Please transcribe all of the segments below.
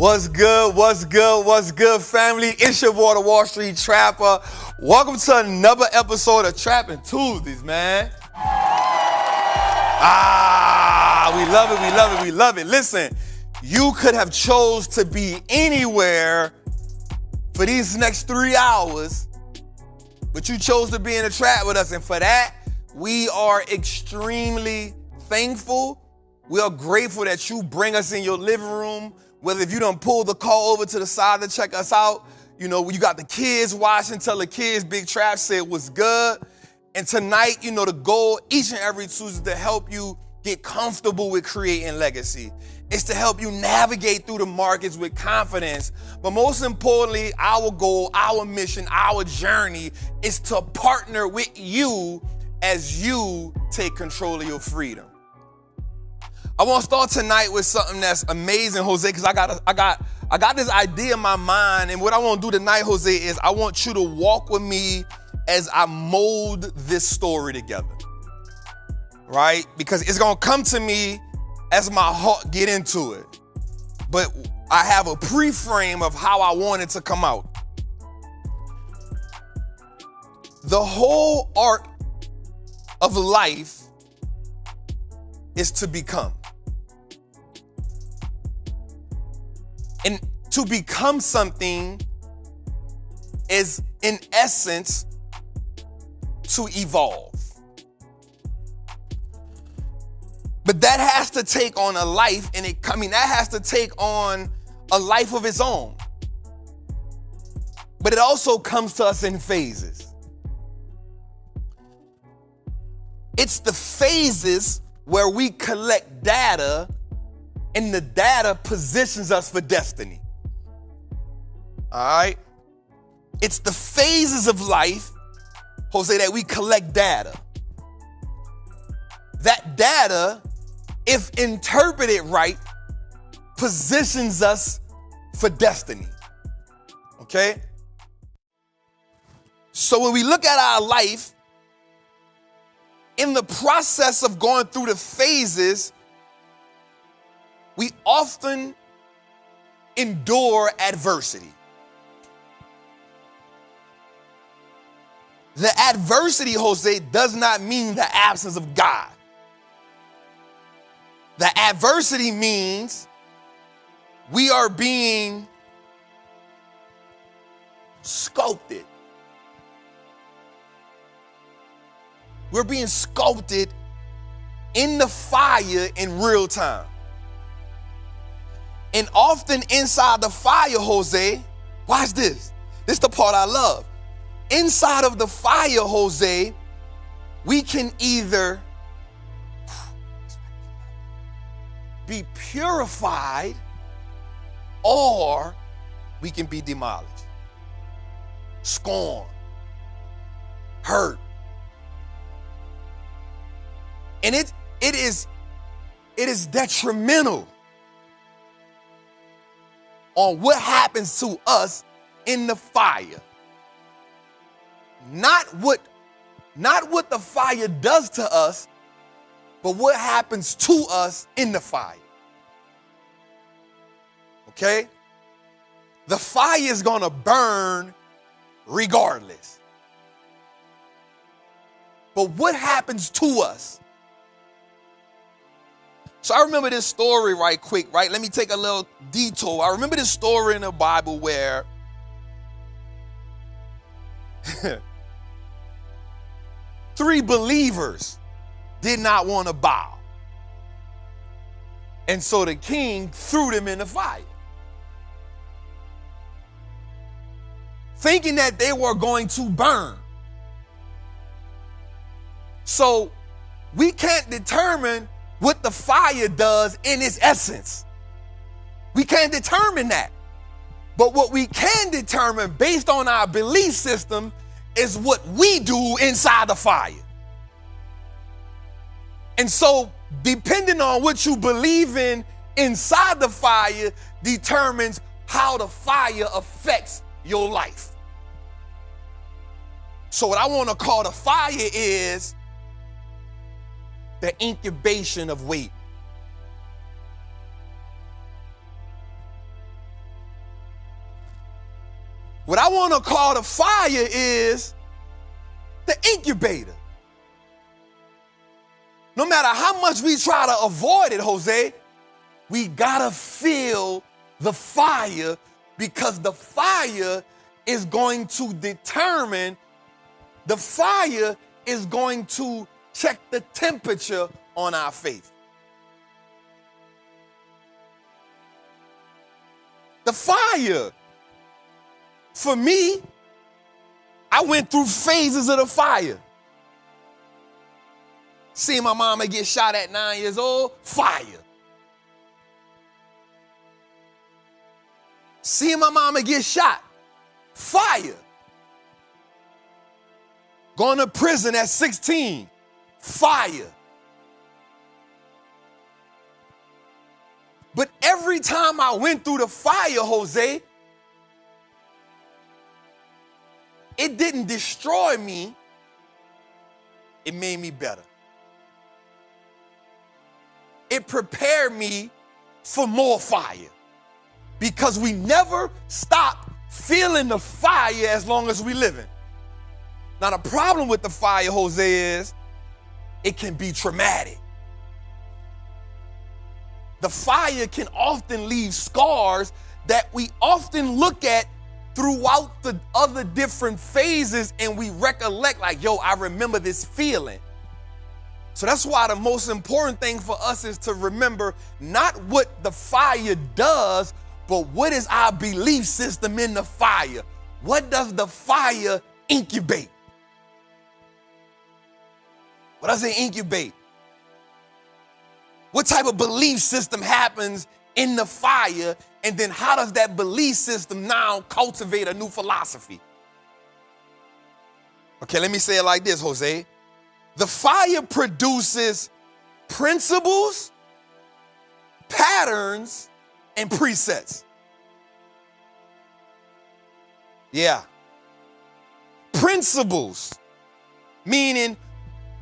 What's good? What's good? What's good, family? It's your boy, the Wall Street Trapper. Welcome to another episode of Trappin Tuesdays, man. We love it, we love it, we love it. Listen, you could have chose to be anywhere for these next 3 hours, but you chose to be in the trap with us, and for that, we are extremely thankful. We are grateful that you bring us in your living room. Whether if you done pull the car over to the side to check us out, you know, you got the kids watching, tell the kids Big Trap said what's good. And tonight, you know, the goal each and every Tuesday is to help you get comfortable with creating legacy. It's to help you navigate through the markets with confidence. But most importantly, our goal, our mission, our journey is to partner with you as you take control of your freedom. I want to start tonight with something that's amazing, Jose, because I got this idea in my mind, and what I want to do tonight, Jose, is I want you to walk with me as I mold this story together, right? Because it's going to come to me as my heart get into it, but I have a pre-frame of how I want it to come out. The whole art of life is to become. And to become something is, in essence, to evolve. But that has to take on a life, and that has to take on a life of its own. But it also comes to us in phases. It's the phases where we collect data, and the data positions us for destiny. All right? It's the phases of life, Jose, that we collect data. That data, if interpreted right, positions us for destiny. Okay? So when we look at our life, in the process of going through the phases, we often endure adversity. The adversity, Jose, does not mean the absence of God. The adversity means we are being sculpted. We're being sculpted in the fire in real time. And often inside the fire, Jose, watch this. This is the part I love. Inside of the fire, Jose, we can either be purified or we can be demolished, scorned, hurt. And it is detrimental on what happens to us in the fire. Not what the fire does to us, but what happens to us in the fire. Okay? The fire is gonna burn regardless. But what happens to us? So I remember this story right quick, right? Let me take a little detour. I remember this story in the Bible where three believers did not want to bow. And so the king threw them in the fire, thinking that they were going to burn. So we can't determine what the fire does in its essence. We can't determine that. But what we can determine based on our belief system is what we do inside the fire. And so depending on what you believe in inside the fire determines how the fire affects your life. So what I want to call the fire is the incubation of waiting. What I want to call the fire is the incubator. No matter how much we try to avoid it, Jose, we gotta feel the fire, because the fire is going to determine, the fire is going to check the temperature on our faith. The fire. For me, I went through phases of the fire. Seeing my mama get shot at 9 years old, fire. Seeing my mama get shot, fire. Going to prison at 16, fire. But every time I went through the fire, Jose, it didn't destroy me, it made me better. It prepared me for more fire, because we never stop feeling the fire as long as we living. Now the problem with the fire, Jose, is it can be traumatic. The fire can often leave scars that we often look at throughout the other different phases, and we recollect like, yo, I remember this feeling. So that's why the most important thing for us is to remember not what the fire does, but what is our belief system in the fire? What does the fire incubate? What does it incubate? What type of belief system happens in the fire? And then how does that belief system now cultivate a new philosophy? Okay, let me say it like this, Jose. The fire produces principles, patterns, and presets. Yeah. Principles, meaning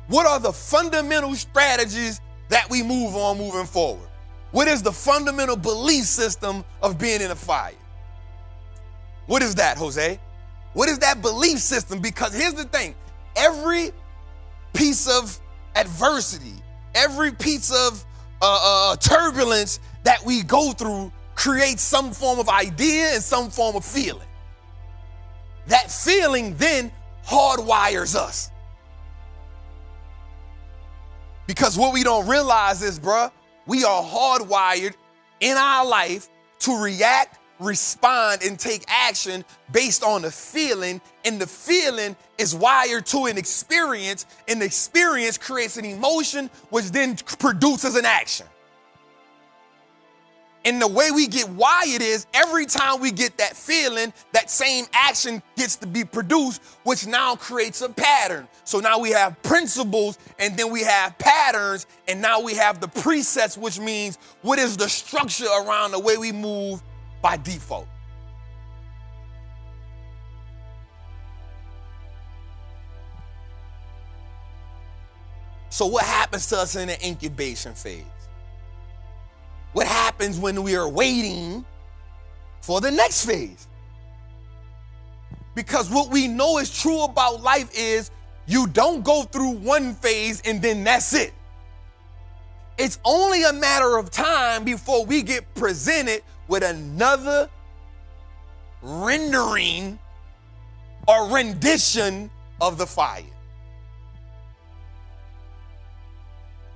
what are the fundamental strategies that we move on moving forward? What is the fundamental belief system of being in a fire? What is that, Jose? What is that belief system? Because here's the thing, every piece of adversity, every piece of turbulence that we go through creates some form of idea and some form of feeling. That feeling then hardwires us. Because what we don't realize is, bruh, we are hardwired in our life to react, respond, and take action based on the feeling, and the feeling is wired to an experience, and the experience creates an emotion, which then produces an action. And the way we get wired is every time we get that feeling, that same action gets to be produced, which now creates a pattern. So now we have principles, and then we have patterns, and now we have the presets, which means what is the structure around the way we move by default. So what happens to us in the incubation phase? What happens when we are waiting for the next phase? Because what we know is true about life is you don't go through one phase and then that's it. It's only a matter of time before we get presented with another rendering or rendition of the fire.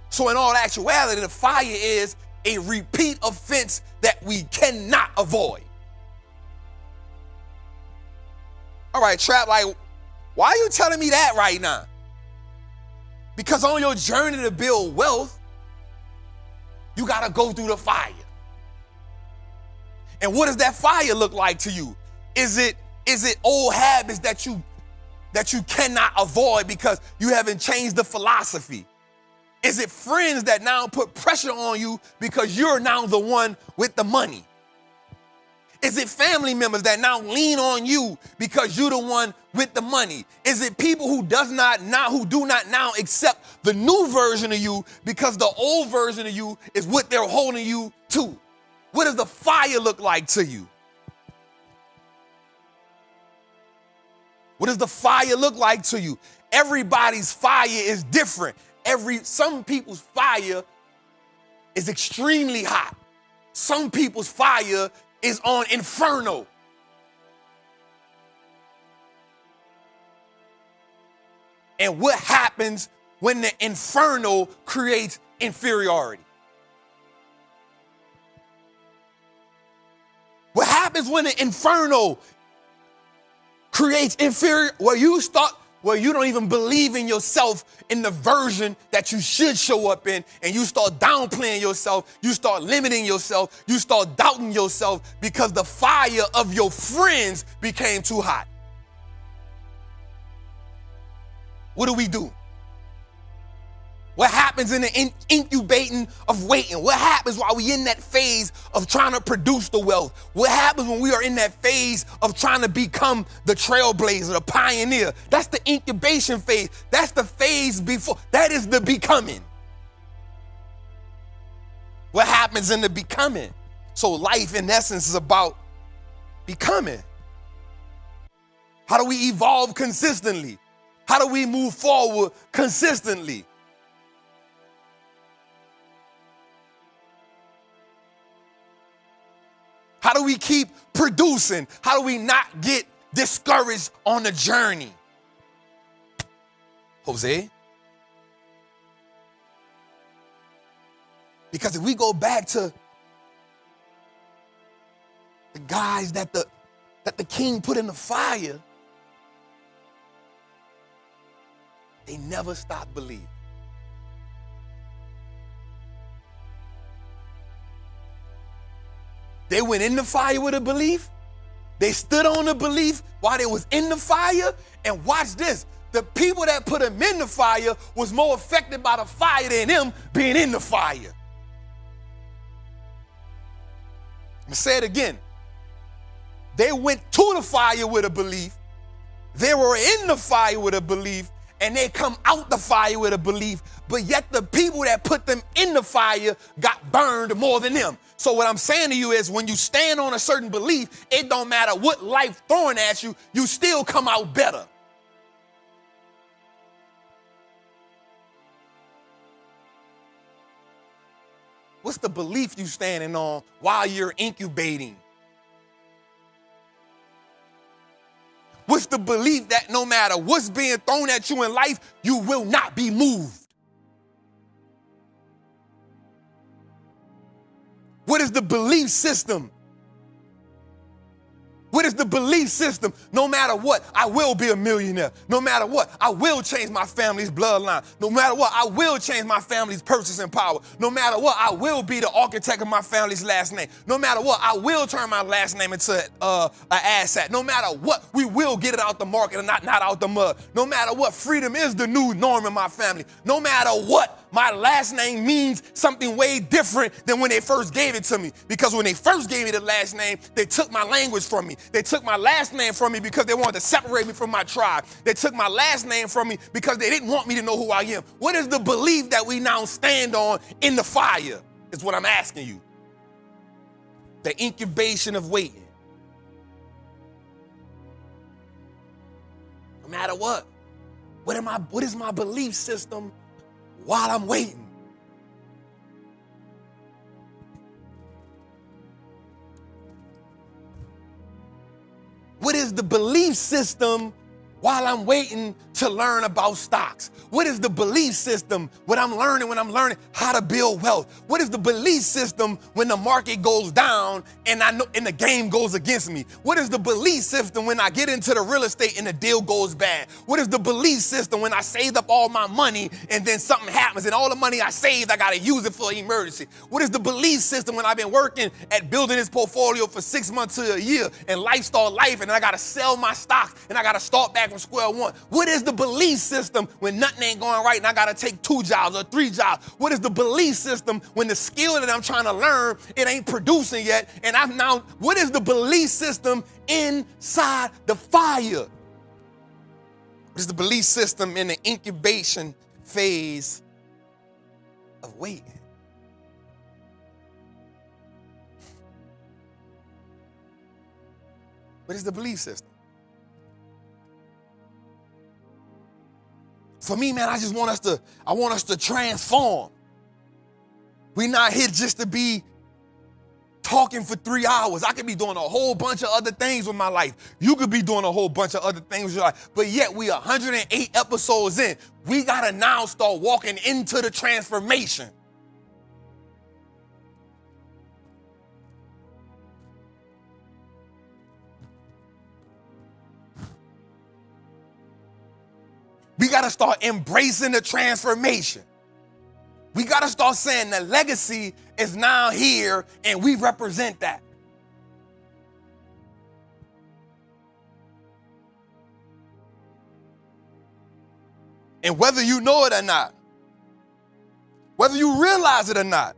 So in all actuality, the fire is a repeat offense that we cannot avoid. All right, Trap, like, why are you telling me that right now? Because on your journey to build wealth, you gotta go through the fire. And what does that fire look like to you? Is it old habits that you cannot avoid because you haven't changed the philosophy? Is it friends that now put pressure on you because you're now the one with the money? Is it family members that now lean on you because you're the one with the money? Is it people who do not now accept the new version of you because the old version of you is what they're holding you to? What does the fire look like to you? What does the fire look like to you? Everybody's fire is different. Some people's fire is extremely hot. Some people's fire is on inferno. And what happens when the inferno creates inferiority? What happens when the inferno creates inferior, where you don't even believe in yourself in the version that you should show up in, and you start downplaying yourself, you start limiting yourself, you start doubting yourself because the fire of your friends became too hot. What do? What happens in the incubating of waiting? What happens while we in that phase of trying to produce the wealth? What happens when we are in that phase of trying to become the trailblazer, the pioneer? That's the incubation phase. That's the phase before. That is the becoming. What happens in the becoming? So life, in essence, is about becoming. How do we evolve consistently? How do we move forward consistently? How do we keep producing? How do we not get discouraged on the journey? Jose? Because if we go back to the guys that the king put in the fire, they never stopped believing. They went in the fire with a belief. They stood on the belief while they was in the fire. And watch this. The people that put them in the fire was more affected by the fire than them being in the fire. I'm going to say it again. They went to the fire with a belief. They were in the fire with a belief. And they come out the fire with a belief. But yet the people that put them in the fire got burned more than them. So what I'm saying to you is when you stand on a certain belief, it don't matter what life throwing at you, you still come out better. What's the belief you standing on while you're incubating? What's the belief that no matter what's being thrown at you in life, you will not be moved? What is the belief system? What is the belief system? No matter what, I will be a millionaire. No matter what, I will change my family's bloodline. No matter what, I will change my family's purchasing power. No matter what, I will be the architect of my family's last name. No matter what, I will turn my last name into an asset. No matter what, we will get it out the market and not out the mud. No matter what, freedom is the new norm in my family. No matter what, my last name means something way different than when they first gave it to me. Because when they first gave me the last name, they took my language from me. They took my last name from me because they wanted to separate me from my tribe. They took my last name from me because they didn't want me to know who I am. What is the belief that we now stand on in the fire is what I'm asking you. The incubation of waiting. No matter what, what is my belief system while I'm waiting? What is the belief system while I'm waiting to learn about stocks? What is the belief system when I'm learning how to build wealth? What is the belief system when the market goes down and the game goes against me? What is the belief system when I get into the real estate and the deal goes bad? What is the belief system when I saved up all my money and then something happens and all the money I saved, I got to use it for an emergency? What is the belief system when I've been working at building this portfolio for 6 months to a year and life start life and I got to sell my stocks and I got to start back from square one? What is the belief system when nothing ain't going right and I got to take 2 jobs or 3 jobs? What is the belief system when the skill that I'm trying to learn, it ain't producing yet? And what is the belief system inside the fire? What is the belief system in the incubation phase of waiting? What is the belief system? For me, man, I want us to transform. We not here just to be talking for 3 hours. I could be doing a whole bunch of other things with my life. You could be doing a whole bunch of other things with your life. But yet we 108 episodes in. We got to now start walking into the transformation. We got to start embracing the transformation. We got to start saying the legacy is now here and we represent that. And whether you know it or not, whether you realize it or not,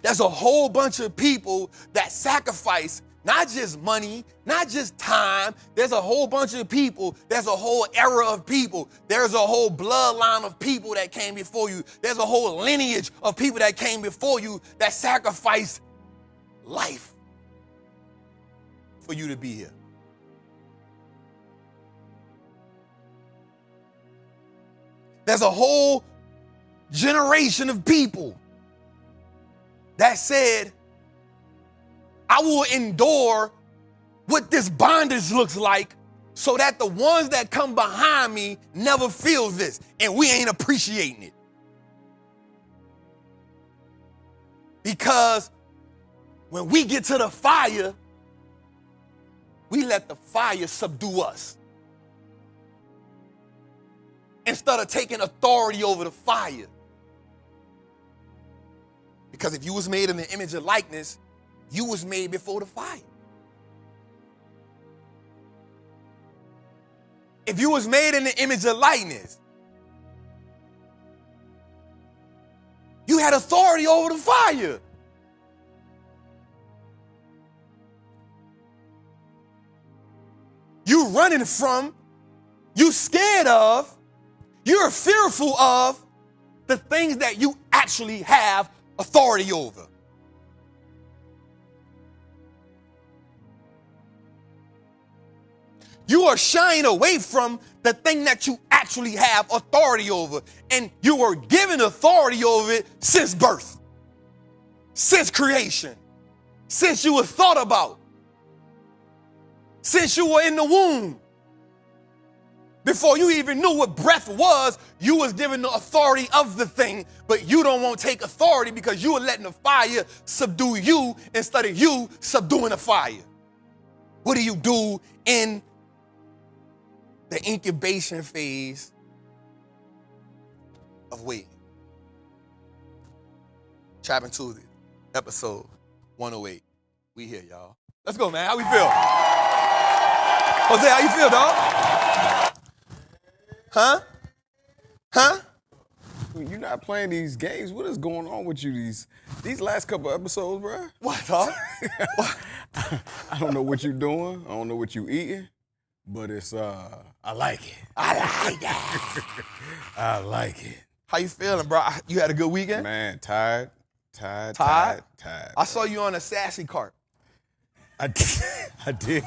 there's a whole bunch of people that sacrifice not just money, not just time. There's a whole bunch of people. There's a whole era of people. There's a whole bloodline of people that came before you. There's a whole lineage of people that came before you that sacrificed life for you to be here. There's a whole generation of people that said, I will endure what this bondage looks like so that the ones that come behind me never feel this, and we ain't appreciating it. Because when we get to the fire, we let the fire subdue us instead of taking authority over the fire. Because if you was made in the image of likeness, you was made before the fire. If you was made in the image of likeness, you had authority over the fire. You running from, you scared of, you're fearful of the things that you actually have authority over. You are shying away from the thing that you actually have authority over. And you were given authority over it since birth, since creation, since you were thought about, since you were in the womb. Before you even knew what breath was, you was given the authority of the thing, but you don't want to take authority because you were letting the fire subdue you instead of you subduing the fire. What do you do in the incubation phase of waiting? Trappin Tuesday, episode 108. We here, y'all. Let's go, man. How we feel? Jose, how you feel, dog? Huh? Huh? You're not playing these games. What is going on with you these last couple episodes, bro? What, dog? What? I don't know what you're doing. I don't know what you eating, but it's I like it. I like that. I like it. How you feeling, bro? You had a good weekend? Man, tired. I saw you on a sassy cart. I did.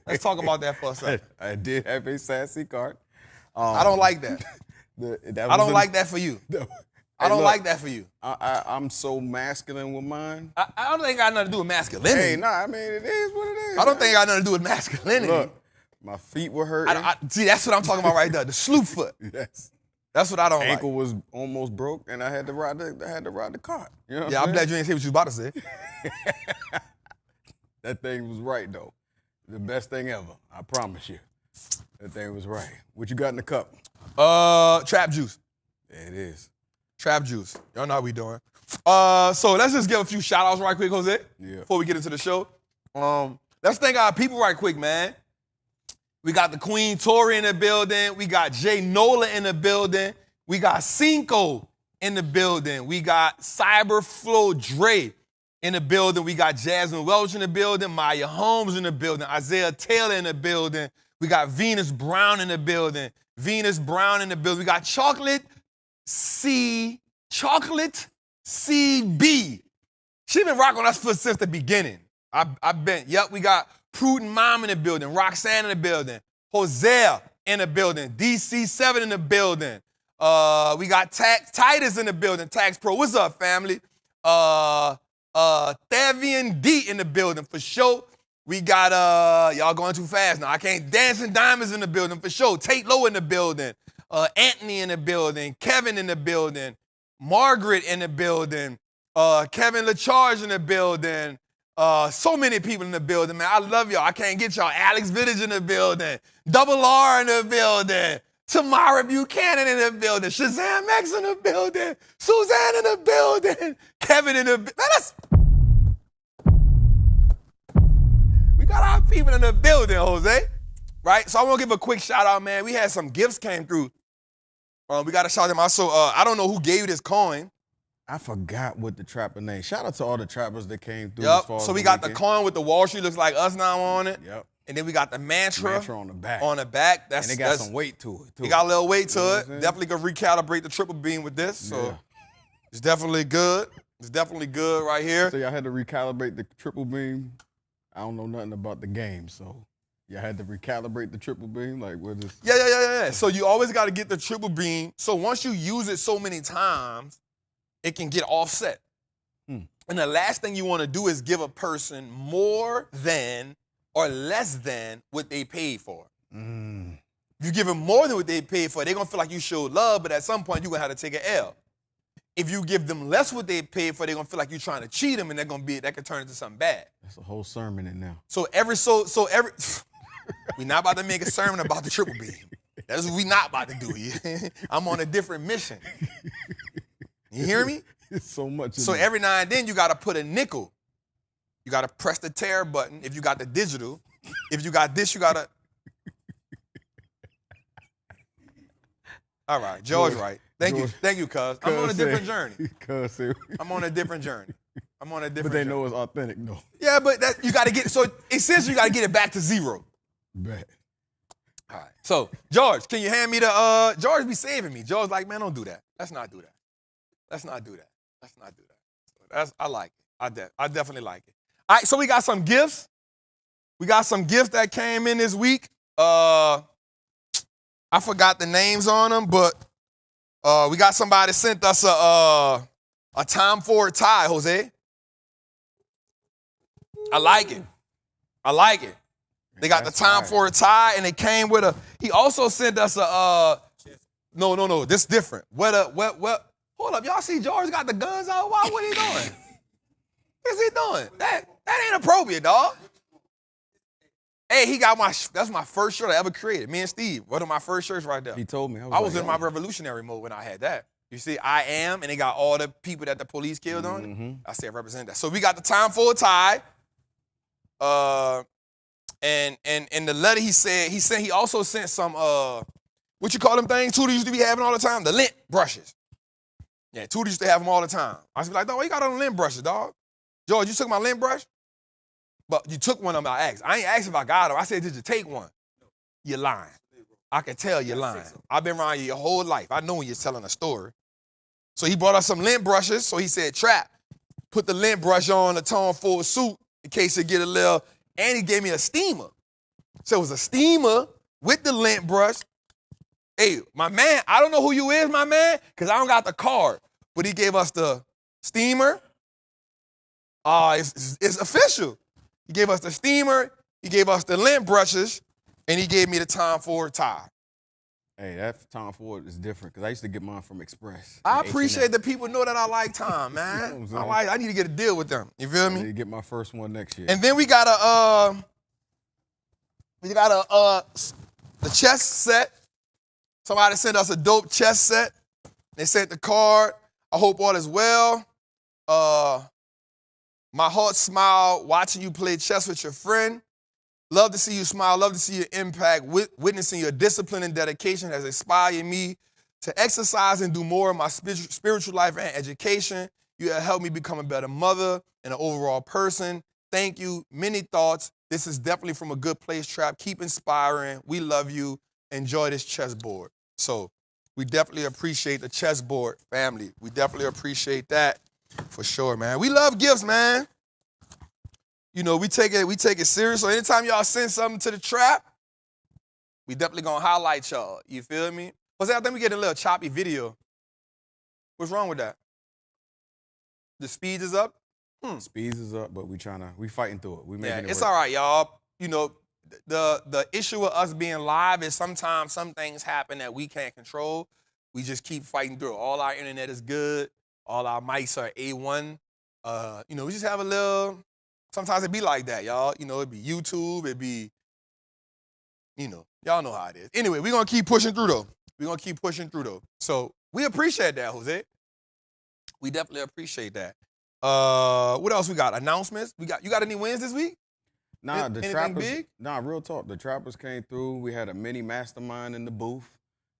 Let's talk about that for a second. I did have a sassy cart. I don't like that. I don't like that for you. I don't like that for you. I'm so masculine with mine. I don't think it got nothing to do with masculinity. Hey, I mean, it is what it is. I don't think it got nothing to do with masculinity. Look, my feet were hurting. See, that's what I'm talking about right there. The slew foot. Yes. That's what I don't like. Ankle was almost broke, and I had to ride the cart. You know what I'm glad you didn't say what you was about to say. That thing was right, though. The best thing ever. I promise you. That thing was right. What you got in the cup? Trap juice. There it is. Trap juice. Y'all know how we doing. So let's just give a few shout outs right quick, Jose. Yeah. Before we get into the show. Let's thank our people right quick, man. We got the Queen Tori in the building. We got Jay Nola in the building. We got Cinco in the building. We got Cyberflow Dre in the building. We got Jasmine Welch in the building. Maya Holmes in the building. Isaiah Taylor in the building. We got Venus Brown in the building. We got Chocolate CB. She been rocking us since the beginning. We got Prudent Mom in the building. Roxanne in the building. Hosea in the building. DC7 in the building. We got Titus in the building. Tax Pro. What's up, family? Thavian D in the building for sure. We got y'all going too fast now. I can't. Dancing Diamonds in the building for sure. Tate Lowe in the building. Anthony in the building. Kevin in the building. Margaret in the building. Kevin LaCharge in the building. So many people in the building, man. I love y'all. I can't get y'all. Alex Vintage in the building. Double R in the building. Tamara Buchanan in the building. Shazam X in the building. Suzanne in the building. Kevin in the building. We got our people in the building, Jose. Right? So I want to give a quick shout out, man. We had some gifts came through. We got to shout them out. So I don't know who gave you this coin. I forgot what the trapper name. Shout out to all the trappers that came through. Yep. So we got the coin with the Wallstreet looks like us now on it. Yep. And then we got the mantra on the back. On the back. And they got some weight to it, too. It got a little weight to it. Definitely gonna recalibrate the triple beam with this. So it's definitely good. It's definitely good right here. So y'all had to recalibrate the triple beam. I don't know nothing about the game, so y'all had to recalibrate the triple beam. Like what is? Yeah. So you always got to get the triple beam. So once you use it so many times, it can get offset. And the last thing you want to do is give a person more than or less than what they paid for. If you give them more than what they paid for, they're going to feel like you showed love, but at some point, you're going to have to take an L. If you give them less what they paid for, they're going to feel like you're trying to cheat them, and that could turn into something bad. That's a whole sermon in now. So we're not about to make a sermon about the triple beam. That's what we're not about to do here. I'm on a different mission. You hear me? It's so much. So every now and then, you got to put a nickel. You got to press the tear button if you got the digital. If you got this, you got to. All right, George, right. Thank you, cuz. I'm on a different journey. I'm on a different journey. But they know it's authentic, though. Yeah, but that you got to get, so essentially you got to get it back to zero. Bet. All right. So, George, can you hand me the, George be saving me. George like, man, don't do that. Let's not do that. Let's not do that. Let's not do that. So I like it. I definitely like it. All right, so we got some gifts. We got some gifts that came in this week. I forgot the names on them, but we got somebody sent us a Tom Ford tie, Jose. I like it. I like it. They got the Tom Ford tie, and it came with a. He also sent us a. No. This different. What? Hold up, y'all see George got the guns out? What he doing? What's he doing? That ain't appropriate, dog. Hey, he got that's my first shirt I ever created. Me and Steve, one of my first shirts right there. He told me. I was in my revolutionary mode when I had that. You see, I am, and they got all the people that the police killed on it. I said represent that. So we got the Tom Ford tie. And the letter he also sent some what you call them things Tudor used to be having all the time? The lint brushes. Yeah, Tudor used to have them all the time. I was like, dog, what you got on the lint brushes, dog? George, you took my lint brush? But you took one of them, I asked. I ain't asked if I got them. I said, did you take one? You're lying. I can tell you're lying. I've been around you your whole life. I know when you're telling a story. So he brought us some lint brushes. So he said, Trap, put the lint brush on the Tom Ford suit in case it get a little, and he gave me a steamer. So it was a steamer with the lint brush. Hey, my man, I don't know who you is, my man, because I don't got the card. But he gave us the steamer. It's official. He gave us the steamer, he gave us the lint brushes, and he gave me the Tom Ford tie. Hey, that Tom Ford is different because I used to get mine from Express. I appreciate that people know that I like Tom, man. I need to get a deal with them. You feel me? I need to get my first one next year. And then we got the chess set. Somebody sent us a dope chess set. They sent the card. I hope all is well. My heart smiled watching you play chess with your friend. Love to see you smile. Love to see your impact. Witnessing your discipline and dedication has inspired me to exercise and do more in my spiritual life and education. You have helped me become a better mother and an overall person. Thank you. Many thoughts. This is definitely from a good place, Trap. Keep inspiring. We love you. Enjoy this chessboard. So we definitely appreciate the chessboard family. We definitely appreciate that for sure, man. We love gifts, man. You know, we take it serious. So anytime y'all send something to the Trap, We definitely gonna highlight y'all. You feel me? What's that? I think we get a little choppy video. What's wrong with that? The speed is up? Speeds is up, but we fighting through it. We making it It's work. all right, y'all. You know, the issue with us being live is sometimes some things happen that we can't control. We just keep fighting through it. All our internet is good. All our mics are A1. You know, we just have a little, sometimes it be like that, y'all. You know, it be YouTube, it be, you know, y'all know how it is. Anyway, we're going to keep pushing through, though. So we appreciate that, Jose. We definitely appreciate that. What else we got? Announcements? You got any wins this week? Nah, Anything big? Nah, real talk. The Trappers came through. We had a mini mastermind in the booth.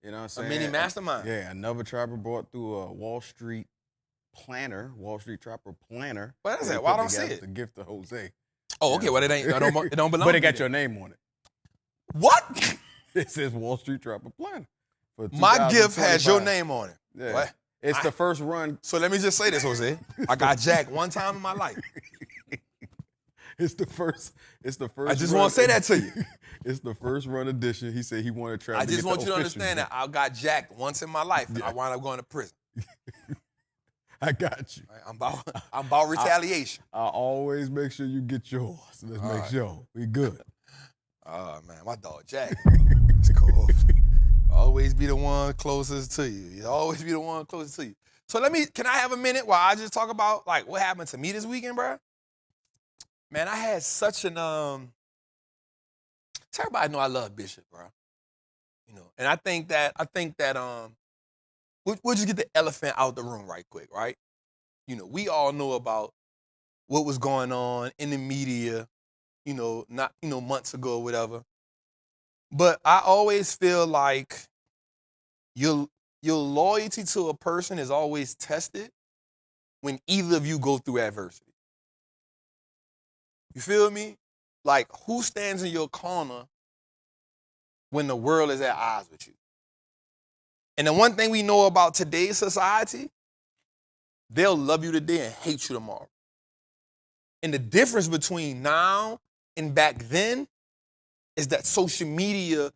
You know what I'm saying? A mini mastermind? Yeah, another Trapper brought through a Wall Street Trapper planner. What is that? Why I don't see it? The gift to Jose. Oh, okay. Well, it don't belong. But it got your name on it. What? It says Wall Street Trapper planner. My gift has your name on it. Yeah. What? It's the first run. So let me just say this, Jose. I got jacked one time in my life. It's the first. I just want to say that to you. It's the first run edition. He said he wanted to try. I just want you to understand that I got jacked once in my life, and I wound up going to prison. I got you. Right? I'm about retaliation. I always make sure you get yours. Let's make sure we good. Oh man, my dog Jack. It's cool. Always be the one closest to you. You always be the one closest to you. So can I have a minute while I just talk about like what happened to me this weekend, bro? Man, I had such an everybody know I love Bishop, bro. You know, and I think that we'll just get the elephant out the room right quick, right? You know, we all know about what was going on in the media, you know, not, you know, months ago or whatever. But I always feel like your loyalty to a person is always tested when either of you go through adversity. You feel me? Like, who stands in your corner when the world is at odds with you? And the one thing we know about today's society, they'll love you today and hate you tomorrow. And the difference between now and back then is that social media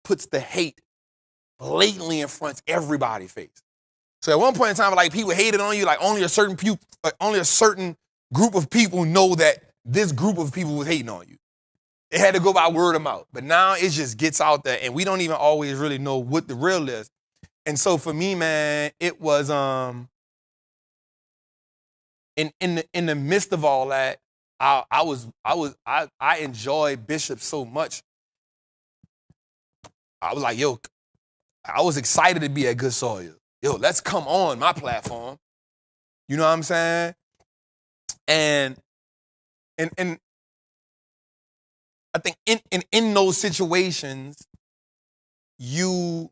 puts the hate blatantly in front of everybody's face. So at one point in time, like, people hated on you, like only a certain group of people know that this group of people was hating on you. It had to go by word of mouth. But now it just gets out there, and we don't even always really know what the real is. And so for me, man, it was in the midst of all that, I enjoyed Bishop so much. I was like, yo, I was excited to be at Good Soil. Yo, let's come on my platform. You know what I'm saying? And I think in those situations, you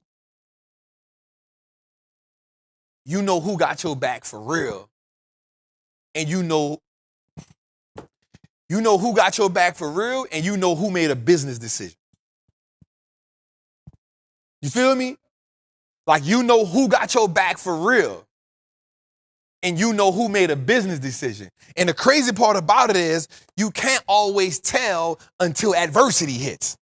know who got your back for real. And you know who got your back for real, and you know who made a business decision. You feel me? Like, you know who got your back for real, and you know who made a business decision. And the crazy part about it is you can't always tell until adversity hits.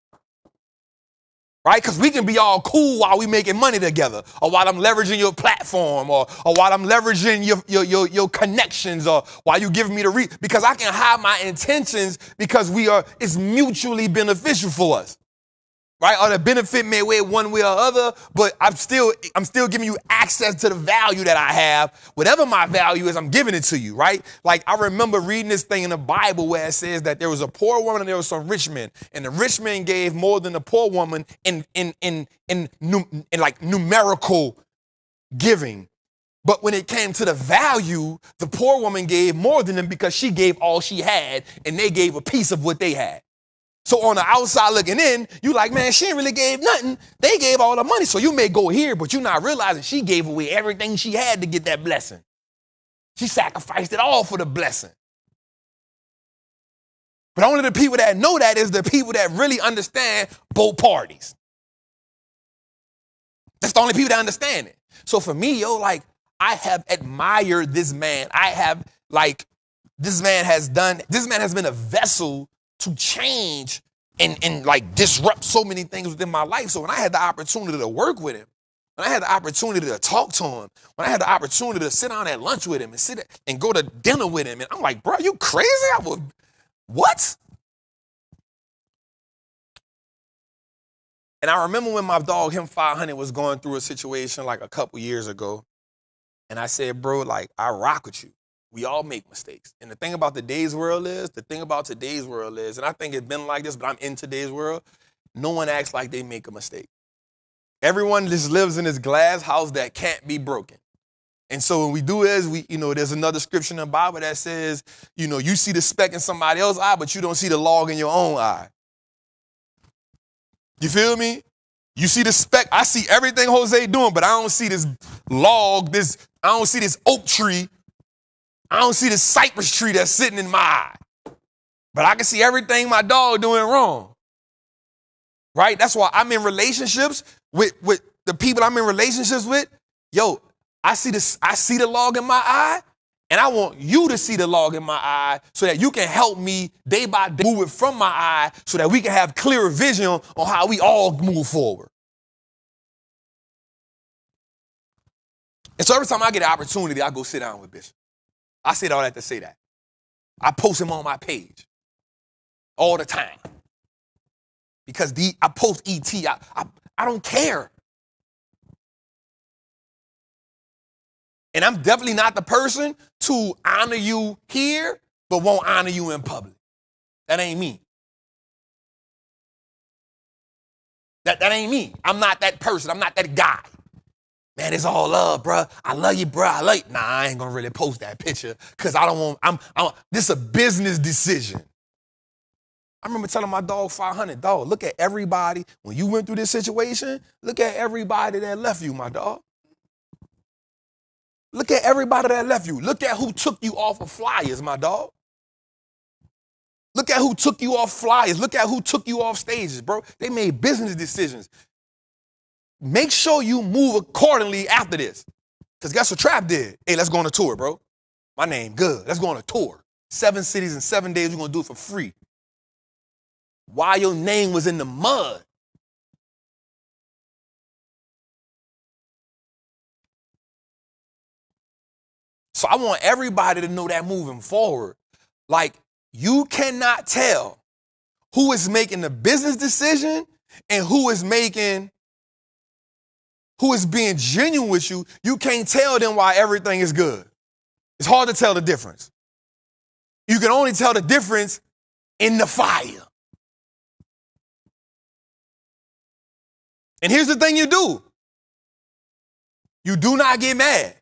Right? Because we can be all cool while we making money together, or while I'm leveraging your platform, or while I'm leveraging your connections, or while you giving me the because I can hide my intentions because it's mutually beneficial for us. Right? Or the benefit may weigh one way or other, but I'm still giving you access to the value that I have. Whatever my value is, I'm giving it to you, right? Like, I remember reading this thing in the Bible where it says that there was a poor woman and there was some rich men, and the rich man gave more than the poor woman in like numerical giving. But when it came to the value, the poor woman gave more than them because she gave all she had, and they gave a piece of what they had. So on the outside looking in, you like, man, she ain't really gave nothing. They gave all the money. So you may go here, but you're not realizing she gave away everything she had to get that blessing. She sacrificed it all for the blessing. But only the people that know that is the people that really understand both parties. That's the only people that understand it. So for me, yo, like, I have admired this man. This man has been a vessel to change and like disrupt so many things within my life. So when I had the opportunity to work with him, when I had the opportunity to talk to him, when I had the opportunity to sit down at lunch with him and go to dinner with him, and I'm like, bro, you crazy? What? And I remember when my dog, him 500, was going through a situation like a couple years ago. And I said, bro, like, I rock with you. We all make mistakes. And the thing about today's world is, and I think it's been like this, but I'm in today's world, no one acts like they make a mistake. Everyone just lives in this glass house that can't be broken. And so what we do is, there's another scripture in the Bible that says, you see the speck in somebody else's eye, but you don't see the log in your own eye. You feel me? You see the speck. I see everything Jose doing, but I don't see this log, I don't see this oak tree. I don't see this cypress tree that's sitting in my eye. But I can see everything my dog doing wrong. Right? That's why I'm in relationships with the people I'm in relationships with. Yo, I see the log in my eye, and I want you to see the log in my eye so that you can help me day by day move it from my eye so that we can have clearer vision on how we all move forward. And so every time I get an opportunity, I go sit down with Bishop. I said all that to say that. I post him on my page all the time. Because I post ET, I don't care. And I'm definitely not the person to honor you here, but won't honor you in public. That ain't me. That ain't me. I'm not that person. I'm not that guy. Man, it's all love, bro. I love you, bro. Nah, I ain't gonna really post that picture because I don't want, this is a business decision. I remember telling my dog 500, dog, look at everybody. When you went through this situation, look at everybody that left you, my dog. Look at everybody that left you. Look at who took you off of flyers, my dog. Look at who took you off flyers. Look at who took you off stages, bro. They made business decisions. Make sure you move accordingly after this. Because guess what Trap did? Hey, let's go on a tour, bro. My name, good. Let's go on a tour. 7 cities in 7 days. We're going to do it for free. While your name was in the mud. So I want everybody to know that moving forward. Like, you cannot tell who is making the business decision and who is being genuine with you. You can't tell them why everything is good. It's hard to tell the difference. You can only tell the difference in the fire. And here's the thing you do. You do not get mad.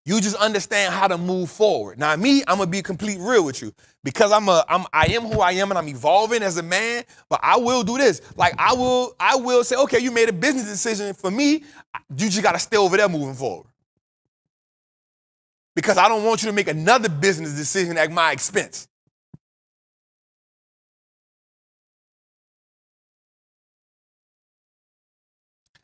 You just understand how to move forward. Now, me, I'm going to be complete real with you because I am who I am and I'm evolving as a man, but I will do this. Like, I will say, okay, you made a business decision for me. You just got to stay over there moving forward. Because I don't want you to make another business decision at my expense.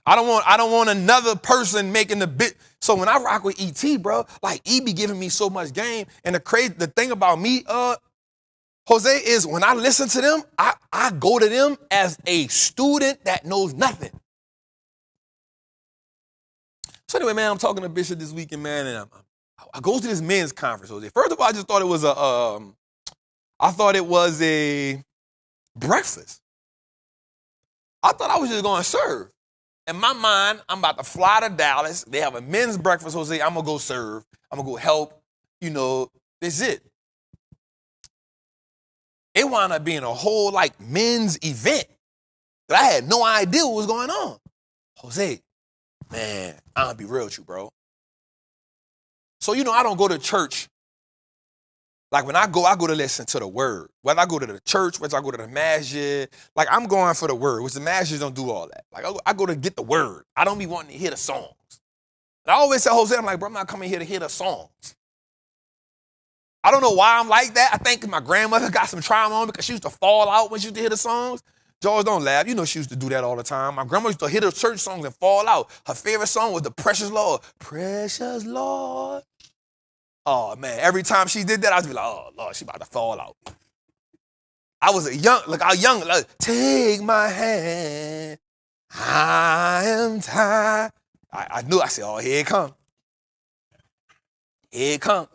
I don't want another person making the bit. So when I rock with ET, bro, like E be giving me so much game. And the thing about me, Jose, is when I listen to them, I go to them as a student that knows nothing. So anyway, man, I'm talking to Bishop this weekend, man, and I go to this men's conference, Jose. First of all, I just thought it was a breakfast. I thought I was just going to serve. In my mind, I'm about to fly to Dallas. They have a men's breakfast, Jose. I'm going to go serve. I'm going to go help. That's it. It wound up being a whole, men's event. But I had no idea what was going on. Jose, man, I'm going to be real with you, bro. So, I don't go to church. Like, when I go to listen to the word. Whether I go to the church, whether I go to the masjid, I'm going for the word, which the masjid don't do all that. I go to get the word. I don't be wanting to hear the songs. And I always tell Jose, I'm like, bro, I'm not coming here to hear the songs. I don't know why I'm like that. I think my grandmother got some trauma on because she used to fall out when she used to hear the songs. George, don't laugh. She used to do that all the time. My grandma used to hear the church songs and fall out. Her favorite song was the Precious Lord. Precious Lord. Oh, man, every time she did that, I was be like, oh, Lord, she about to fall out. I was like, take my hand. I am tired. I knew, I said, oh, here it come. Here it come.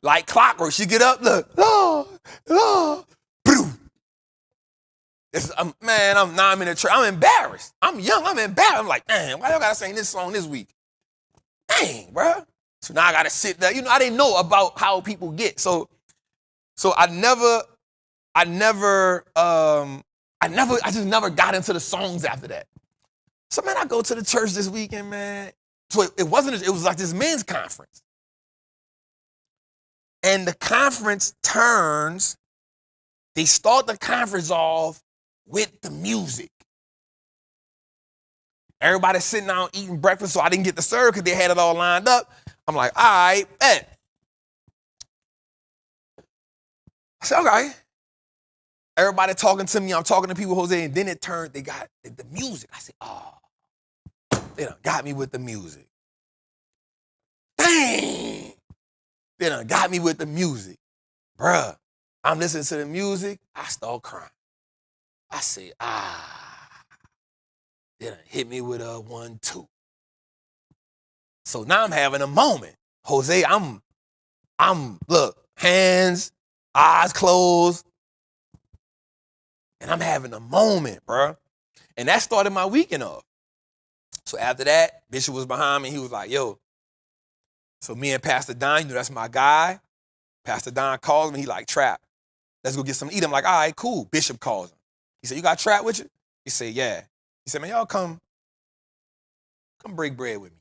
Like clockwork, she get up, look, Lord, boom. I'm in the church. I'm embarrassed. I'm young, I'm embarrassed. I'm like, man, why y'all gotta sing this song this week? Dang, bro. So now I gotta sit there. I didn't know about how people get. So I just never got into the songs after that. So man, I go to the church this weekend, man. So it was like this men's conference. And the conference they start the conference off with the music. Everybody's sitting down eating breakfast, so I didn't get to serve because they had it all lined up. I'm like, all right, bet. I said, okay. Everybody talking to me, I'm talking to people, Jose, and then it turned, they got the music. I said, oh, they done got me with the music. Dang. They done got me with the music. Bruh, I'm listening to the music, I start crying. I say, they done hit me with a 1-2. So now I'm having a moment. Jose, look, hands, eyes closed, and I'm having a moment, bruh. And that started my weekend off. So after that, Bishop was behind me. He was like, yo. So me and Pastor Don, that's my guy. Pastor Don calls me. He like, Trap, let's go get something to eat. I'm like, all right, cool. Bishop calls him. He said, you got Trap with you? He said, yeah. He said, man, y'all come break bread with me.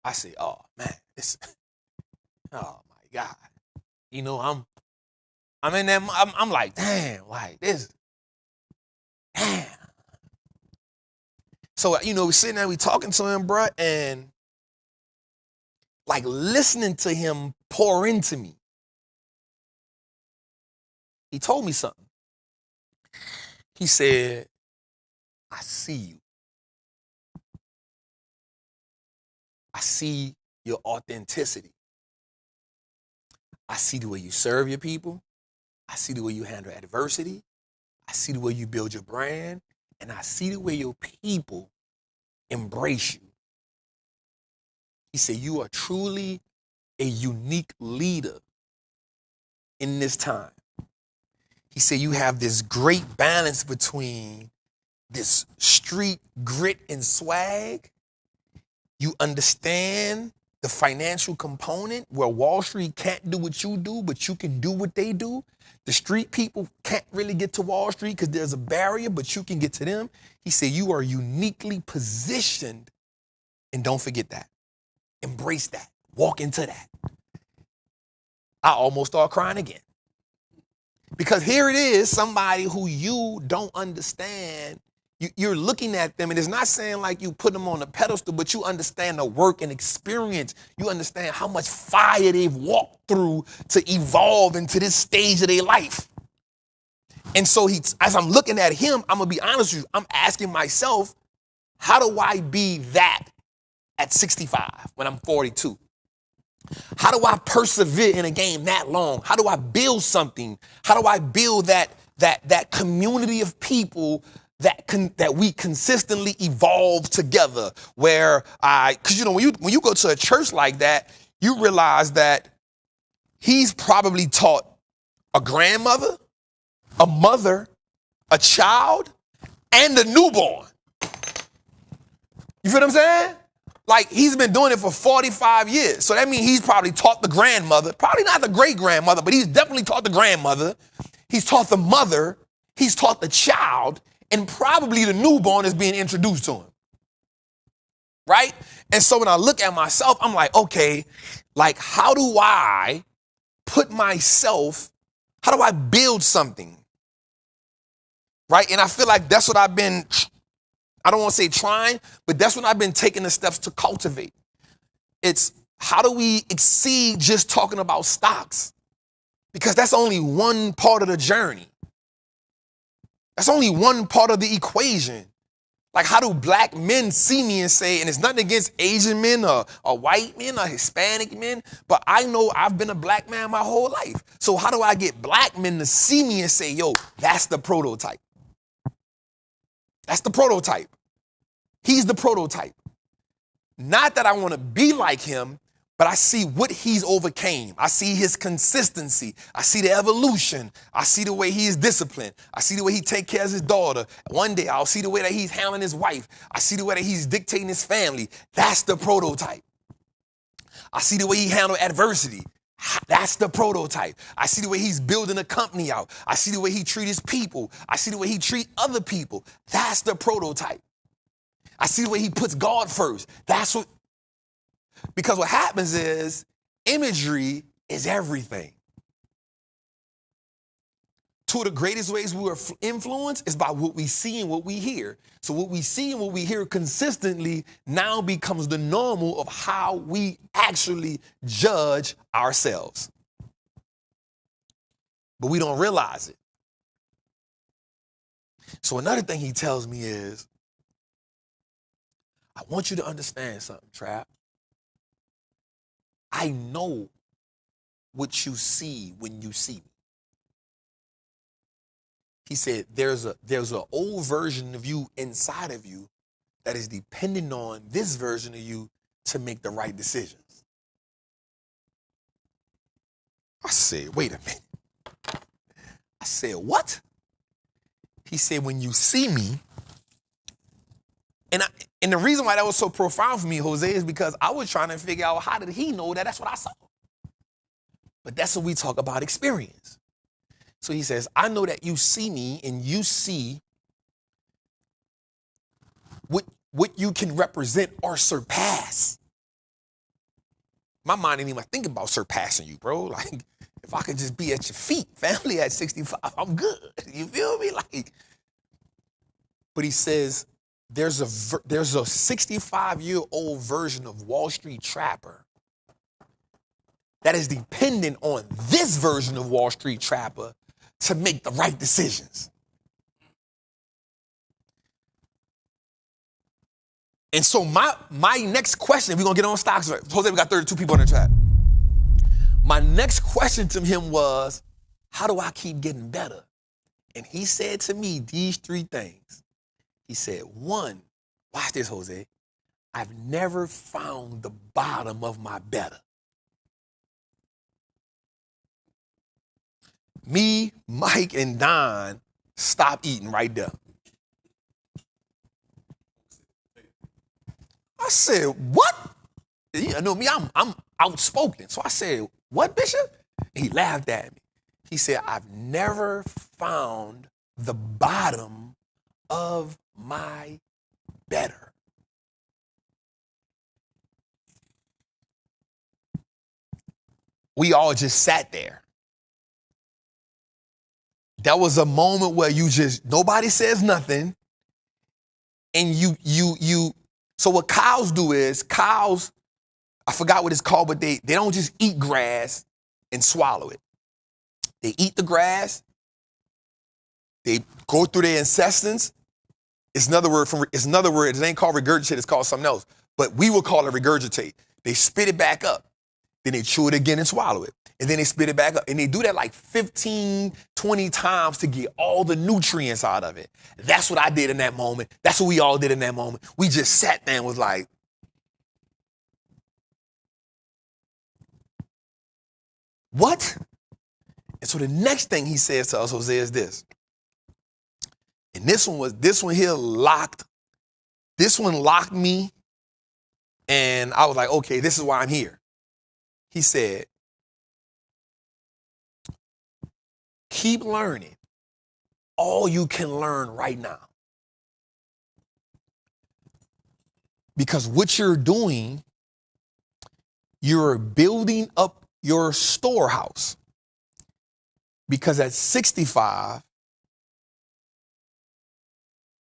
I said, oh, man, oh, my God. I'm in there, I'm like, damn, like this. Damn. So, we sitting there, we talking to him, bro, and like listening to him pour into me. He told me something. He said, I see you. I see your authenticity. I see the way you serve your people. I see the way you handle adversity. I see the way you build your brand. And I see the way your people embrace you. He said, you are truly a unique leader in this time. He said, you have this great balance between this street grit and swag. You understand the financial component where Wall Street can't do what you do, but you can do what they do. The street people can't really get to Wall Street because there's a barrier, but you can get to them. He said, you are uniquely positioned, and don't forget that. Embrace that. Walk into that. I almost start crying again. Because here it is, somebody who you don't understand. You're looking at them, and it's not saying like you put them on a pedestal, but you understand the work and experience. You understand how much fire they've walked through to evolve into this stage of their life. And so as I'm looking at him, I'm going to be honest with you, I'm asking myself, how do I be that at 65 when I'm 42? How do I persevere in a game that long? How do I build something? How do I build that community of people that we consistently evolve together? Because when you go to a church like that, you realize that he's probably taught a grandmother, a mother, a child, and a newborn. You feel what I'm saying? Like, he's been doing it for 45 years. So that means he's probably taught the grandmother, probably not the great-grandmother, but he's definitely taught the grandmother. He's taught the mother. He's taught the child. And probably the newborn is being introduced to him. Right? And so when I look at myself, I'm like, okay, like, how do I how do I build something? Right? And I feel like that's what I've been, I don't want to say trying, but that's what I've been taking the steps to cultivate. It's how do we exceed just talking about stocks? Because that's only one part of the journey. That's only one part of the equation. Like, how do black men see me and say, and it's nothing against Asian men or white men or Hispanic men, but I know I've been a black man my whole life. So how do I get black men to see me and say, yo, that's the prototype? That's the prototype. He's the prototype. Not that I want to be like him, but I see what he's overcame. I see his consistency. I see the evolution. I see the way he is disciplined. I see the way he takes care of his daughter. One day I'll see the way that he's handling his wife. I see the way that he's dictating his family. That's the prototype. I see the way he handled adversity. That's the prototype. I see the way he's building a company out. I see the way he treats his people. I see the way he treats other people. That's the prototype. I see the way he puts God first. That's what, because what happens is imagery is everything. Two of the greatest ways we are influenced is by what we see and what we hear. So what we see and what we hear consistently now becomes the normal of how we actually judge ourselves. But we don't realize it. So another thing he tells me is, I want you to understand something, Trap. I know what you see when you see me. He said, there's an old version of you inside of you that is dependent on this version of you to make the right decisions. I said, wait a minute. I said, what? He said, when you see me, and the reason why that was so profound for me, Jose, is because I was trying to figure out how did he know that that's what I saw. But that's what we talk about experience. So he says, I know that you see me and you see what you can represent or surpass. My mind didn't even think about surpassing you, bro. Like, if I could just be at your feet, family at 65, I'm good. You feel me? Like, but he says, there's a 65-year-old version of Wall Street Trapper that is dependent on this version of Wall Street Trapper to make the right decisions. And so my next question, we're going to get on stocks. Jose, we got 32 people in the chat. My next question to him was, how do I keep getting better? And he said to me these three things. He said, one, watch this, Jose. I've never found the bottom of my better. Me, Mike, and Don stopped eating right there. I said, what? You know me, I'm outspoken. So I said, what, Bishop? And he laughed at me. He said, I've never found the bottom of my better. We all just sat there. That was a moment where nobody says nothing. And so what cows do is, I forgot what it's called, but they don't just eat grass and swallow it. They eat the grass. They go through their intestines. It's another word. It ain't called regurgitate. It's called something else. But we will call it regurgitate. They spit it back up. Then they chew it again and swallow it. And then they spit it back up. And they do that like 15, 20 times to get all the nutrients out of it. That's what I did in that moment. That's what we all did in that moment. We just sat there and was like, what? And so the next thing he says to us, Jose, is this. And this one locked me. And I was like, okay, this is why I'm here. He said, keep learning all you can learn right now. Because what you're doing, you're building up your storehouse. Because at 65,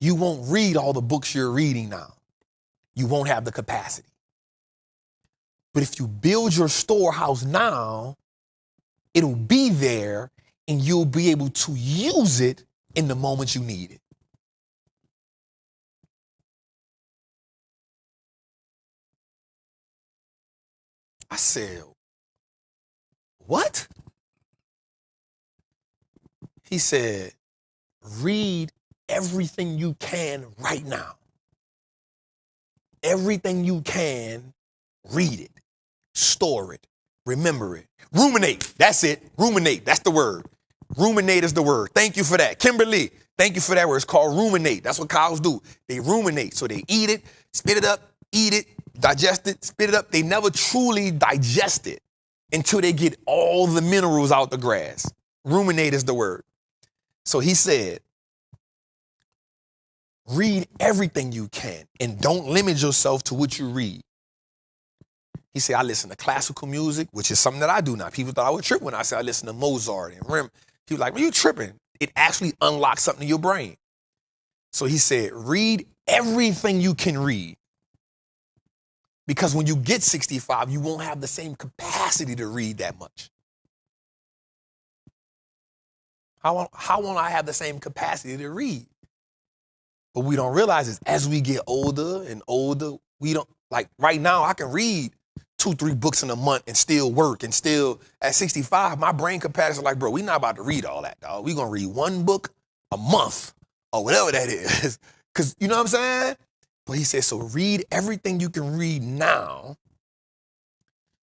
you won't read all the books you're reading now. You won't have the capacity. But if you build your storehouse now, it'll be there and you'll be able to use it in the moment you need it. I said, what? He said, read everything you can right now. Everything you can, read it, store it, remember it. Ruminate, that's it, ruminate, that's the word. Ruminate is the word. Thank you for that. Kimberly, thank you for that word. It's called ruminate. That's what cows do. They ruminate, so they eat it, spit it up, eat it, digest it, spit it up. They never truly digest it until they get all the minerals out the grass. Ruminate is the word. So he said, read everything you can and don't limit yourself to what you read. He said, I listen to classical music, which is something that I do now. People thought I would trip when I said I listen to Mozart and Rem. He was like, well, you tripping. It actually unlocks something in your brain. So he said, read everything you can read. Because when you get 65, you won't have the same capacity to read that much. How won't I have the same capacity to read? What we don't realize is as we get older and older, we don't, like right now, I can read 2-3 books in a month and still work and still at 65, my brain capacity is like, bro, we not about to read all that, dog. We gonna read 1 book a month or whatever that is. Cause you know what I'm saying? But he said, so read everything you can read now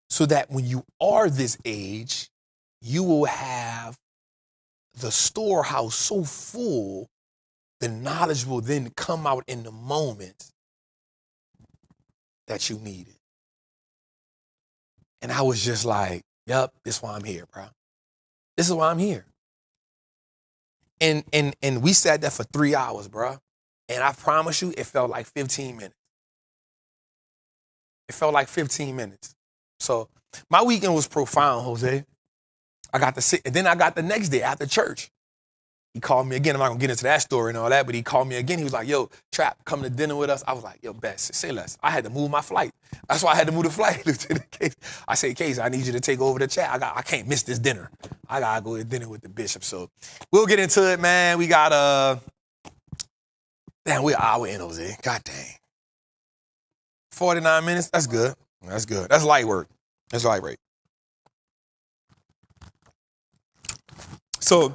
so that when you are this age, you will have the storehouse so full, the knowledge will then come out in the moment that you need it. And I was just like, yep, this is why I'm here, bro. This is why I'm here. And we sat there for 3 hours, bro. And I promise you, it felt like 15 minutes. It felt like 15 minutes. So my weekend was profound, Jose. I got to sit, and then I got the next day after church. He called me again. I'm not gonna get into that story and all that, but he called me again. He was like, yo, Trap, come to dinner with us. I was like, yo, Bess, say less. I had to move my flight. That's why I had to move the flight. I said, Case, I need you to take over the chat. I can't miss this dinner. I gotta go to dinner with the bishop. So we'll get into it, man. We got damn, we're an hour in, Jose. God dang. 49 minutes, that's good. That's good. That's light work. That's light work. So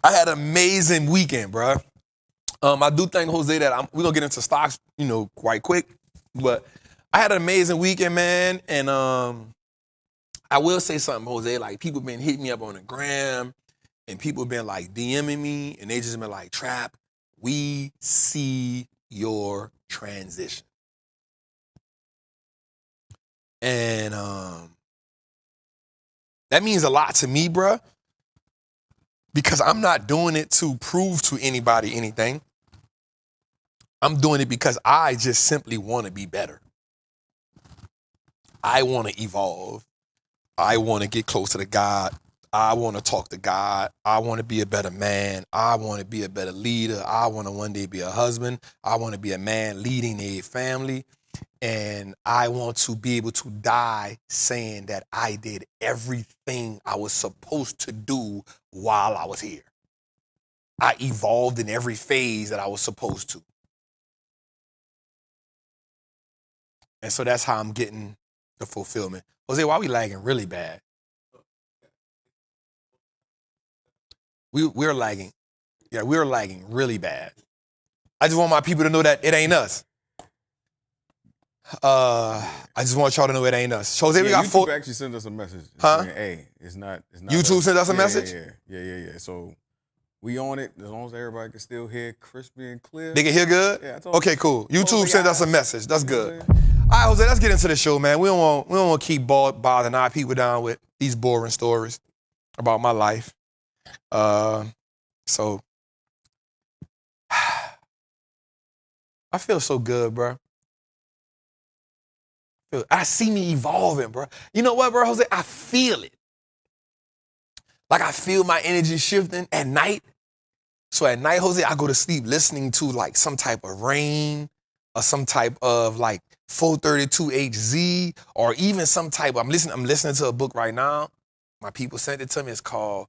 I had an amazing weekend, bro. I do think, Jose, that we're going to get into stocks, quite quick. But I had an amazing weekend, man. And I will say something, Jose. Like, people been hitting me up on the gram. And people been, like, DMing me. And they just been like, Trap, we see your transition. And that means a lot to me, bro. Because I'm not doing it to prove to anybody anything. I'm doing it because I just simply want to be better. I want to evolve. I want to get closer to God. I want to talk to God. I want to be a better man. I want to be a better leader. I want to one day be a husband. I want to be a man leading a family. And I want to be able to die saying that I did everything I was supposed to do while I was here. I evolved in every phase that I was supposed to. And so that's how I'm getting the fulfillment. Jose, why are we lagging really bad? We're lagging. Yeah, we're lagging really bad. I just want my people to know that it ain't us. I just want y'all to know it ain't us. Jose, we got YouTube actually sent us a message. Huh? Saying, hey, it's not YouTube us. sent us a message? Yeah. So we on it as long as everybody can still hear crispy and clear. They can hear good? Yeah, I told okay, you. cool. YouTube sent us a message. That's good. You know All right, Jose, let's get into the show, man. We don't want to keep bothering our people down with these boring stories about my life. So I feel so good, bro. I see me evolving, bro. You know what, bro, Jose? I feel it. Like I feel my energy shifting at night. So at night, Jose, I go to sleep listening to like some type of rain or some type of like 432HZ or even some type. I'm listening to a book right now. My people sent it to me. It's called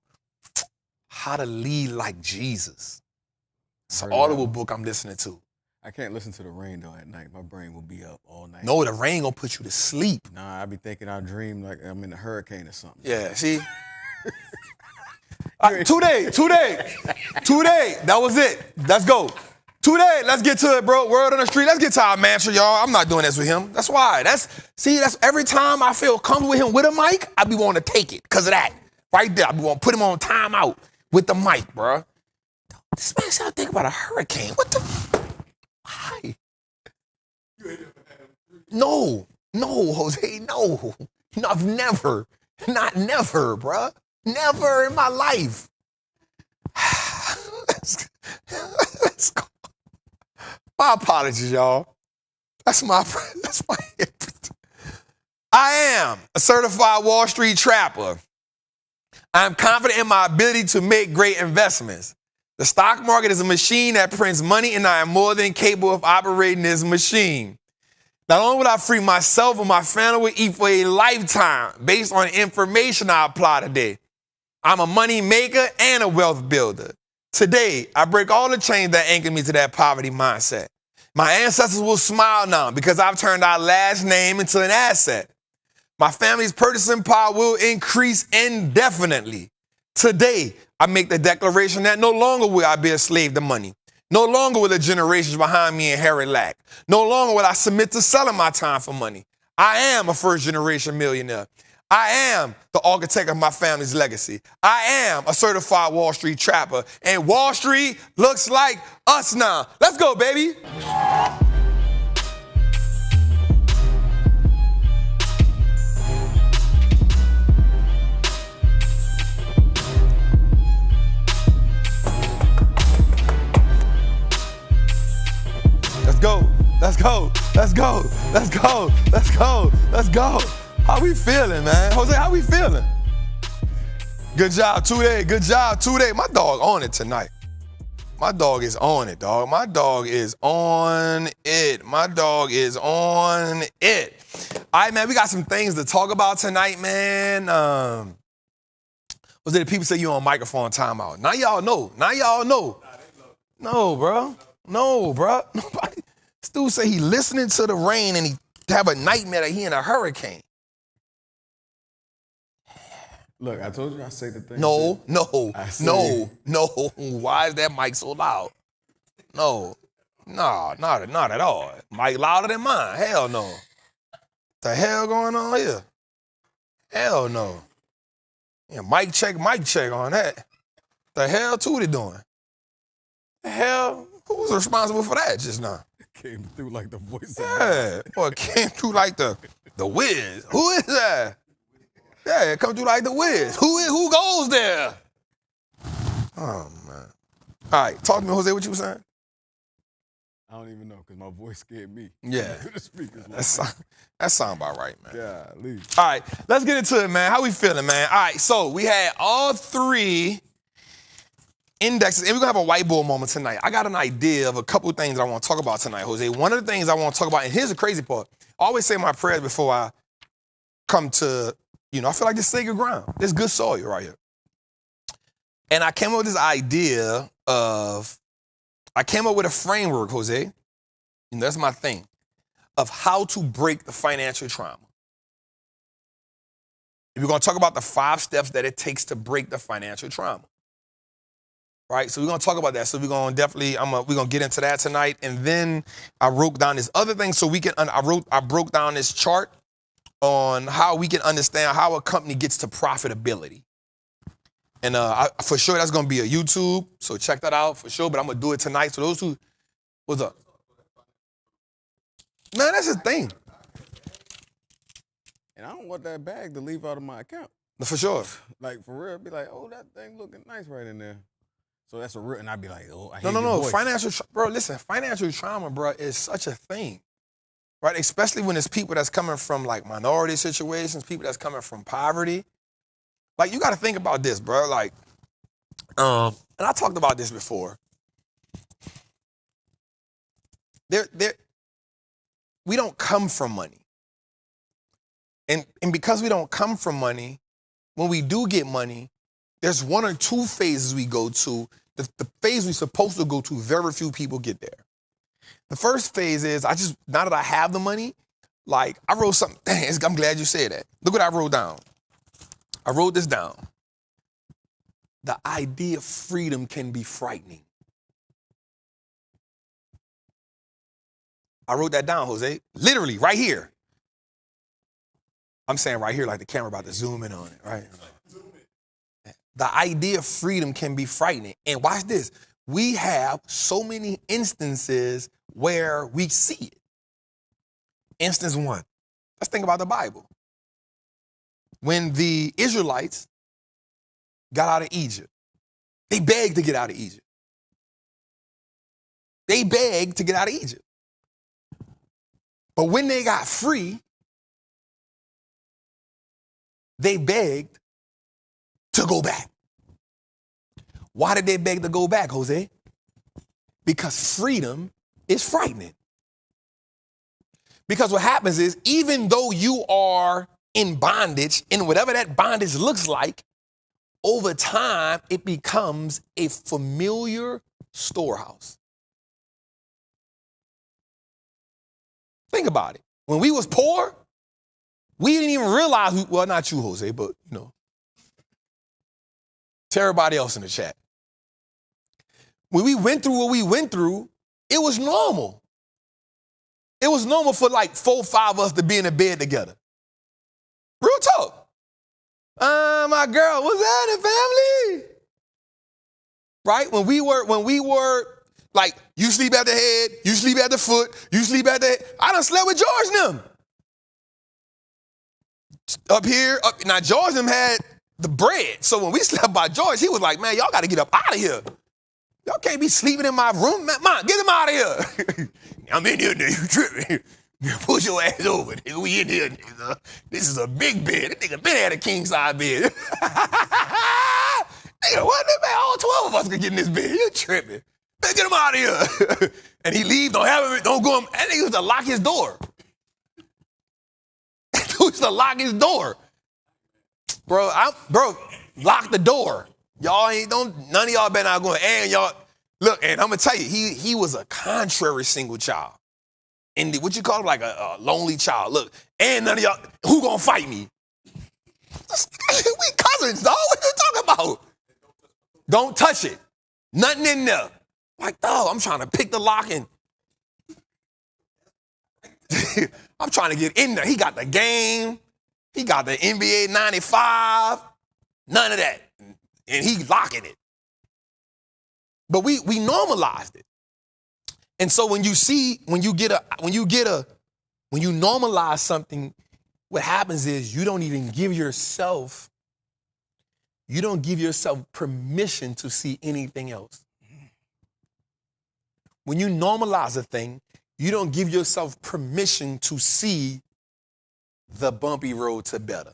How to Lead Like Jesus. It's an audible book I'm listening to. I can't listen to the rain though at night. My brain will be up all night. No, the rain gonna put you to sleep. Nah, I be thinking I dream like I'm in a hurricane or something. Yeah, see? Today. That was it. Let's go. Today, let's get to it, bro. Word on the street. Let's get to our mantra, y'all. I'm not doing this with him. That's why. That's every time I feel comfortable with him with a mic, I be wanting to take it because of that. Right there. I be wanting to put him on timeout with the mic, bro. This man said I think about a hurricane. What the? Why? No, Jose, no. I've never, bro. Never in my life. Let's go. My apologies, y'all. That's my I am a certified Wall Street trapper. I'm confident in my ability to make great investments. The stock market is a machine that prints money, and I am more than capable of operating this machine. Not only will I free myself and my family will eat for a lifetime based on the information I apply today. I'm a money maker and a wealth builder. Today, I break all the chains that anchor me to that poverty mindset. My ancestors will smile now because I've turned our last name into an asset. My family's purchasing power will increase indefinitely. Today, I make the declaration that no longer will I be a slave to money. No longer will the generations behind me inherit lack. No longer will I submit to selling my time for money. I am a first-generation millionaire. I am the architect of my family's legacy. I am a certified Wall Street trapper, and Wall Street looks like us now. Let's go, baby. Let's go. Let's go. Let's go. Let's go. Let's go. Let's go. How we feeling, man? Jose, how we feeling? Good job, today. Good job, today. My dog on it tonight. My dog is on it, dog. My dog is on it. My dog is on it. All right, man, we got some things to talk about tonight, man. Was it the people say you on microphone timeout? Now y'all know. Now y'all know. No, bro. No, bro. Nobody. This dude say he listening to the rain and he have a nightmare that he in a hurricane. Look, I told you I say the thing. No. Why is that mic so loud? No, not at all. Mic louder than mine. Hell no. The hell going on here? Hell no. Yeah, mic check on that. The hell Tootie doing? The hell? Who was responsible for that just now? Came through like the voice. Yeah, boy, came through like the Wiz. Who is that? Yeah, it come through like the Wiz. Who goes there? Oh, man. All right, talk to me, Jose, what you were saying? I don't even know, because my voice scared me. Yeah. The speakers. That sound about right, man. Golly. All right, let's get into it, man. How we feeling, man? All right, so we had all three indexes, and we're going to have a whiteboard moment tonight. I got an idea of a couple of things I want to talk about tonight, Jose. One of the things I want to talk about, and here's the crazy part. I always say my prayers before I come to, I feel like this sacred ground. This good soil right here. And I came up with this idea I came up with a framework, Jose, and that's my thing, of how to break the financial trauma. We're going to talk about the 5 steps that it takes to break the financial trauma. Right? So we're going to talk about that. So we're going to definitely, we're going to get into that tonight. And then I wrote down this other thing so we can, I broke down this chart on how we can understand how a company gets to profitability. And for sure, that's going to be a YouTube. So check that out for sure. But I'm going to do it tonight. So those who, what's up? Man, that's the thing. And I don't want that bag to leave out of my account. For sure. Like, for real, be like, oh, that thing looking nice right in there. So that's a real, and I'd be like, oh, I hate No. voice. Financial trauma, bro, is such a thing. Right? Especially when it's people that's coming from like minority situations, people that's coming from poverty. Like, you got to think about this, bro. Like, and I talked about this before. We don't come from money. And because we don't come from money, when we do get money, there's 1 or 2 phases we go to. The phase we're supposed to go to, very few people get there. The first phase is now that I have the money, like I wrote something. I'm glad you said that. Look what I wrote down. I wrote this down. The idea of freedom can be frightening. I wrote that down, Jose. Literally, right here. I'm saying right here like the camera about to zoom in on it, right? The idea of freedom can be frightening. And watch this. We have so many instances where we see it. Instance one. Let's think about the Bible. When the Israelites got out of Egypt, they begged to get out of Egypt. They begged to get out of Egypt. But when they got free, they begged to go back. Why did they beg to go back, Jose? Because freedom is frightening. Because what happens is, even though you are in bondage, and whatever that bondage looks like, over time, it becomes a familiar storehouse. Think about it. When we was poor, we didn't even realize, well, not you, Jose, but, to everybody else in the chat. When we went through what we went through, it was normal. It was normal for like 4 or 5 of us to be in a bed together. Real talk. My girl, what's happening, family? Right? When we were like, you sleep at the head, you sleep at the foot, you sleep at the head. I done slept with George and them. Up here, now George and them had the bread. So when we slept by George, he was like, man, y'all got to get up out of here. Y'all can't be sleeping in my room. Man, get him out of here. I'm in here, nigga. You tripping. Push your ass over, nigga. We in here, nigga. This is a big bed. This nigga been had a king-size bed. Nigga, what? Man, all 12 of us could get in this bed. You tripping. Man, get him out of here. And he leave, don't have him, don't go. That nigga used to lock his door. He used to lock his door. Bro, lock the door. Y'all none of y'all better not going, and y'all, look, and I'm going to tell you, he was a contrary single child. And what you call him, like a lonely child. Look, and none of y'all, who going to fight me? We cousins, dog. What you talking about? Don't touch it. Nothing in there. Like, dog, I'm trying to pick the lock and I'm trying to get in there. He got the game. He got the NBA 95. None of that. And he locking it. But we normalized it. And so when you normalize something, what happens is you don't give yourself permission to see anything else. When you normalize a thing, you don't give yourself permission to see the bumpy road to better.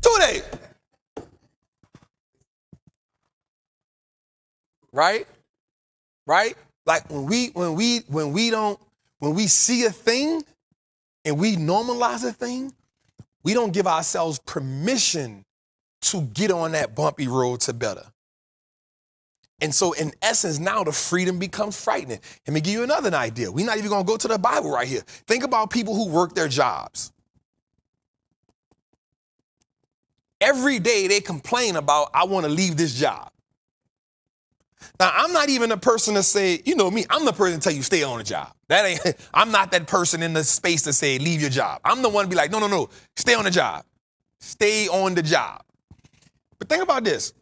Too late. Right? Like when we see a thing and we normalize a thing, we don't give ourselves permission to get on that bumpy road to better. And so in essence, now the freedom becomes frightening. Let me give you another idea. We're not even going to go to the Bible right here. Think about people who work their jobs. Every day they complain about, I want to leave this job. Now, I'm not even a person to say, you know me, I'm the person to tell you stay on the job. I'm not that person in the space to say leave your job. I'm the one to be like, no, stay on the job. Stay on the job. But think about this.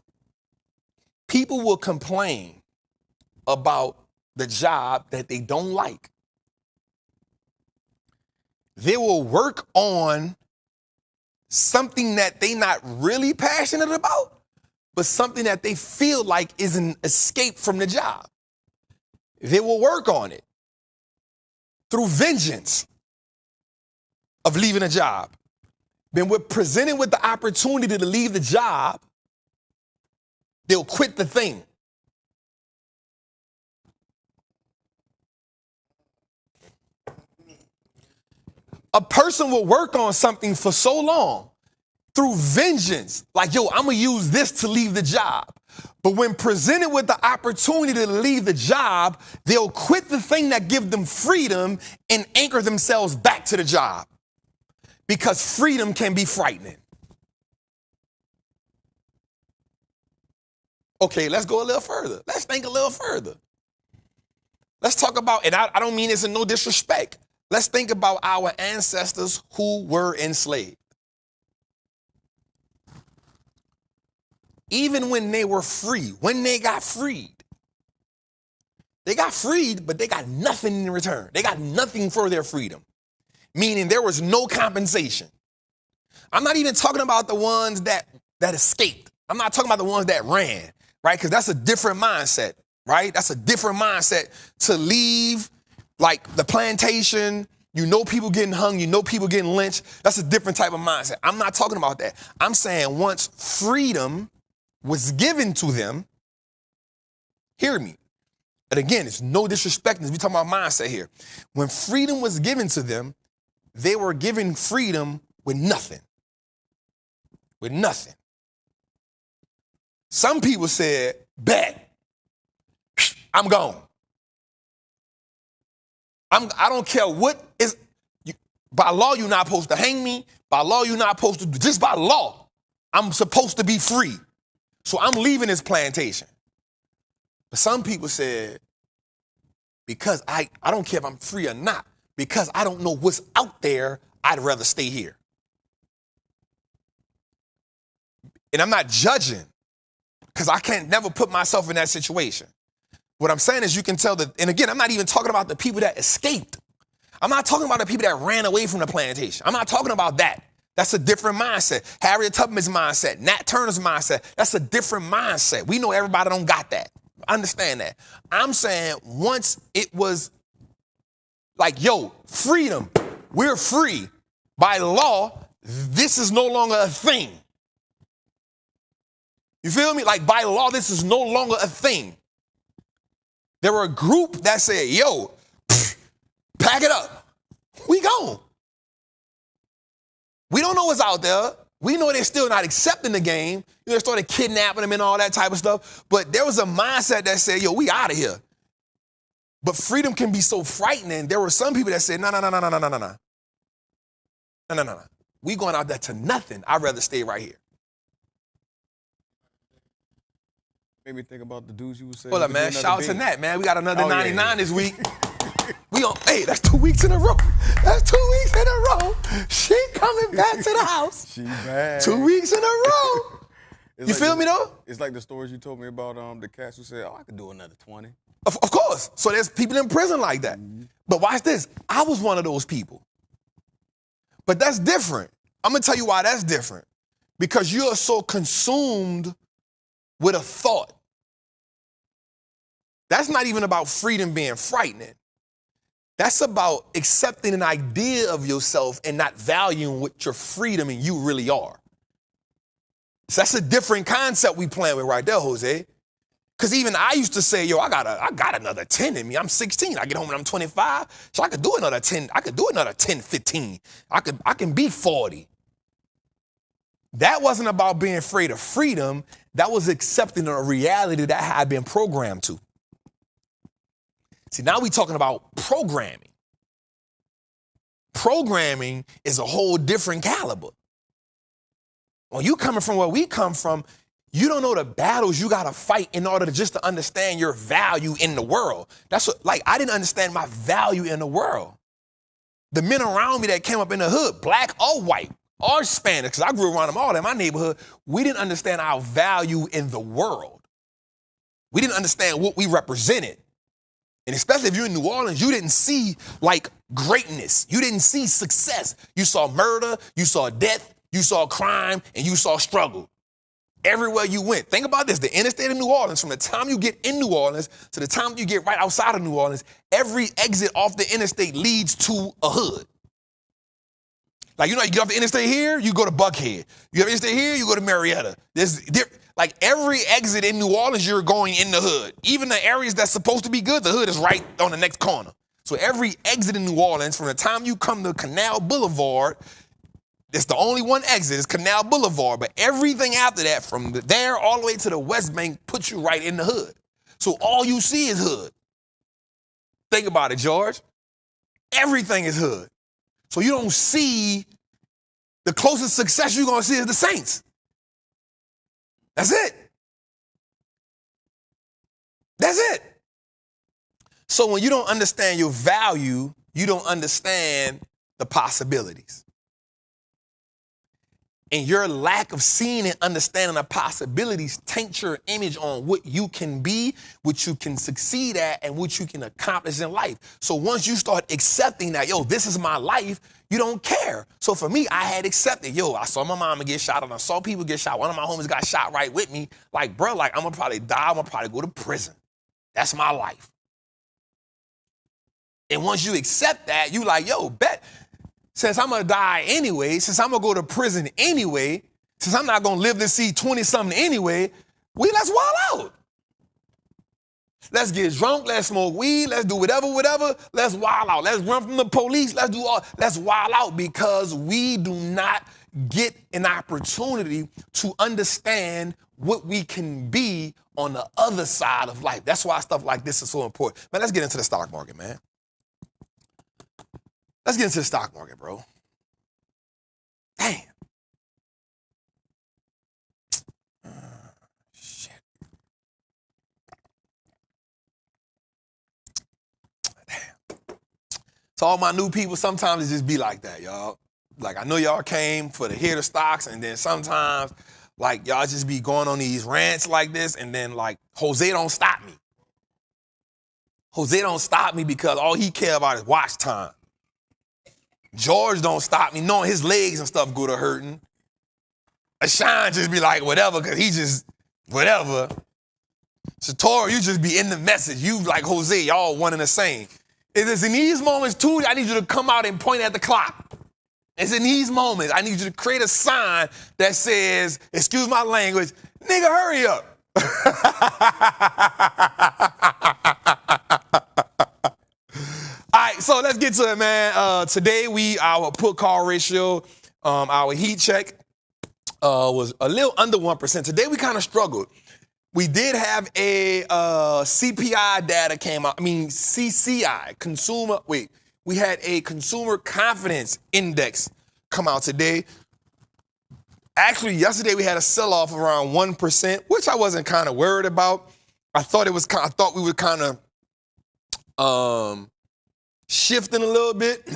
People will complain about the job that they don't like. They will work on something that they're not really passionate about, but something that they feel like is an escape from the job. They will work on it through vengeance of leaving a job. Then we're presented with the opportunity to leave the job, they'll quit the thing. A person will work on something for so long through vengeance. Like, yo, I'm going to use this to leave the job. But when presented with the opportunity to leave the job, they'll quit the thing that gives them freedom and anchor themselves back to the job. Because freedom can be frightening. Okay, let's go a little further. Let's think a little further. Let's talk about, and I don't mean this in no disrespect. Let's think about our ancestors who were enslaved. Even when they were free, when they got freed, but they got nothing in return. They got nothing for their freedom, meaning there was no compensation. I'm not even talking about the ones that escaped. I'm not talking about the ones that ran, right? Because that's a different mindset, right? That's a different mindset to leave, like the plantation. You know people getting hung. You know people getting lynched. That's a different type of mindset. I'm not talking about that. I'm saying once freedom was given to them, hear me. And again, it's no disrespect. We're talking about mindset here. When freedom was given to them, they were given freedom with nothing. With nothing. Some people said, bet, I'm gone. I don't care what is, by law, you're not supposed to hang me. By law, you're not supposed to, just by law, I'm supposed to be free. So I'm leaving this plantation. But some people said, because I don't care if I'm free or not, because I don't know what's out there, I'd rather stay here. And I'm not judging, because I can't never put myself in that situation. What I'm saying is you can tell that, and again, I'm not even talking about the people that escaped. I'm not talking about the people that ran away from the plantation. I'm not talking about that. That's a different mindset. Harriet Tubman's mindset, Nat Turner's mindset, that's a different mindset. We know everybody don't got that. Understand that. I'm saying once it was like, yo, freedom, we're free. By law, this is no longer a thing. You feel me? Like by law, this is no longer a thing. There were a group that said, yo, pack it up. We gone. We don't know what's out there. We know they're still not accepting the game. You know, they started kidnapping them and all that type of stuff. But there was a mindset that said, yo, we out of here. But freedom can be so frightening. There were some people that said, no. We going out there to nothing. I'd rather stay right here. Made me think about the dudes you were saying. Hold up, man. Shout out to Nat, man. We got another 99 this week. Hey, that's 2 weeks in a row. That's 2 weeks in a row. She coming back to the house. She back. 2 weeks in a row. You feel me, though? It's like the stories you told me about the cats who said, I could do another 20. Of course. So there's people in prison like that. Mm-hmm. But watch this. I was one of those people. But that's different. I'm going to tell you why that's different. Because you're so consumed with a thought. That's not even about freedom being frightening. That's about accepting an idea of yourself and not valuing what your freedom and you really are. So that's a different concept we playing with right there, Jose. Because even I used to say, yo, I got another 10 in me. I'm 16. I get home and I'm 25. So I could do another 10. I could do another 10, 15. I can be 40. That wasn't about being afraid of freedom. That was accepting a reality that I had been programmed to. See, now we're talking about programming. Programming is a whole different caliber. When you coming from where we come from, you don't know the battles you got to fight in order to just to understand your value in the world. That's what, like, I didn't understand my value in the world. The men around me that came up in the hood, black or white or Spanish, because I grew around them all in my neighborhood, we didn't understand our value in the world. We didn't understand what we represented. And especially if you're in New Orleans, you didn't see like greatness. You didn't see success. You saw murder, you saw death, you saw crime, and you saw struggle. Everywhere you went. Think about this. The interstate of New Orleans, from the time you get in New Orleans to the time you get right outside of New Orleans, every exit off the interstate leads to a hood. Like, you know, you get off the interstate here, you go to Buckhead. You have interstate here, you go to Marietta. Like every exit in New Orleans, you're going in the hood. Even the areas that's supposed to be good, the hood is right on the next corner. So every exit in New Orleans, from the time you come to Canal Boulevard, It's the only one exit. It's Canal Boulevard. But everything after that, from there all the way to the West Bank, puts you right in the hood. So all you see is hood. Think about it, George. Everything is hood. So you don't see, the closest success you're going to see is the Saints. That's it. That's it. So when you don't understand your value, you don't understand the possibilities. And your lack of seeing and understanding the possibilities taint your image on what you can be, what you can succeed at, and what you can accomplish in life. So once you start accepting that, yo, this is my life, you don't care. So for me, I had accepted, yo, I saw my mama get shot and I saw people get shot. One of my homies got shot right with me. Like, bro, like, I'm gonna probably die. I'm gonna probably go to prison. That's my life. And once you accept that, you like, yo, bet. Since I'm going to die anyway, since I'm going to go to prison anyway, since I'm not going to live to see 20-something anyway, let's wild out. Let's get drunk, let's smoke weed, let's do whatever, let's wild out. Let's run from the police, let's wild out, because we do not get an opportunity to understand what we can be on the other side of life. That's why stuff like this is so important. Man, let's get into the stock market, man. Let's get into the stock market, bro. Damn. Shit. Damn. To all my new people, sometimes it just be like that, y'all. Like, I know y'all came for to hear the stocks, and then sometimes, like, y'all just be going on these rants like this, and then, like, Jose don't stop me. Jose don't stop me because all he care about is watch time. George don't stop me knowing his legs and stuff go to hurting. Ashan just be like, whatever, because he just, whatever. Satora, you just be in the message. You like Jose, y'all one and the same. It is in these moments, too, I need you to come out and point at the clock. It's in these moments, I need you to create a sign that says, excuse my language, nigga, hurry up. All right, so let's get to it, man. Today, our put call ratio, our heat check was a little under 1%. Today, we kind of struggled. We did have a CPI data came out. I mean, CCI, we had a consumer confidence index come out today. Actually, yesterday, we had a sell-off around 1%, which I wasn't kind of worried about. I thought we were kind of shifting a little bit,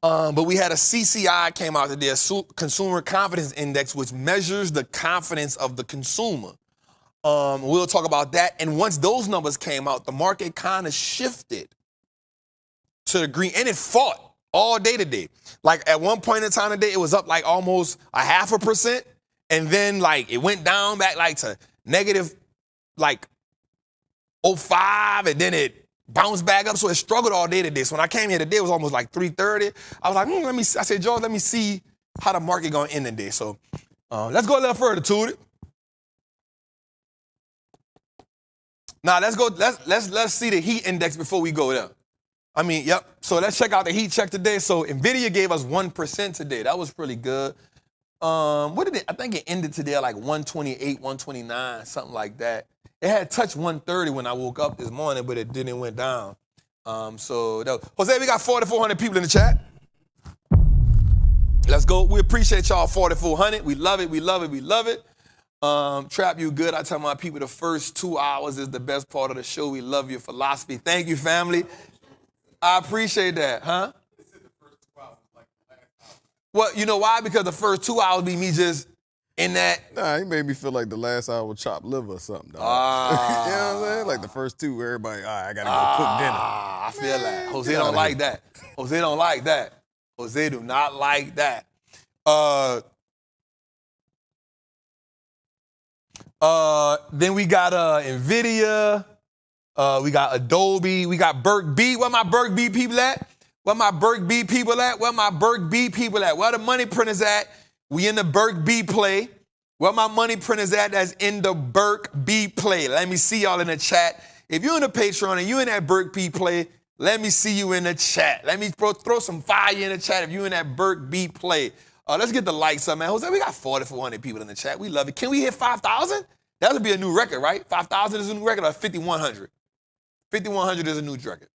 but we had a CCI came out today, a Consumer Confidence Index, which measures the confidence of the consumer. We'll talk about that. And once those numbers came out, the market kind of shifted to the green, and it fought all day today. Like at one point in time today, it was up like almost 0.5%, and then like it went down back like to negative like 0.5, and then it bounced back up, so it struggled all day today. So when I came here today, it was almost like 3:30. I was like, I said, George, let me see how the market gonna end today. So let's go a little further to it. Now let's see the heat index before we go there. I mean, yep. So let's check out the heat check today. So Nvidia gave us 1% today. That was pretty good. What did it? I think it ended today at like 128, 129, something like that. It had touched 130 when I woke up this morning, but it didn't went down. Jose, we got 4,400 people in the chat. Let's go. We appreciate y'all, 4,400. We love it. We love it. We love it. Trap, you good. I tell my people the first 2 hours is the best part of the show. We love your philosophy. Thank you, family. I appreciate that, huh? They said the first 2 hours like the last hour. Well, you know why? Because the first 2 hours be me just in that. Nah, he made me feel like the last hour was chopped liver or something, dog. You know what I'm saying? Like the first two, where everybody, all right, I got to go cook dinner. I feel that. Jose don't like that. Jose don't like that. Jose do not like that. Then we got Nvidia. We got Adobe. We got Burke B. Where my Burke B people at? Where my Burke B people at? Where my Burke B people at? Where the money printers at? We in the Burke B play. Where my money printers at? That's in the Burke B play. Let me see y'all in the chat. If you're in the Patreon and you in that Burke B play, Let me see you in the chat. Let me throw some fire in the chat if you in that Burke B play. Let's get the likes up, man. Jose, we got 4,400 people in the chat. We love it. Can we hit 5,000? That would be a new record, right? 5,000 is a new record, or 5,100? 5,100 is a new record.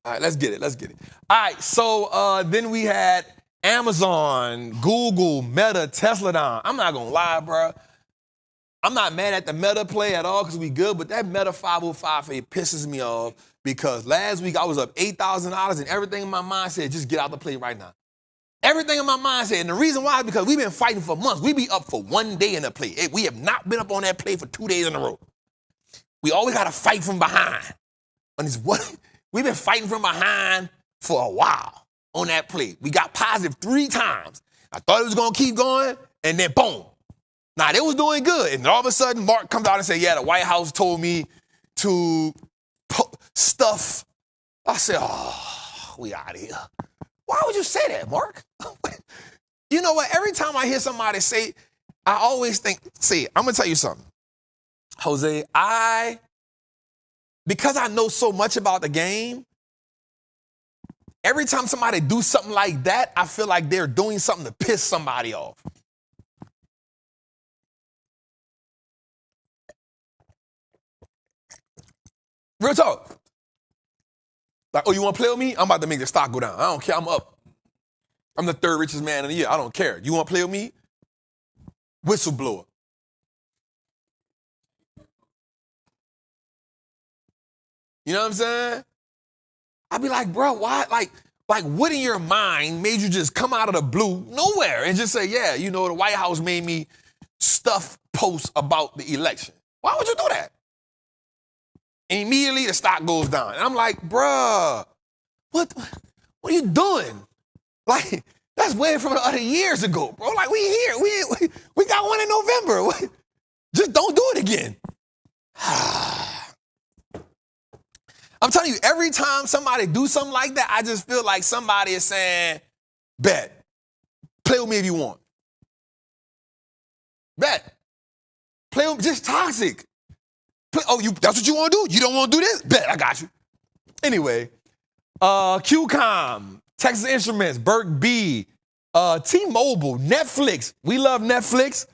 All right, let's get it. Let's get it. All right, so then we had Amazon, Google, Meta, Tesla down. I'm not going to lie, bro. I'm not mad at the Meta play at all because we good, but that Meta 505 it pisses me off because last week I was up $8,000 and everything in my mind said, just get out the play right now. Everything in my mind said, and the reason why is because we've been fighting for months. We be up for one day in the play. We have not been up on that play for 2 days in a row. We always got to fight from behind. We've been fighting from behind for a while on that play. We got positive 3 times. I thought it was going to keep going, and then boom. Now, they was doing good, and all of a sudden, Mark comes out and says, yeah, the White House told me to stuff. I said, oh, we out of here. Why would you say that, Mark? You know what? Every time I hear somebody say, I always think, see, I'm going to tell you something. Jose, because I know so much about the game, every time somebody do something like that, I feel like they're doing something to piss somebody off. Real talk. Like, oh, you want to play with me? I'm about to make the stock go down. I don't care. I'm up. I'm the 3rd richest man in the year. I don't care. You want to play with me? Whistleblower. You know what I'm saying? I'd be like, bro, why? Like what in your mind made you just come out of the blue, nowhere, and just say, yeah, you know, the White House made me stuff posts about the election. Why would you do that? And immediately the stock goes down. And I'm like, bruh, what are you doing? Like, that's way from the other years ago, bro. Like, we here. We got one in November. Just don't do it again. I'm telling you, every time somebody do something like that, I just feel like somebody is saying, bet. Play with me if you want. Bet. Play with me. Just toxic. Oh, that's what you want to do? You don't want to do this? Bet, I got you. Anyway, QCOM, Texas Instruments, Burke B, T-Mobile, Netflix. We love Netflix.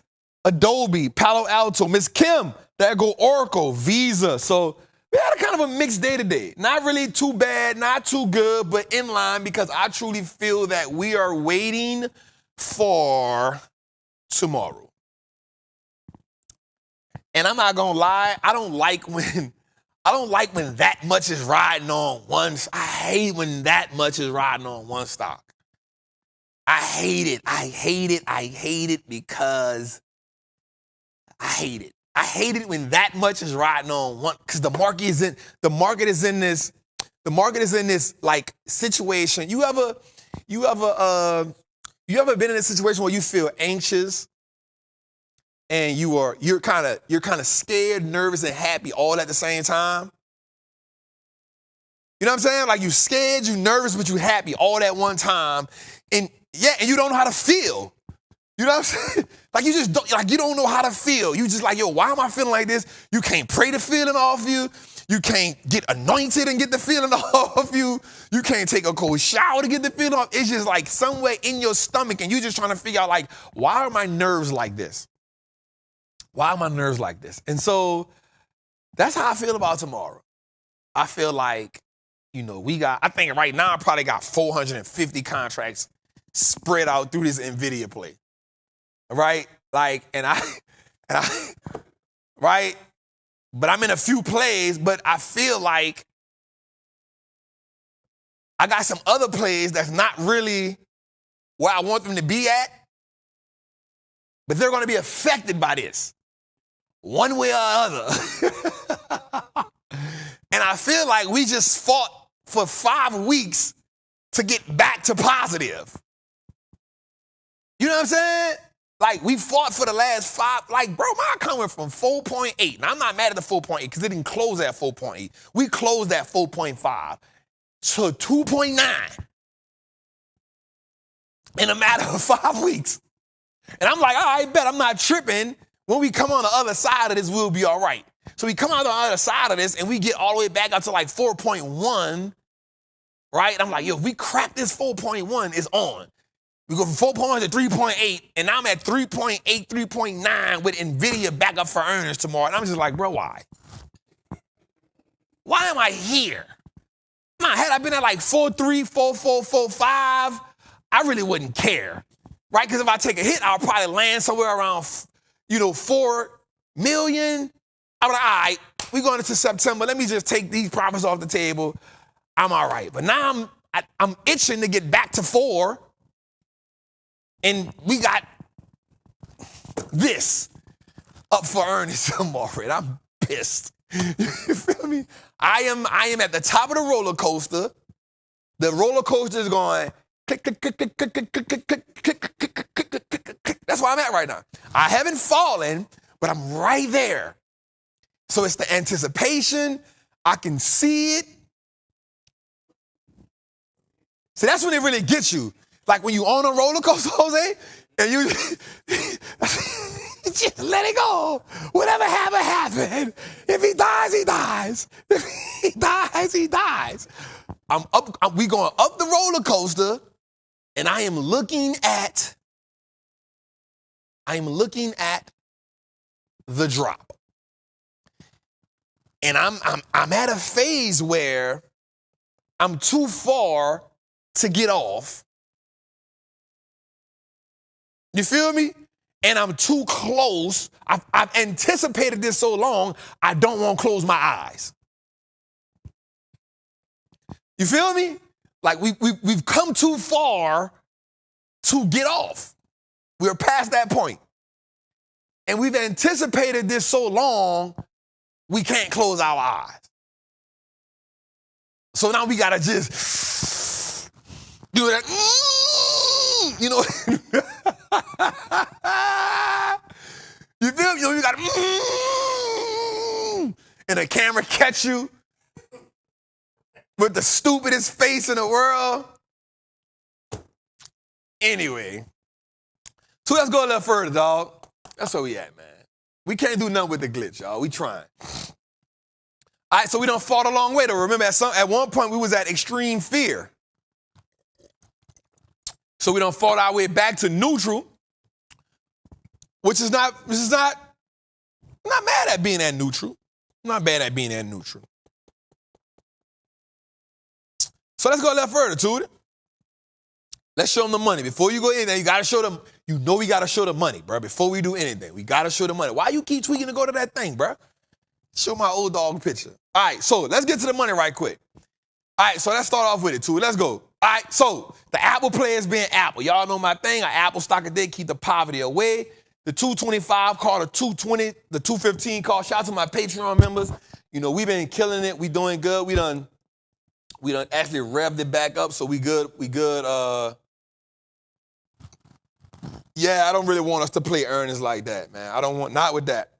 Adobe, Palo Alto, Miss Kim, there go Oracle, Visa. So we had a kind of a mixed day today. Not really too bad, not too good, but in line because I truly feel that we are waiting for tomorrow. And I'm not gonna lie, I don't like when that much is riding on one. I hate when that much is riding on one stock. I hate it. I hate it. I hate it because I hate it. I hate it when that much is riding on one because the market is in this like situation. You ever been in a situation where you feel anxious? And you're kind of scared, nervous, and happy all at the same time. You know what I'm saying? Like you're scared, you're nervous, but you're happy all at one time. And you don't know how to feel. You know what I'm saying? Like you don't know how to feel. You just like, yo, why am I feeling like this? You can't pray the feeling off you. You can't get anointed and get the feeling off you. You can't take a cold shower to get the feeling off. It's just like somewhere in your stomach, and you're just trying to figure out like, why are my nerves like this? Why are my nerves like this? And so that's how I feel about tomorrow. I feel like, you know, I think right now I probably got 450 contracts spread out through this Nvidia play. Right? Like, and I right? But I'm in a few plays, but I feel like I got some other plays that's not really where I want them to be at, but they're going to be affected by this. One way or other. And I feel like we just fought for 5 weeks to get back to positive. You know what I'm saying? Like, we fought for the last 5. Like, bro, mine coming from 4.8. Now, I'm not mad at the 4.8 because it didn't close at 4.8. We closed at 4.5 to 2.9 in a matter of 5 weeks. And I'm like, all right, bet I'm not tripping. When we come on the other side of this, we'll be all right. So we come out on the other side of this, and we get all the way back up to like 4.1, right? I'm like, yo, if we crack this 4.1, it's on. We go from 4.1 to 3.8, and I'm at 3.8, 3.9 with Nvidia back up for earnings tomorrow. And I'm just like, bro, why? Why am I here? Man, had I been at like 4.3, 4.4, 4.5, I really wouldn't care, right? Because if I take a hit, I'll probably land somewhere around, 4 million. I'm like, all right, we going into September. Let me just take these profits off the table. I'm all right. But now I'm itching to get back to 4. And we got this up for earnings tomorrow. And I'm pissed. You feel me? I am at the top of the roller coaster. The roller coaster is going click, click, click, click, click, click, click, click, click, click, click, click, click. That's where I'm at right now. I haven't fallen, but I'm right there. So it's the anticipation. I can see it. So that's when it really gets you. Like when you on a roller coaster, Jose, and you just let it go. Whatever happened. If he dies, he dies. If he dies, he dies. We going up the roller coaster, and I am looking at the drop. And I'm at a phase where I'm too far to get off. You feel me? And I'm too close. I've anticipated this so long, I don't want to close my eyes. You feel me? Like we've come too far to get off. We're past that point. And we've anticipated this so long, we can't close our eyes. So now we gotta just do that. You know, you feel me? You got and the camera catch you with the stupidest face in the world. Anyway, so let's go a little further, dog. That's where we at, man. We can't do nothing with the glitch, y'all. We trying. All right, so we done fought a long way, though. Remember, at one point, we was at extreme fear. So we done fought our way back to neutral, which is not mad at being at neutral. Not bad at being at neutral. So let's go a little further, Tootie. Let's show them the money. Before you go in there, you got to show them, we got to show the money, bro. Before we do anything, we got to show the money. Why you keep tweaking to go to that thing, bro? Show my old dog picture. All right, so let's get to the money right quick. All right, so let's start off with it, Tootie. Let's go. All right, so the Apple players being Apple. Y'all know my thing. An Apple stock a day, keep the poverty away. The 225 call, the 220, the 215 call. Shout out to my Patreon members. We've been killing it. We doing good. We done actually revved it back up, so we good. Yeah, I don't really want us to play earnings like that, man. Not with that.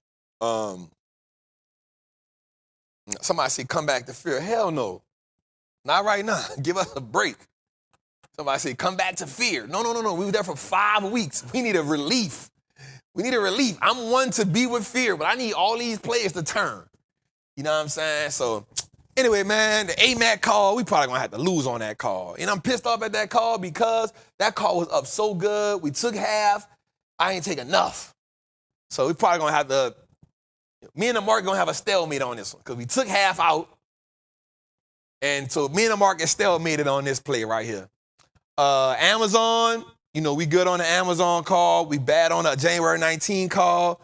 Somebody say come back to fear. Hell no. Not right now. Give us a break. Somebody say come back to fear. No. We were there for 5 weeks. We need a relief. I'm one to be with fear, but I need all these players to turn. You know what I'm saying? So anyway, man, the AMAC call, we probably going to have to lose on that call. And I'm pissed off at that call because that call was up so good. We took half. I ain't take enough. So we probably going to have to, me and the market going to have a stalemate on this one because we took half out. And so me and the market stalemated on this play right here. Amazon, we good on the Amazon call. We bad on the January 19 call.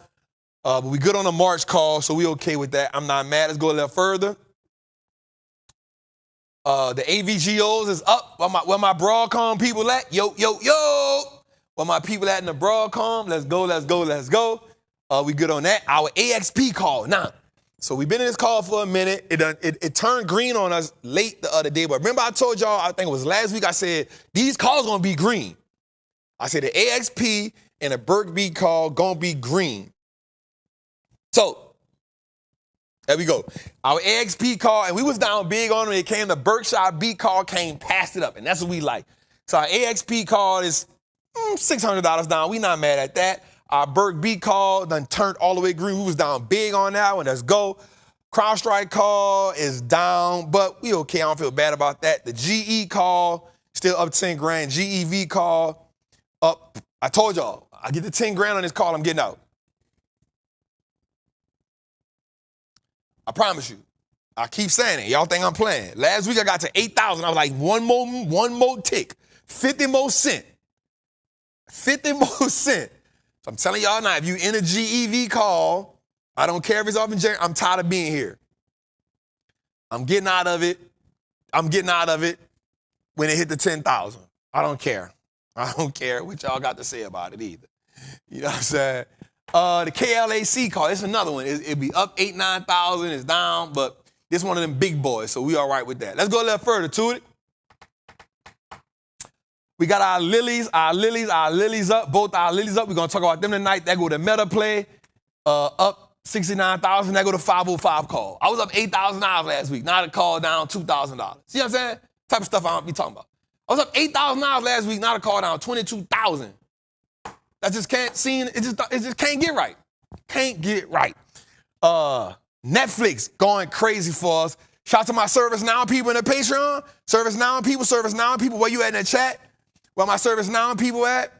But we good on the March call, so we okay with that. I'm not mad. Let's go a little further. The AVGOs is up. Where my Broadcom people at? Yo. Where my people at in the Broadcom? Let's go. We good on that. Our AXP call. Now, so we've been in this call for a minute. It turned green on us late the other day. But remember I told y'all, I think it was last week, I said, these calls going to be green. I said the AXP and the Berk B call going to be green. So, there we go. Our AXP call, and we was down big on it. It came, the Berkshire B call came, passed it up, and that's what we like. So our AXP call is $600 down. We not mad at that. Our Berk B call done turned all the way green. We was down big on that one. Let's go. CrowdStrike call is down, but we okay. I don't feel bad about that. The GE call still up 10 grand. GEV call up. I told y'all, I get the 10 grand on this call, I'm getting out. I promise you. I keep saying it. Y'all think I'm playing. Last week I got to 8,000. I was like, one more tick. 50 more cent. 50 more cent. So I'm telling y'all now, if you in a GEV call, I don't care if it's off in January, I'm tired of being here. I'm getting out of it. I'm getting out of it when it hit the 10,000. I don't care. I don't care what y'all got to say about it either. You know what I'm saying? The KLAC call, it's another one. It'd be up 8,000, 9,000. It's down, but this one of them big boys, so we all right with that. Let's go a little further to it. We got our lilies up, both our lilies up. We're going to talk about them tonight. That go to Meta Play, up 69,000. That go to 505 call. I was up $8,000 last week. Now the call down $2,000. See what I'm saying? Type of stuff I don't be talking about. I was up $8,000 last week. Now the call down 22,000. That just can't seem. It just can't get right. Can't get right. Netflix going crazy for us. Shout out to my ServiceNow people in the Patreon. ServiceNow people. Where you at in the chat? Where my ServiceNow people at?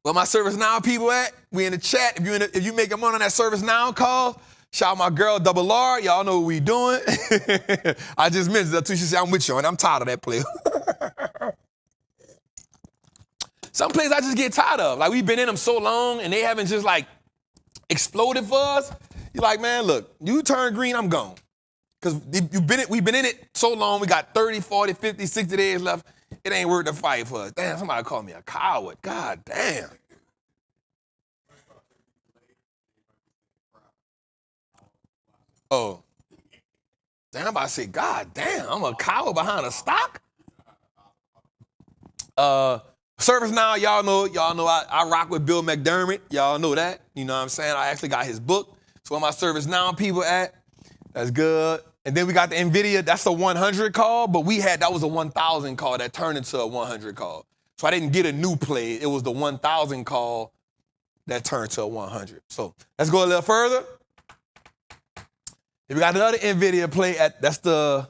Where my ServiceNow people at? We in the chat. If you making money on that ServiceNow call, shout out my girl Double R. Y'all know what we doing. I just mentioned that too. She said I'm with you, and I'm tired of that play. Some plays I just get tired of. Like, we've been in them so long, and they haven't just, like, exploded for us. You're like, man, look, you turn green, I'm gone. Because we've been in it so long, we got 30, 40, 50, 60 days left. It ain't worth the fight for us. Damn, somebody called me a coward. God damn. Oh. Damn, I'm about to say, God damn, I'm a coward behind a stock? ServiceNow, y'all know I rock with Bill McDermott. Y'all know that. You know what I'm saying? I actually got his book. So where my ServiceNow people at, that's good. And then we got the Nvidia, that's a 100 call, but that was a 1,000 call that turned into a 100 call. So I didn't get a new play. It was the 1,000 call that turned to a 100. So let's go a little further. If we got another Nvidia play, that's the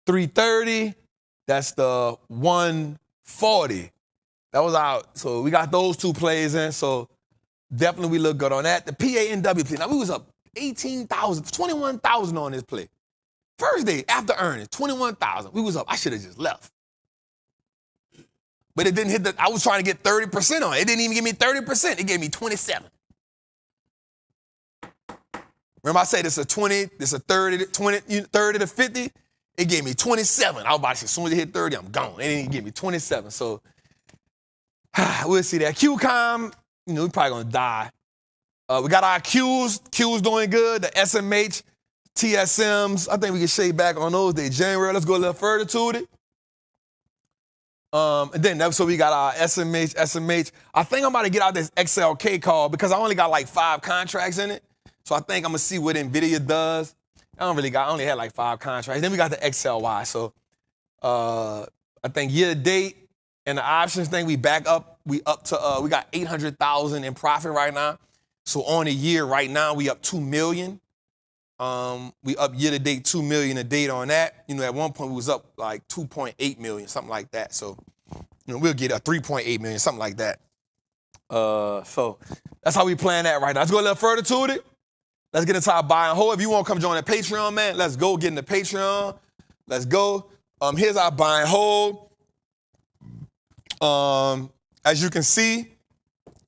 330, that's the 140. That was out. So we got those two plays in. So definitely we look good on that. The PANW play. Now we was up 18,000, 21,000 on this play. First day after earnings, 21,000. We was up. I should have just left. But it didn't hit I was trying to get 30% on it. It didn't even give me 30%. It gave me 27. Remember I said this a 20, this a 30, 20, 30 to 50? It gave me 27. I was about to say, as soon as it hit 30, I'm gone. It didn't give me 27. So we'll see that. QCOM, we probably going to die. We got our Qs doing good. The SMH, TSMs, I think we can shade back on those. They January. Let's go a little further to it. And then so we got our SMH. I think I'm about to get out this XLK call because I only got like 5 contracts in it. So I think I'm going to see what Nvidia does. I only had like 5 contracts. Then we got the XLY. So I think year to date and the options thing, we back up. We got 800,000 in profit right now. So on a year right now, we up 2 million. We up year to date 2 million a date on that. At one point we was up like 2.8 million, something like that. So we'll get a 3.8 million, something like that. So that's how we plan that right now. Let's go a little further to it. Let's get into our buy and hold. If you want to come join the Patreon, man, let's go get in the Patreon. Let's go. Here's our buy and hold. As you can see,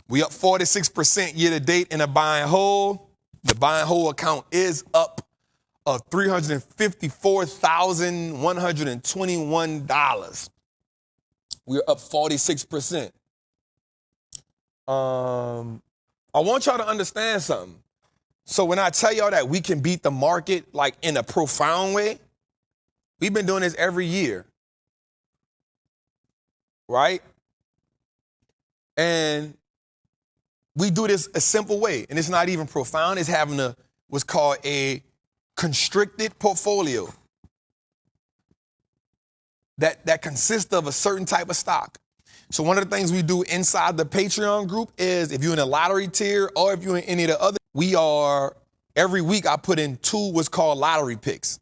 we up 46% year to date in the buy and hold. The buy and hold account is up $354,121. We're up 46%. I want y'all to understand something. So when I tell y'all that we can beat the market like in a profound way, we've been doing this every year, right? And we do this a simple way, and it's not even profound. It's having what's called a constricted portfolio that consists of a certain type of stock. So one of the things we do inside the Patreon group is if you're in a lottery tier or if you're in any of the other, we are Every week I put in 2 what's called lottery picks.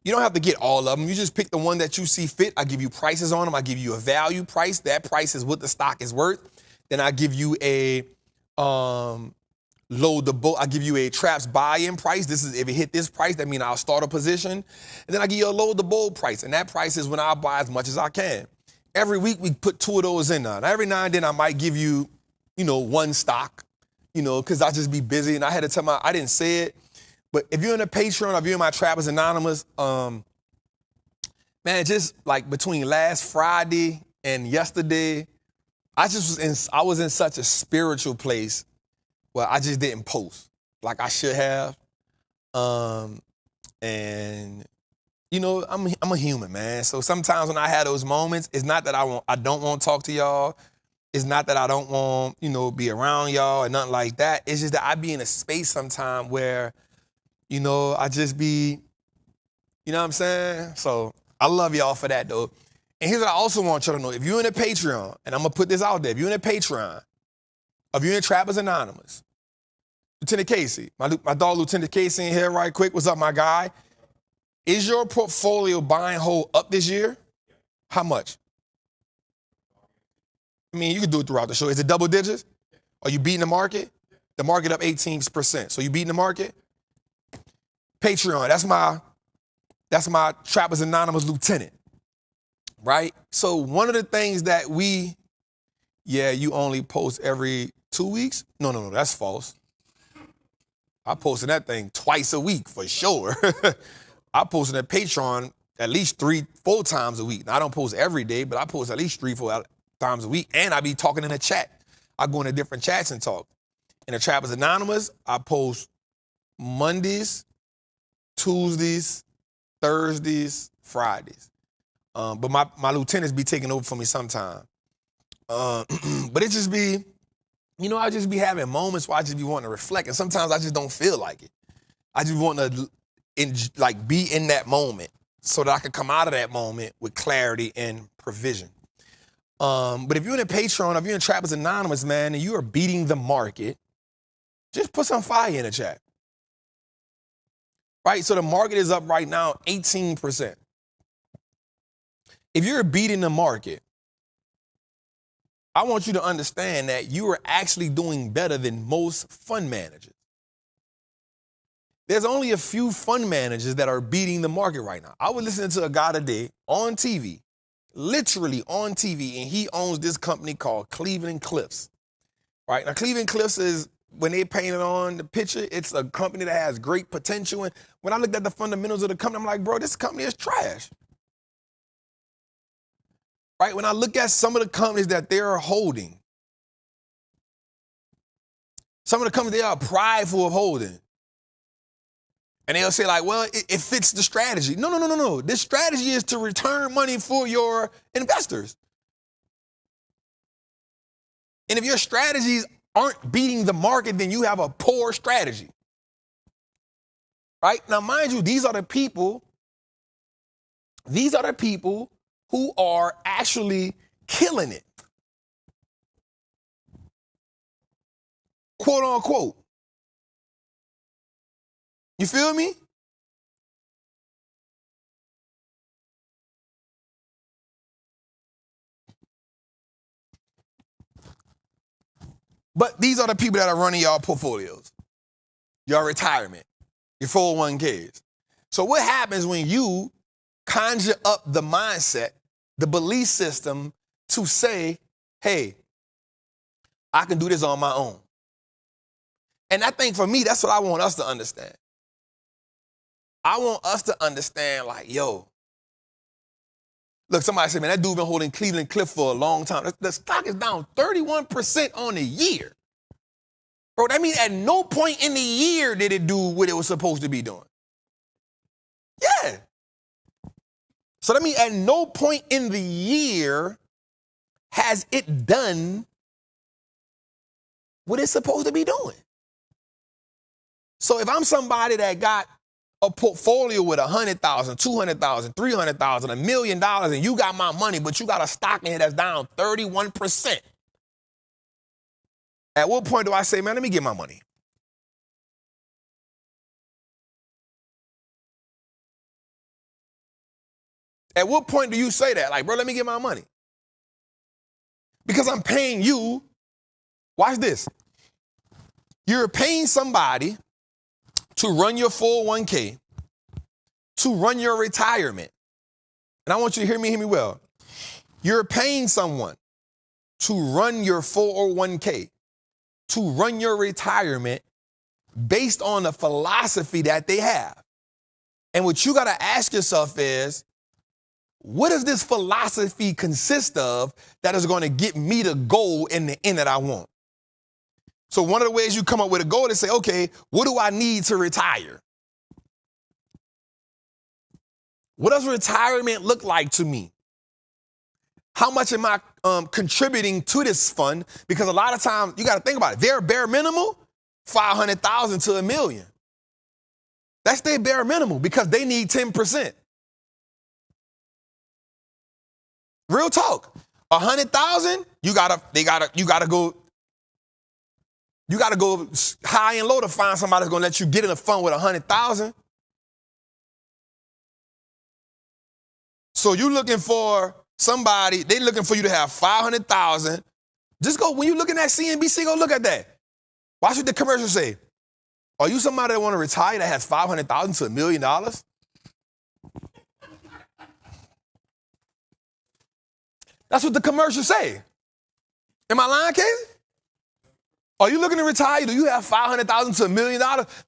You don't have to get all of them. You just pick the one that you see fit. I give you prices on them. I give you a value price. That price is what the stock is worth. Then I give you a load the boat. I give you a traps buy-in price. This is if it hit this price, that means I'll start a position. And then I give you a load the boat price. And that price is when I buy as much as I can. Every week we put 2 of those in there. Now, every now and then I might give you, 1 stock, because I just be busy. And I had to tell I didn't say it. But if you're in a Patreon or if you're in my Trappers Anonymous, man, just like between last Friday and yesterday, I was in such a spiritual place where I just didn't post like I should have. And I'm a human, man. So sometimes when I have those moments, it's not that I don't want to talk to y'all. It's not that I don't want, be around y'all and nothing like that. It's just that I be in a space sometime where, I just be, you know what I'm saying? So I love y'all for that, though. And here's what I also want y'all to know. If you're in a Patreon, and I'm going to put this out there, if you're in a Patreon, if you're in Trappers Anonymous, Lieutenant Casey, my dog Lieutenant Casey in here right quick. What's up, my guy? Is your portfolio buy and hold up this year? How much? I mean, you can do it throughout the show. Is it double digits? Are you beating the market? The market up 18%. So you beating the market? Patreon, that's my Trappers Anonymous lieutenant, right? So one of the things that you only post every 2 weeks? No, that's false. I posted that thing twice a week for sure. I post that Patreon at least 3-4 times a week. Now, I don't post every day, but I post at least 3-4 times a week, and I be talking in the chat. I go into different chats and talk. In the Trappers Anonymous, I post Mondays, Tuesdays, Thursdays, Fridays. But my lieutenants be taking over for me sometime. But it just be, I just be having moments where I just be wanting to reflect, and sometimes I just don't feel like it. I just want to be in that moment so that I can come out of that moment with clarity and provision. But if you're in a Patreon, if you're in Trappers Anonymous, man, and you are beating the market, just put some fire in the chat. Right? So the market is up right now 18%. If you're beating the market, I want you to understand that you are actually doing better than most fund managers. There's only a few fund managers that are beating the market right now. I was listening to a guy today on TV, literally on TV, and he owns this company called Cleveland Cliffs. Right? Now, Cleveland Cliffs is, when they painted on the picture, it's a company that has great potential. And when I looked at the fundamentals of the company, I'm like, bro, this company is trash. Right? When I look at some of the companies that they're holding, some of the companies they are prideful of holding, and they'll say like, well, it fits the strategy. No. This strategy is to return money for your investors. And if your strategies aren't beating the market, then you have a poor strategy. Right? Now, mind you, these are the people who are actually killing it. Quote unquote. You feel me? But these are the people that are running y'all portfolios, your retirement, your 401ks. So what happens when you conjure up the mindset, the belief system to say, hey, I can do this on my own? And I think for me, that's what I want us to understand. I want us to understand, like, yo, look, somebody said, man, that dude been holding Cleveland Cliff for a long time. The stock is down 31% on the year. Bro, that means at no point in the year did it do what it was supposed to be doing. Yeah. So that means at no point in the year has it done what it's supposed to be doing. So if I'm somebody that got a portfolio with 100,000, 200,000, 300,000, $1 million, and you got my money, but you got a stock in here that's down 31%. At what point do I say, man, let me get my money? At what point do you say that? Like, bro, let me get my money. Because I'm paying you. Watch this. You're paying somebody to run your 401k, to run your retirement. And I want you to hear me well. You're paying someone to run your 401k, to run your retirement based on the philosophy that they have. And what you got to ask yourself is, what does this philosophy consist of that is going to get me the goal in the end that I want? So one of the ways you come up with a goal is say, okay, what do I need to retire? What does retirement look like to me? How much am I contributing to this fund? Because a lot of times, you got to think about it. Their bare minimum, $500,000 to $1 million. That's their bare minimum because they need 10%. Real talk. 100,000, you gotta go high and low to find somebody that's gonna let you get in a fund with 100,000. So you looking for somebody, they looking for you to have 500,000. Just go, when you're looking at CNBC, go look at that. Watch what the commercial say. Are you somebody that want to retire that has 500,000 to $1 million? That's what the commercials say. Am I lying, Casey? Are you looking to retire? Do you have 500,000 to $1 million?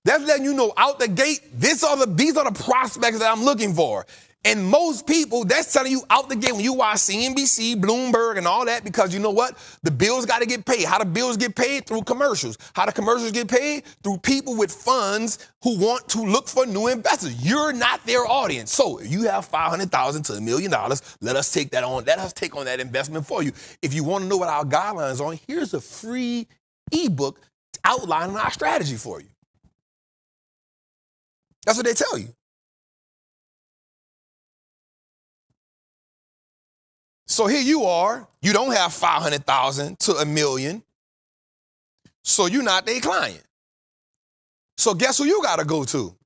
That's letting you know out the gate, these are the prospects that I'm looking for. And most people, that's telling you out the gate when you watch CNBC, Bloomberg, and all that, because you know what? The bills got to get paid. How the bills get paid? Through commercials. How the commercials get paid? Through people with funds who want to look for new investors. You're not their audience. So if you have 500,000 to $1 million, let us take that on. Let us take on that investment for you. If you want to know what our guidelines are, here's a free ebook outlining our strategy for you. That's what they tell you. So here you are, you don't have 500,000 to $1 million, so you're not their client. So guess who you got to go to?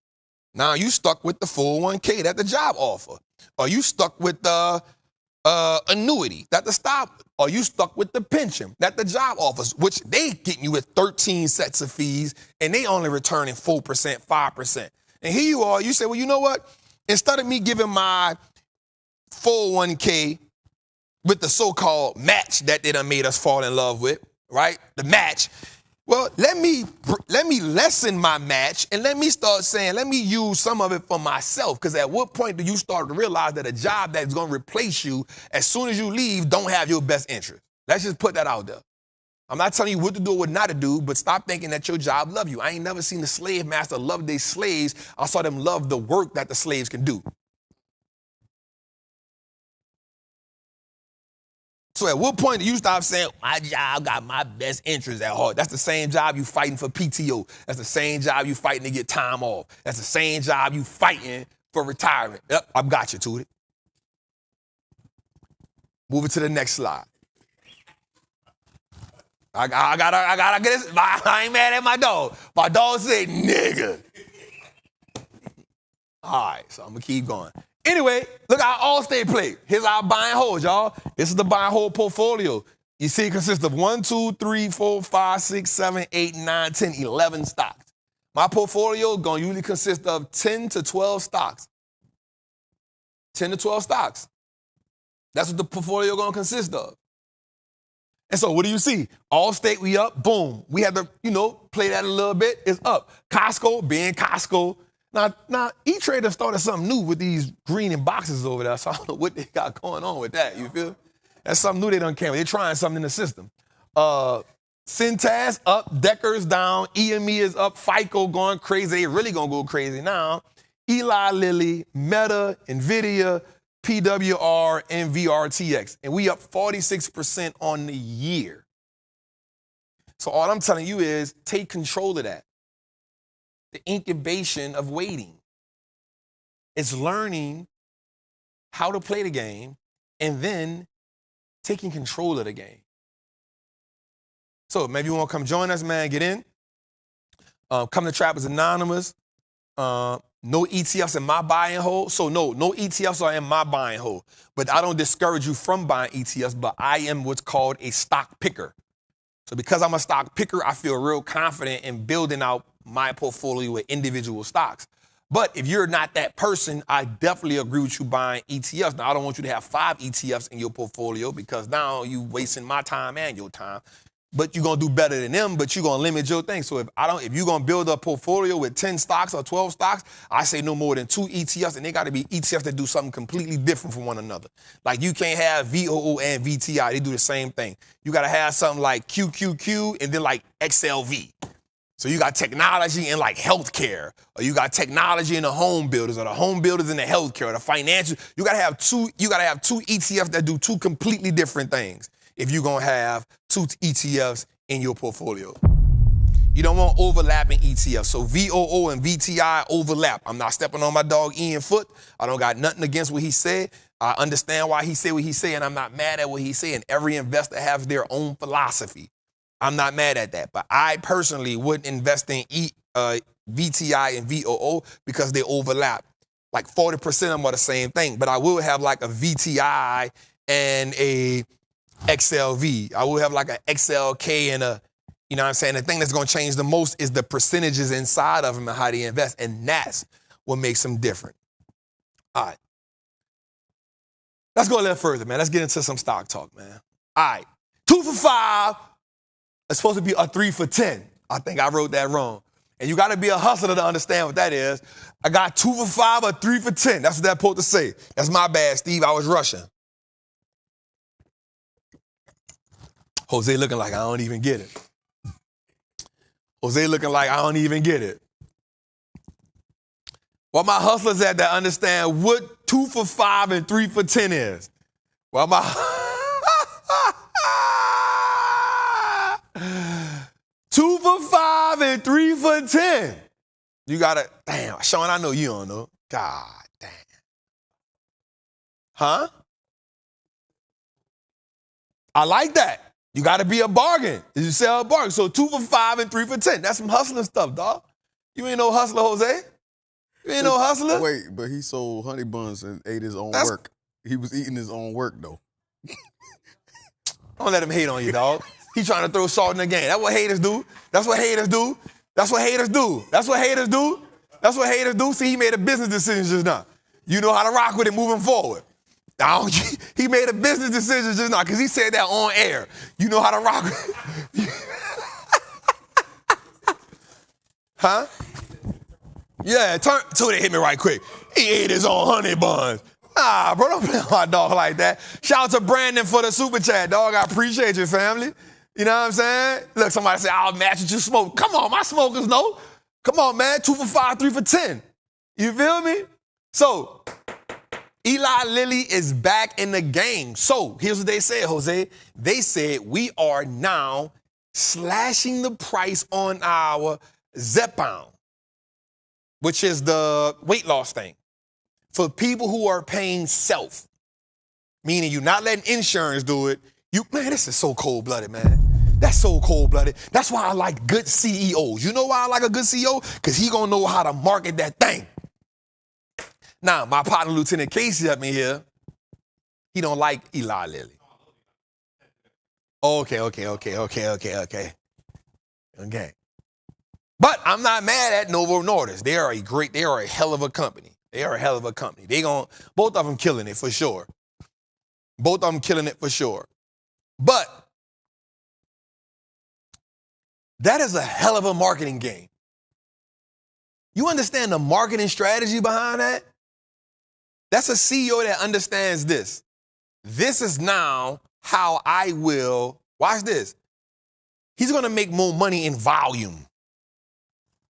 Now you stuck with the 401k that the job offer. Or you stuck with the annuity that the stock, or you stuck with the pension that the job offers, which they getting you with 13 sets of fees and they only returning 4%, 5%. And here you are, you say, well, you know what? Instead of me giving my 401k with the so-called match that they done made us fall in love with, right? The match. Well, let me lessen my match and let me start saying, let me use some of it for myself. Because at what point do you start to realize that a job that's going to replace you as soon as you leave don't have your best interest? Let's just put that out there. I'm not telling you what to do or what not to do, but stop thinking that your job love you. I ain't never seen the slave master love their slaves. I saw them love the work that the slaves can do. So at what point do you stop saying, my job got my best interest at heart? That's the same job you fighting for PTO. That's the same job you fighting to get time off. That's the same job you fighting for retirement. Yep, I've got you, Tootie. Moving to the next slide. I gotta get this. I ain't mad at my dog. My dog said, nigga. All right, so I'm gonna keep going. Anyway, look at our Allstate play. Here's our buy and hold, y'all. This is the buy and hold portfolio. You see it consists of 1, 2, 3, 4, 5, 6, 7, 8, 9, 10, 11 stocks. My portfolio gonna usually consist of 10 to 12 stocks. 10 to 12 stocks. That's what the portfolio gonna consist of. And so what do you see? Allstate, we up, boom. We had to, play that a little bit. It's up. Costco, being Costco. Now, E-Trader started something new with these green in boxes over there, so I don't know what they got going on with that, you feel? That's something new they done came with. They're trying something in the system. Cintas up, Decker's down, EME is up, FICO going crazy. They really gonna go crazy now. Eli Lilly, Meta, Nvidia, PWR, and VRTX. And we up 46% on the year. So all I'm telling you is take control of that. The incubation of waiting. It's learning how to play the game and then taking control of the game. So maybe you want to come join us, man. Get in. Come to Trappers Anonymous. No ETFs in my buy and hold. So no ETFs are in my buy and hold. But I don't discourage you from buying ETFs, but I am what's called a stock picker. So because I'm a stock picker, I feel real confident in building out my portfolio with individual stocks. But if you're not that person, I definitely agree with you buying ETFs. Now, I don't want you to have 5 ETFs in your portfolio because now you're wasting my time and your time. But you're going to do better than them, but you're going to limit your thing. So if you're going to build a portfolio with 10 stocks or 12 stocks, I say no more than 2 ETFs, and they got to be ETFs that do something completely different from one another. Like you can't have VOO and VTI. They do the same thing. You got to have something like QQQ and then like XLV. So you got technology in like healthcare, or you got technology in the home builders, or the home builders in the healthcare, or the financial. You got to have two ETFs that do 2 completely different things if you're going to have 2 ETFs in your portfolio. You don't want overlapping ETFs. So VOO and VTI overlap. I'm not stepping on my dog Ian foot. I don't got nothing against what he said. I understand why he said what he said, and I'm not mad at what he said. And every investor has their own philosophy. I'm not mad at that. But I personally wouldn't invest in VTI and VOO because they overlap. Like 40% of them are the same thing. But I will have like a VTI and a XLV. I will have like an XLK and a, you know what I'm saying? The thing that's going to change the most is the percentages inside of them and how they invest. And that's what makes them different. All right. Let's go a little further, man. Let's get into some stock talk, man. All right. 2 for 5. It's supposed to be a 3 for 10. I think I wrote that wrong. And you got to be a hustler to understand what that is. I got 2 for 5 or 3 for 10. That's what that's supposed to say. That's my bad, Steve. I was rushing. Jose looking like I don't even get it. Jose looking like I don't even get it. Well, my hustlers at that understand what 2 for 5 and 3 for 10 is. Well, my 2 for 5 and 3 for 10. You gotta, damn, Sean, I know you don't know. God damn. Huh? I like that. You gotta be a bargain. You sell a bargain. So 2 for 5 and 3 for 10. That's some hustling stuff, dog. You ain't no hustler, Jose. You ain't no hustler. Wait, but he sold honey buns and ate his own work. He was eating his own work, though. Don't let him hate on you, dog. He trying to throw salt in the game. That's what haters do. That's what haters do. That's what haters do. That's what haters do. That's what haters do. See, he made a business decision just now. You know how to rock with it moving forward. He made a business decision just now because he said that on air. You know how to rock with it. Huh? Yeah, so they hit me right quick. He ate his own honey buns. Nah, bro, don't play with my dog like that. Shout out to Brandon for the super chat, dog. I appreciate you, family. You know what I'm saying? Look, somebody say, I'll match what you smoke. Come on, my smokers know. Come on, man. 2 for 5, 3 for 10. You feel me? So, Eli Lilly is back in the game. So, here's what they said, Jose. They said, we are now slashing the price on our Zepbound, which is the weight loss thing, for people who are paying self, meaning you're not letting insurance do it. Man, this is so cold-blooded, man. That's so cold-blooded. That's why I like good CEOs. You know why I like a good CEO? Because he going to know how to market that thing. Now, my partner, Lieutenant Casey, up in here, he don't like Eli Lilly. Okay. But I'm not mad at Novo Nordisk. They are a hell of a company. Both of them killing it for sure. But that is a hell of a marketing game. You understand the marketing strategy behind that? That's a CEO that understands this. This is now how I will, watch this. He's going to make more money in volume.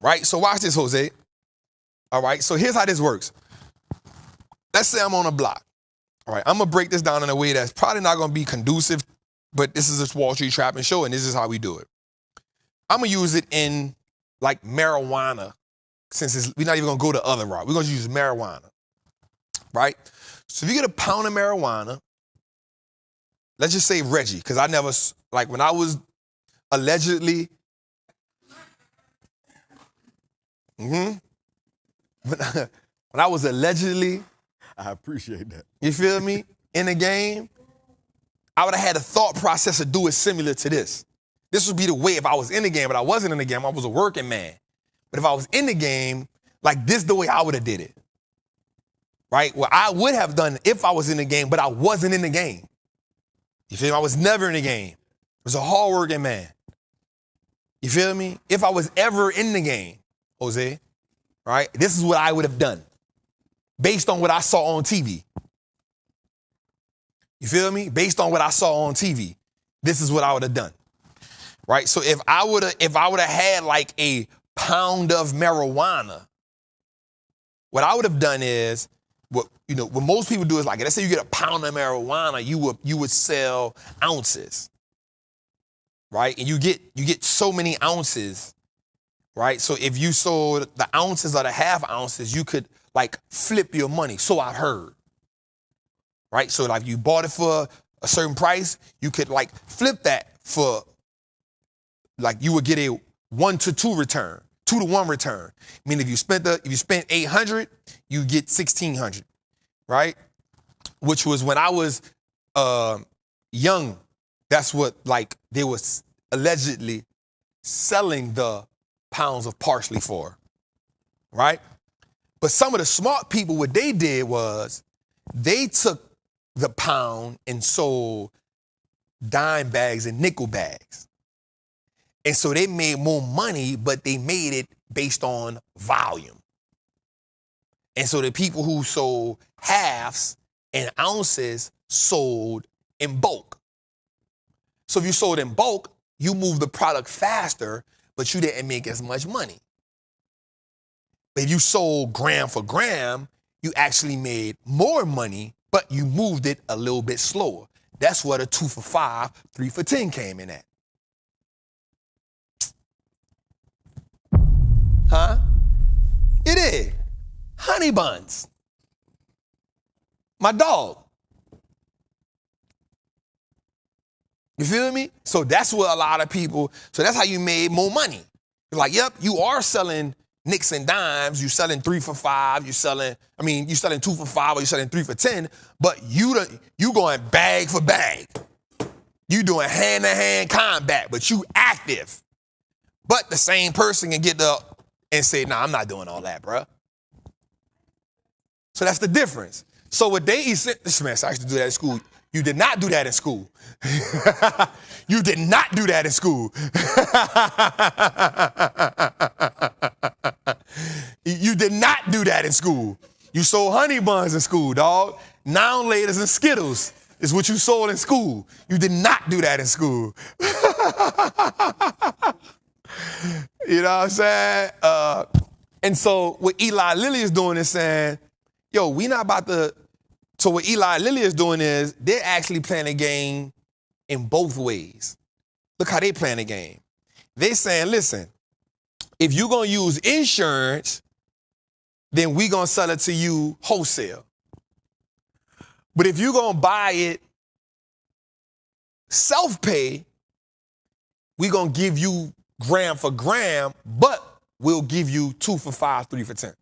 Right? So watch this, Jose. All right? So here's how this works. Let's say I'm on a block. All right? I'm going to break this down in a way that's probably not going to be conducive, but this is a Wall Street Trappin show, and this is how we do it. I'm going to use it in, like, marijuana, since we're not even going to go the other route. We're going to use marijuana. Right? So if you get a pound of marijuana, let's just say Reggie, because I never, like, when I was allegedly, when I was allegedly, I appreciate that. you feel me, in the game, I would have had a thought process to do it similar to this. This would be the way if I was in the game, but I wasn't in the game. I was a working man. But if I was in the game, like this the way I would have did it. Right? What I would have done if I was in the game, but I wasn't in the game. You feel me? I was never in the game. I was a hard-working man. You feel me? If I was ever in the game, Jose, right? This is what I would have done based on what I saw on TV. You feel me? Based on what I saw on TV, this is what I would have done. Right? So if I would have had like a pound of marijuana, what I would have done is, what most people do is like, let's say you get a pound of marijuana, you would sell ounces, right? And you get so many ounces, right? So if you sold the ounces or the half ounces, you could like flip your money. So I heard, right? So like you bought it for a certain price, you could like flip that for, like you would get a 1 to 2 return, 2 to 1 return. I mean, if you spent 800, you get 1,600, right? Which was when I was young. That's what like they was allegedly selling the pounds of parsley for, right? But some of the smart people, what they did was they took the pound and sold dime bags and nickel bags. And so they made more money, but they made it based on volume. And so the people who sold halves and ounces sold in bulk. So if you sold in bulk, you moved the product faster, but you didn't make as much money. But if you sold gram for gram, you actually made more money, but you moved it a little bit slower. That's what a 2 for 5, 3 for 10 came in at. Huh? It is. Honey buns. My dog. You feel me? So that's what a lot of people, so that's how you made more money. You're like, yep, you are selling nicks and dimes, you selling 3 for 5, you selling 2 for 5 or you selling 3 for 10, but you going bag for bag. You doing hand-to-hand combat, but you active. But the same person can get up and say, nah, I'm not doing all that, bruh. So that's the difference. So what they this man, I used to do that in school. You did not do that in school. You did not do that in school. You did not do that in school. You sold honey buns in school, dog. Now laters and Skittles is what you sold in school. You did not do that in school. You know what I'm saying? And so what Eli Lilly is doing is saying, yo, we not about to. So what Eli Lilly is doing is they're actually playing a game in both ways. Look how they playing the game. They saying, listen, if you're going to use insurance, then we going to sell it to you wholesale. But if you're going to buy it self-pay, we going to give you gram for gram, but we'll give you 2 for 5, 3 for 10.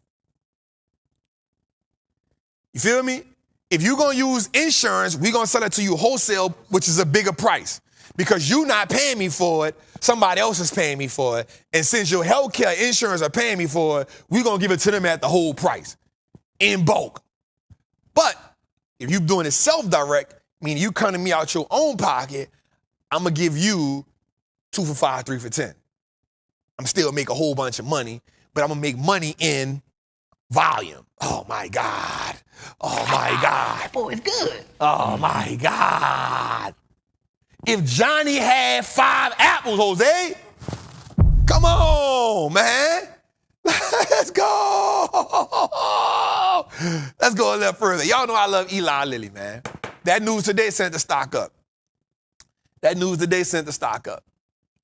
You feel me? If you're going to use insurance, we're going to sell it to you wholesale, which is a bigger price. Because you're not paying me for it, somebody else is paying me for it. And since your healthcare insurance are paying me for it, we're going to give it to them at the whole price, in bulk. But if you're doing it self-direct, meaning you come to me out your own pocket, I'm going to give you 2 for 5, 3 for 10. I'm still make a whole bunch of money, but I'm going to make money in volume. Oh, my God. Oh, my God. Boy, it's good. Oh, my God. If Johnny had 5 apples, Jose, come on, man. Let's go. Let's go a little further. Y'all know I love Eli Lilly, man. That news today sent the stock up. That news today sent the stock up.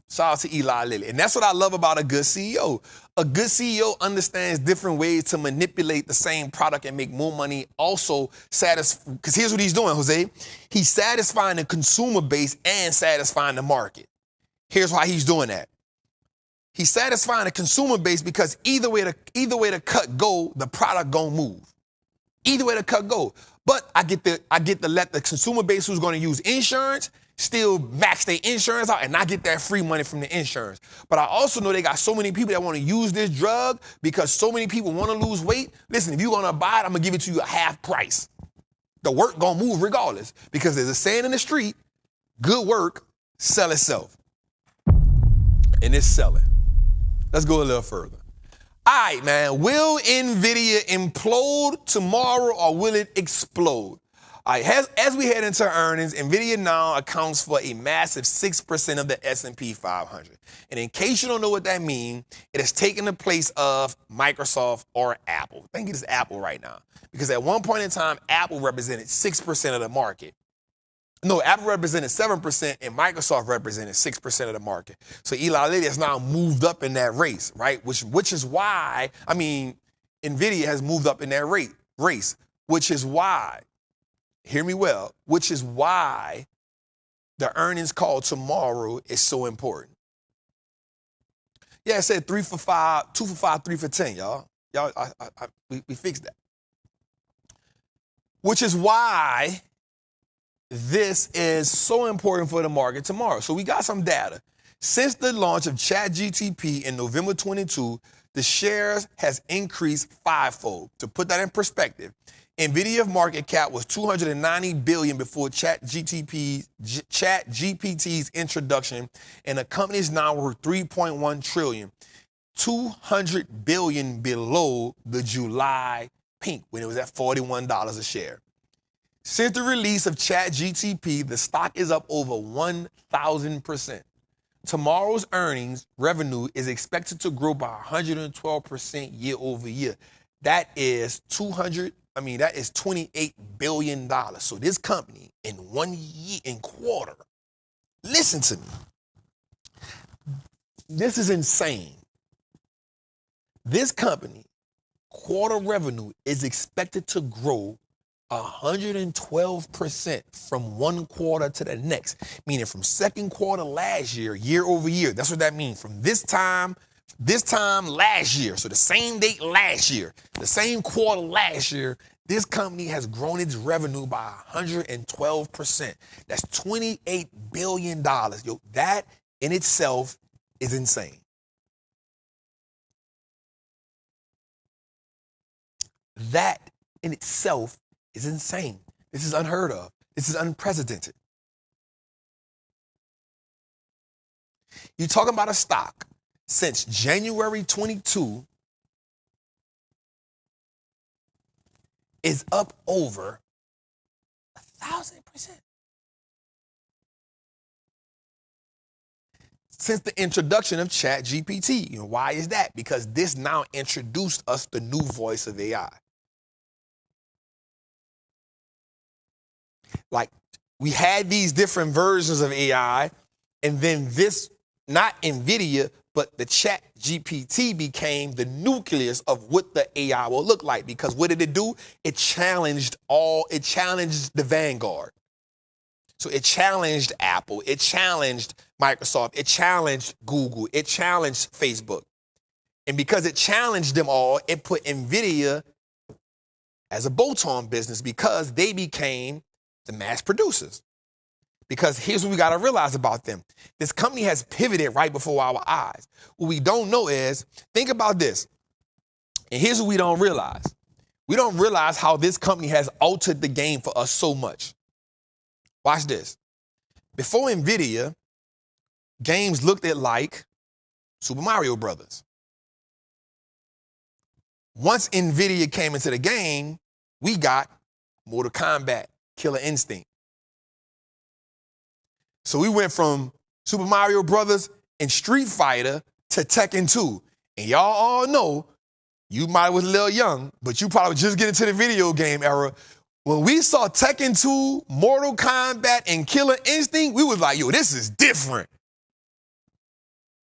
Shout out to Eli Lilly. And that's what I love about a good CEO. A good CEO understands different ways to manipulate the same product and make more money. Also, because here's what he's doing, Jose. He's satisfying the consumer base and satisfying the market. Here's why he's doing that. He's satisfying the consumer base because either way the cut go, the product gonna move. Either way the cut go. But I get to let the consumer base who's gonna use insurance still max their insurance out and not get that free money from the insurance. But I also know they got so many people that want to use this drug because so many people want to lose weight. Listen, if you're gonna buy it, I'm gonna give it to you at half price. The work gonna move regardless because there's a saying in the street, good work, sell itself. And it's selling. Let's go a little further. All right, man, will Nvidia implode tomorrow or will it explode? All right, as we head into earnings, Nvidia now accounts for a massive 6% of the S&P 500. And in case you don't know what that means, it has taken the place of Microsoft or Apple. I think it is Apple right now. Because at one point in time, Apple represented 6% of the market. No, Apple represented 7% and Microsoft represented 6% of the market. So Eli Lilly has now moved up in that race, right? Which is why, Nvidia has moved up in that race, which is why, hear me well, which is why the earnings call tomorrow is so important. Yeah, I said 3 for 5, 2 for 5, 3 for 10, y'all. We fixed that. Which is why this is so important for the market tomorrow. So we got some data. Since the launch of ChatGPT in November 22, the shares has increased fivefold. To put that in perspective, Nvidia market cap was $290 billion before ChatGPT's introduction, and the company is now worth $3.1 trillion, $200 billion below the July peak when it was at $41 a share. Since the release of ChatGPT, the stock is up over 1,000%. Tomorrow's earnings revenue is expected to grow by 112% year over year. That is $28 billion. So this company in 1 year, in quarter, listen to me. This is insane. This company, quarter revenue is expected to grow 112% from one quarter to the next, meaning from second quarter last year, year over year. That's what that means. From this time last year, so the same date last year, the same quarter last year, this company has grown its revenue by 112%. That's $28 billion. Yo, that in itself is insane. That in itself is insane. This is unheard of. This is unprecedented. You're talking about a stock since January 22 is up over 1,000%. Since the introduction of ChatGPT. Why is that? Because this now introduced us the new voice of AI. Like, we had these different versions of AI, and then this, not Nvidia, but the ChatGPT became the nucleus of what the AI will look like. Because what did it do? It challenged the vanguard. So it challenged Apple, it challenged Microsoft, it challenged Google, it challenged Facebook. And because it challenged them all, it put Nvidia as a bolt-on business because they became the mass producers. Because here's what we got to realize about them. This company has pivoted right before our eyes. What we don't know is, think about this. And here's what we don't realize. We don't realize how this company has altered the game for us so much. Watch this. Before Nvidia, games looked at like Super Mario Brothers. Once Nvidia came into the game, we got Mortal Kombat, Killer Instinct. So we went from Super Mario Brothers and Street Fighter to Tekken 2. And y'all all know, you might was a little young, but you probably just get into the video game era. When we saw Tekken 2, Mortal Kombat, and Killer Instinct, we was like, yo, this is different.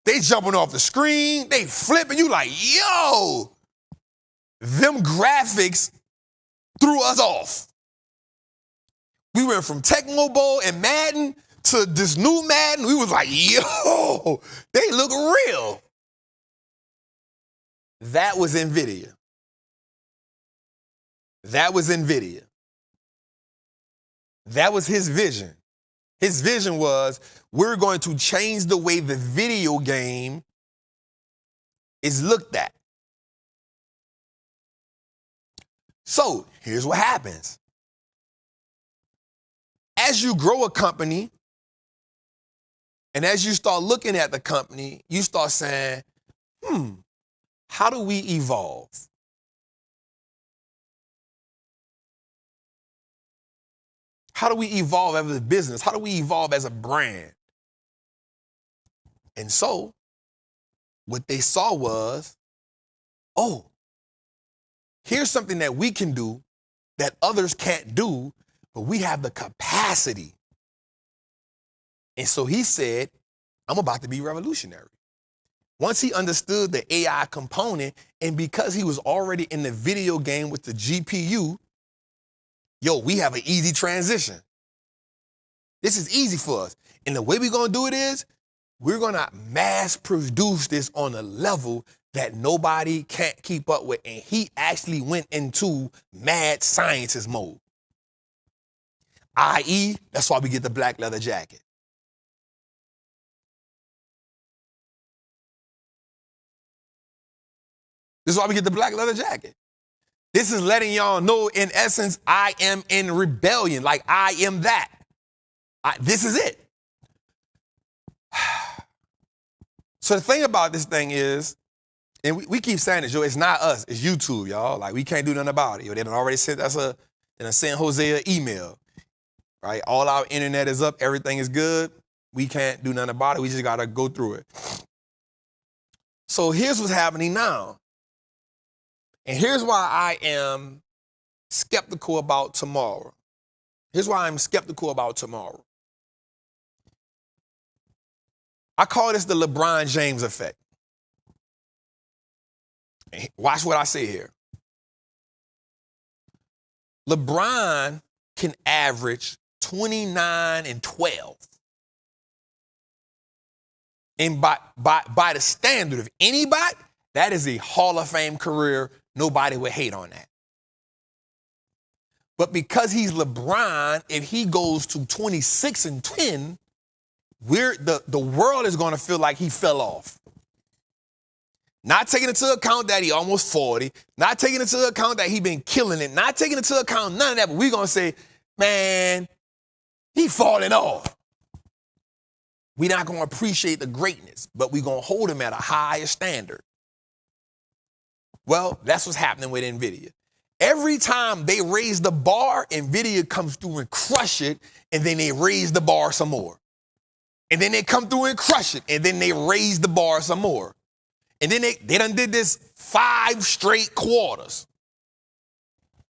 They jumping off the screen, they flipping, you like, yo, them graphics threw us off. We went from Tecmo Bowl and Madden to this new Madden. We was like, yo, they look real. That was Nvidia. That was Nvidia. That was his vision. His vision was, we're going to change the way the video game is looked at. So here's what happens. As you grow a company, and as you start looking at the company, you start saying, how do we evolve? How do we evolve as a business? How do we evolve as a brand? And so what they saw was, oh, here's something that we can do that others can't do, but we have the capacity. And so he said, I'm about to be revolutionary. Once he understood the AI component, and because he was already in the video game with the GPU, we have an easy transition. This is easy for us. And the way we're going to do it is, we're going to mass produce this on a level that nobody can't keep up with. And he actually went into mad scientist mode. I.e., that's why we get the black leather jacket. This is why we get the black leather jacket. This is letting y'all know, in essence, I am in rebellion. Like, I am that. This is it. So the thing about this thing is, and we keep saying this, it's not us, it's YouTube, y'all. Like, we can't do nothing about it. They done already sent us sent Jose an email, right? All our internet is up, everything is good. We can't do nothing about it. We just got to go through it. So here's what's happening now. And here's why I am skeptical about tomorrow. Here's why I'm skeptical about tomorrow. I call this the LeBron James effect. Watch what I say here. LeBron can average 29 and 12. And by the standard of anybody, that is a Hall of Fame career. Nobody would hate on that. But because he's LeBron, if he goes to 26 and 10, the world is going to feel like he fell off. Not taking into account that he almost 40, not taking into account that he been killing it, not taking into account none of that, but we're going to say, man, he falling off. We're not going to appreciate the greatness, but we're going to hold him at a higher standard. Well, that's what's happening with Nvidia. Every time they raise the bar, Nvidia comes through and crush it, and then they raise the bar some more. And then they come through and crush it, and then they raise the bar some more. And then they done did this 5 straight quarters.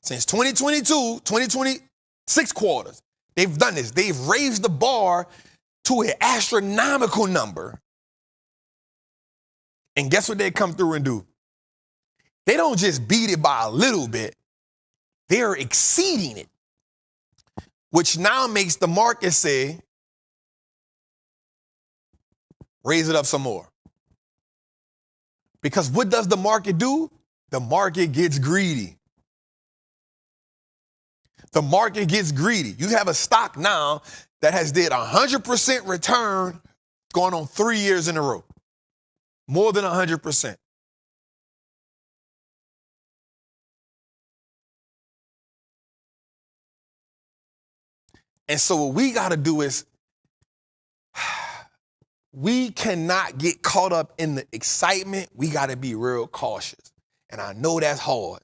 Since 2022, 2026 quarters, they've done this. They've raised the bar to an astronomical number. And guess what they come through and do? They don't just beat it by a little bit. They're exceeding it, which now makes the market say, raise it up some more. Because what does the market do? The market gets greedy. The market gets greedy. You have a stock now that has did 100% return going on 3 years in a row. More than 100%. And so what we got to do is, we cannot get caught up in the excitement. We got to be real cautious. And I know that's hard.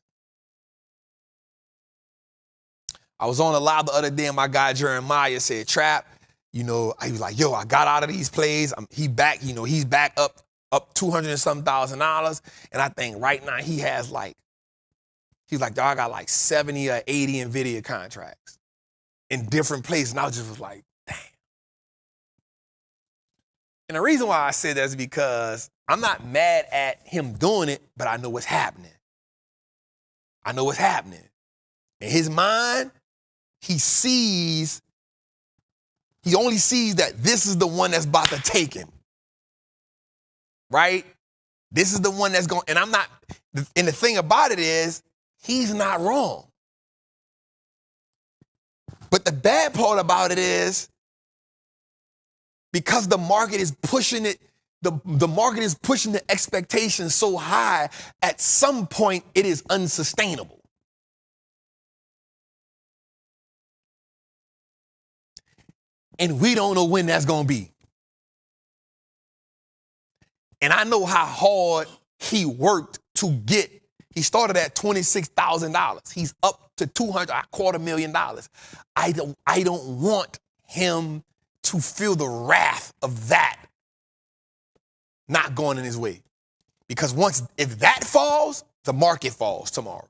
I was on a live the other day and my guy Jeremiah said, Trap, he was like, yo, I got out of these plays. He's back up 200 and something $1,000. And I think right now he's like, I got like 70 or 80 Nvidia contracts in different places. And I was just like, damn. And the reason why I say that is because I'm not mad at him doing it, but I know what's happening. I know what's happening. In his mind, he only sees that this is the one that's about to take him. Right? This is the one that's going, and I'm not, and the thing about it is, he's not wrong. But the bad part about it is, because the market is pushing it, the market is pushing the expectations so high, at some point it is unsustainable. And we don't know when that's going to be. And I know how hard he worked to get. He started at $26,000. He's up to $250,000. I don't want him to feel the wrath of that not going in his way. Because if that falls, the market falls tomorrow.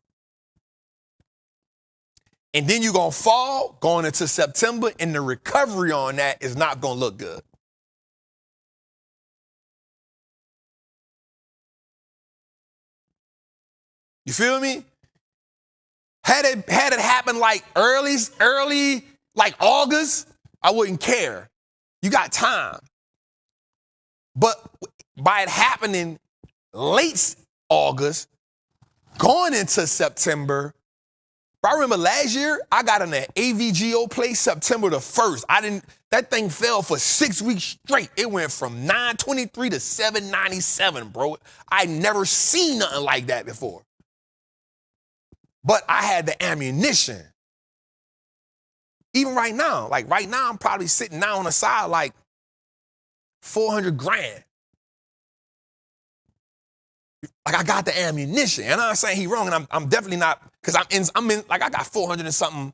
And then you're going to fall going into September, and the recovery on that is not going to look good. You feel me? Had it happen like early, like August, I wouldn't care. You got time. But by it happening late August, going into September, I remember last year, I got in the AVGO play September the 1st. That thing fell for 6 weeks straight. It went from 923 to 797, bro. I never seen nothing like that before. But I had the ammunition. Even right now, I'm probably sitting now on the side like 400 grand. Like, I got the ammunition. And I'm not saying he's wrong, and I'm definitely not, because I'm in, like, I got 400 and something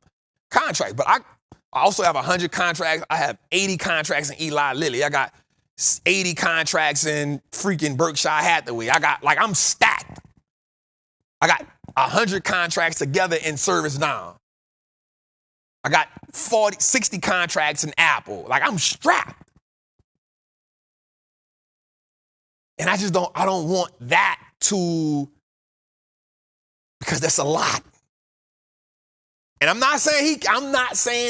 contracts, but I also have 100 contracts. I have 80 contracts in Eli Lilly. I got 80 contracts in freaking Berkshire Hathaway. I'm stacked. I got 100 contracts together in ServiceNow. I got 60 contracts in Apple. Like, I'm strapped. And I don't want that because that's a lot. And I'm not saying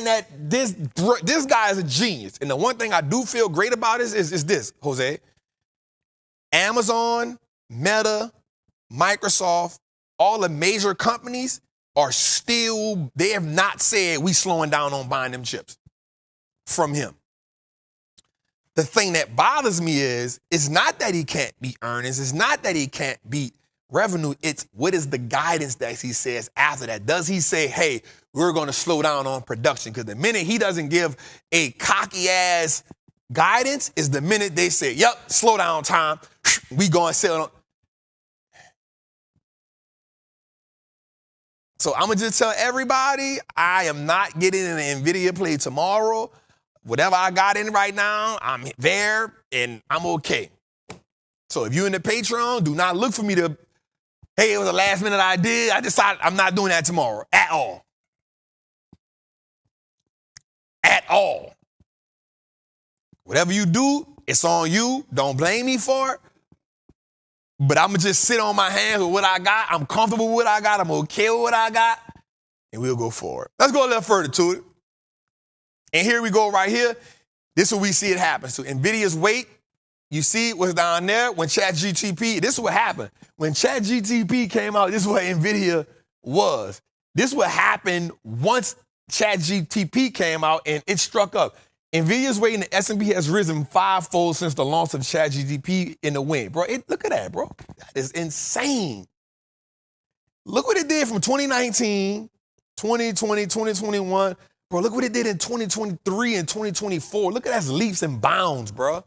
that this guy is a genius. And the one thing I do feel great about is this, Jose. Amazon, Meta, Microsoft, all the major companies they have not said we slowing down on buying them chips from him. The thing that bothers me is, it's not that he can't beat earnings. It's not that he can't beat revenue. It's what is the guidance that he says after that? Does he say, hey, we're going to slow down on production? Because the minute he doesn't give a cocky ass guidance is the minute they say, yep, slow down time. We going to sell on. So I'm going to just tell everybody, I am not getting in an Nvidia play tomorrow. Whatever I got in right now, I'm there and I'm okay. So if you're in the Patreon, do not look for me to, hey, it was the last minute I did. I decided I'm not doing that tomorrow at all. At all. Whatever you do, it's on you. Don't blame me for it. But I'm going to just sit on my hands with what I got. I'm comfortable with what I got. I'm okay with what I got. And we'll go forward. Let's go a little further to it. And here we go right here. This is what we see it happen. So NVIDIA's weight, you see it was down there when ChatGPT, this is what happened. When ChatGPT came out, this is what NVIDIA was. This is what happened once ChatGPT came out and it struck up. NVIDIA's weight in the S&P has risen 5-fold since the launch of ChatGPT in the wind. Bro, look at that, bro. That is insane. Look what it did from 2019, 2020, 2021. Bro, look what it did in 2023 and 2024. Look at that's leaps and bounds, bro.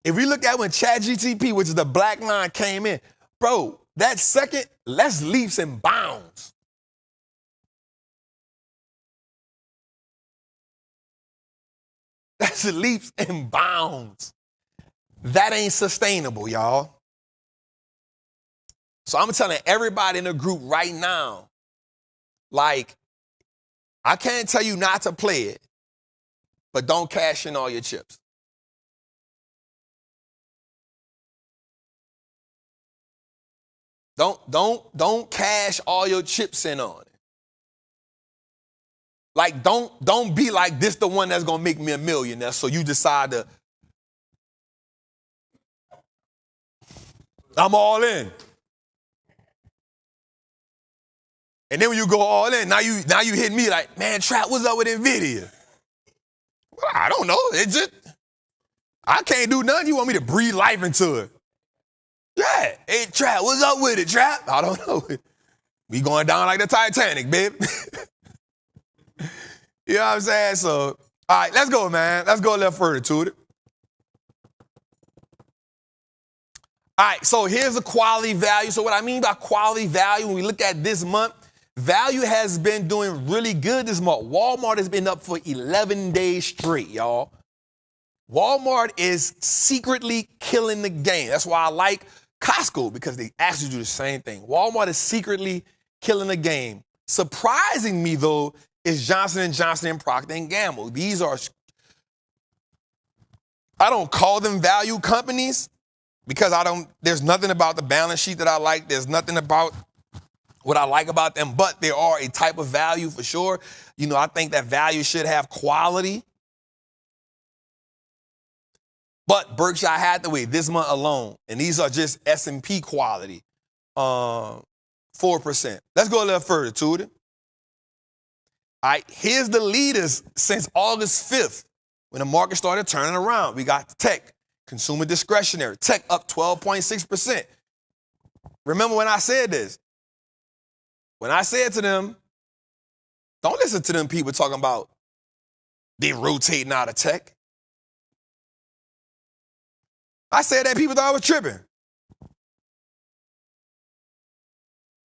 If we look at when ChatGPT, which is the black line, came in, bro, that second, that's leaps and bounds. That's leaps and bounds. That ain't sustainable, y'all. So I'm telling everybody in the group right now, like, I can't tell you not to play it, but don't cash in all your chips. Don't cash all your chips in on it. Like, don't be like, this the one that's gonna make me a millionaire, so you decide to. I'm all in. And then when you go all in, now you hit me like, man, Trap, what's up with Nvidia? Well, I don't know. I can't do nothing. You want me to breathe life into it? Yeah. Hey, Trap, what's up with it, Trap? I don't know. We going down like the Titanic, babe. You know what I'm saying? So, all right, let's go, man. Let's go a little further to it. All right, so here's the quality value. So what I mean by quality value, when we look at this month, value has been doing really good this month. Walmart has been up for 11 days straight, y'all. Walmart is secretly killing the game. That's why I like Costco, because they actually do the same thing. Walmart is secretly killing the game. Surprising me, though, is Johnson & Johnson and Procter & Gamble. These are, I don't call them value companies because there's nothing about the balance sheet that I like. There's nothing about what I like about them, but they are a type of value for sure. You know, I think that value should have quality. But Berkshire Hathaway this month alone, and these are just S&P quality, 4%. Let's go a little further to it. All right, here's the leaders since August 5th, when the market started turning around. We got tech, consumer discretionary, tech up 12.6%. Remember when I said this? When I said to them, don't listen to them people talking about they rotating out of tech. I said that people thought I was tripping.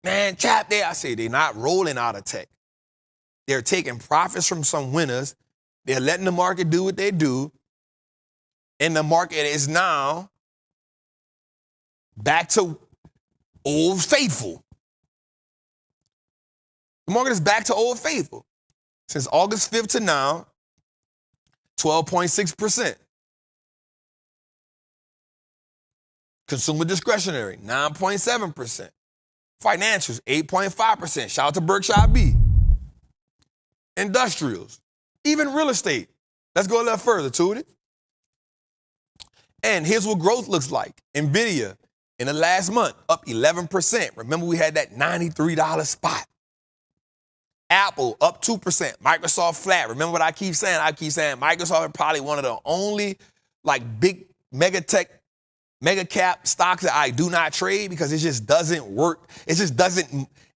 Man, Trap there. I say they're not rolling out of tech. They're taking profits from some winners. They're letting the market do what they do. And the market is now back to old faithful. The market is back to old faithful. Since August 5th to now, 12.6%. Consumer discretionary, 9.7%. Financials, 8.5%. Shout out to Berkshire B. Industrials, even real estate. Let's go a little further to it. And here's what growth looks like. Nvidia, in the last month, up 11%. Remember, we had that $93 spot. Apple, up 2%. Microsoft, flat. Remember what I keep saying? I keep saying Microsoft is probably one of the only, big mega cap stocks that I do not trade because it just doesn't work. It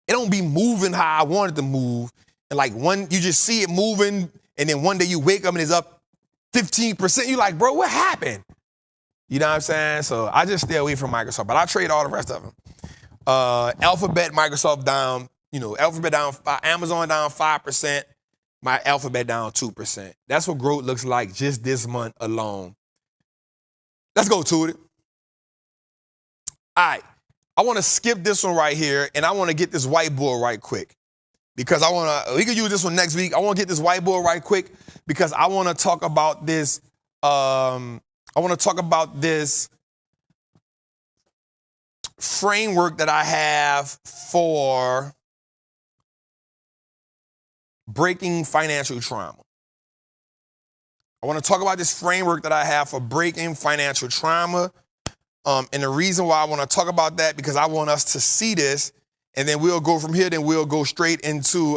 don't be moving how I want it to move. And you just see it moving, and then one day you wake up and it's up 15%. You're like, bro, what happened? You know what I'm saying? So I just stay away from Microsoft, but I trade all the rest of them. Alphabet, Microsoft down, Alphabet down, Amazon down 5%, my Alphabet down 2%. That's what growth looks like just this month alone. Let's go to it. All right, I want to skip this one right here, and I want to get this whiteboard right quick because we can use this one next week. I want to get this whiteboard right quick because I want to talk about this. Framework that I have for breaking financial trauma. I want to talk about this framework that I have for breaking financial trauma. And the reason why I want to talk about that, because I want us to see this, and then we'll go from here, then we'll go straight into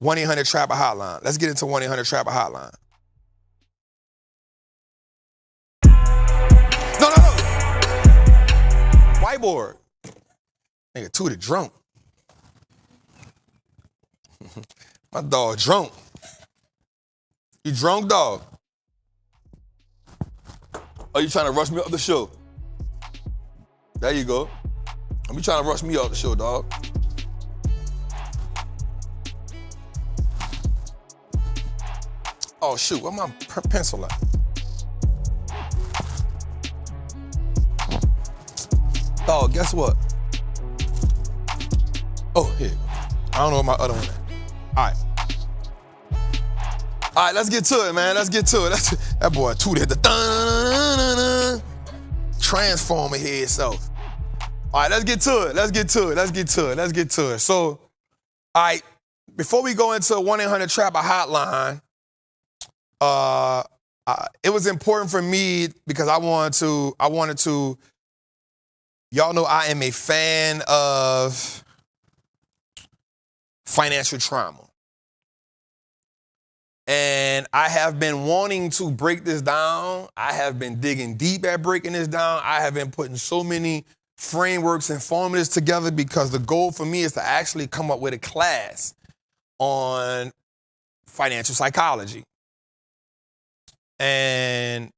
1-800-TRAPPER hotline. Let's get into 1-800-TRAPPER hotline. No. Whiteboard. Nigga, Tootie drunk. My dog drunk. You drunk, dog? Are you trying to rush me off the show? There you go. I'm trying to rush me off the show, dog. Oh, shoot, where my pencil at? Dog, guess what? Oh, here. I don't know where my other one at. All right. All right, let's get to it, man. Let's get to it. That boy Tootie hit the transformer here itself. All right, let's get to it. So, all right, before we go into 1-800-TRAPPER hotline, it was important for me because I wanted to Y'all know I am a fan of financial trauma. And I have been wanting to break this down. I have been digging deep at breaking this down. I have been putting so many frameworks and formulas together because the goal for me is to actually come up with a class on financial psychology. And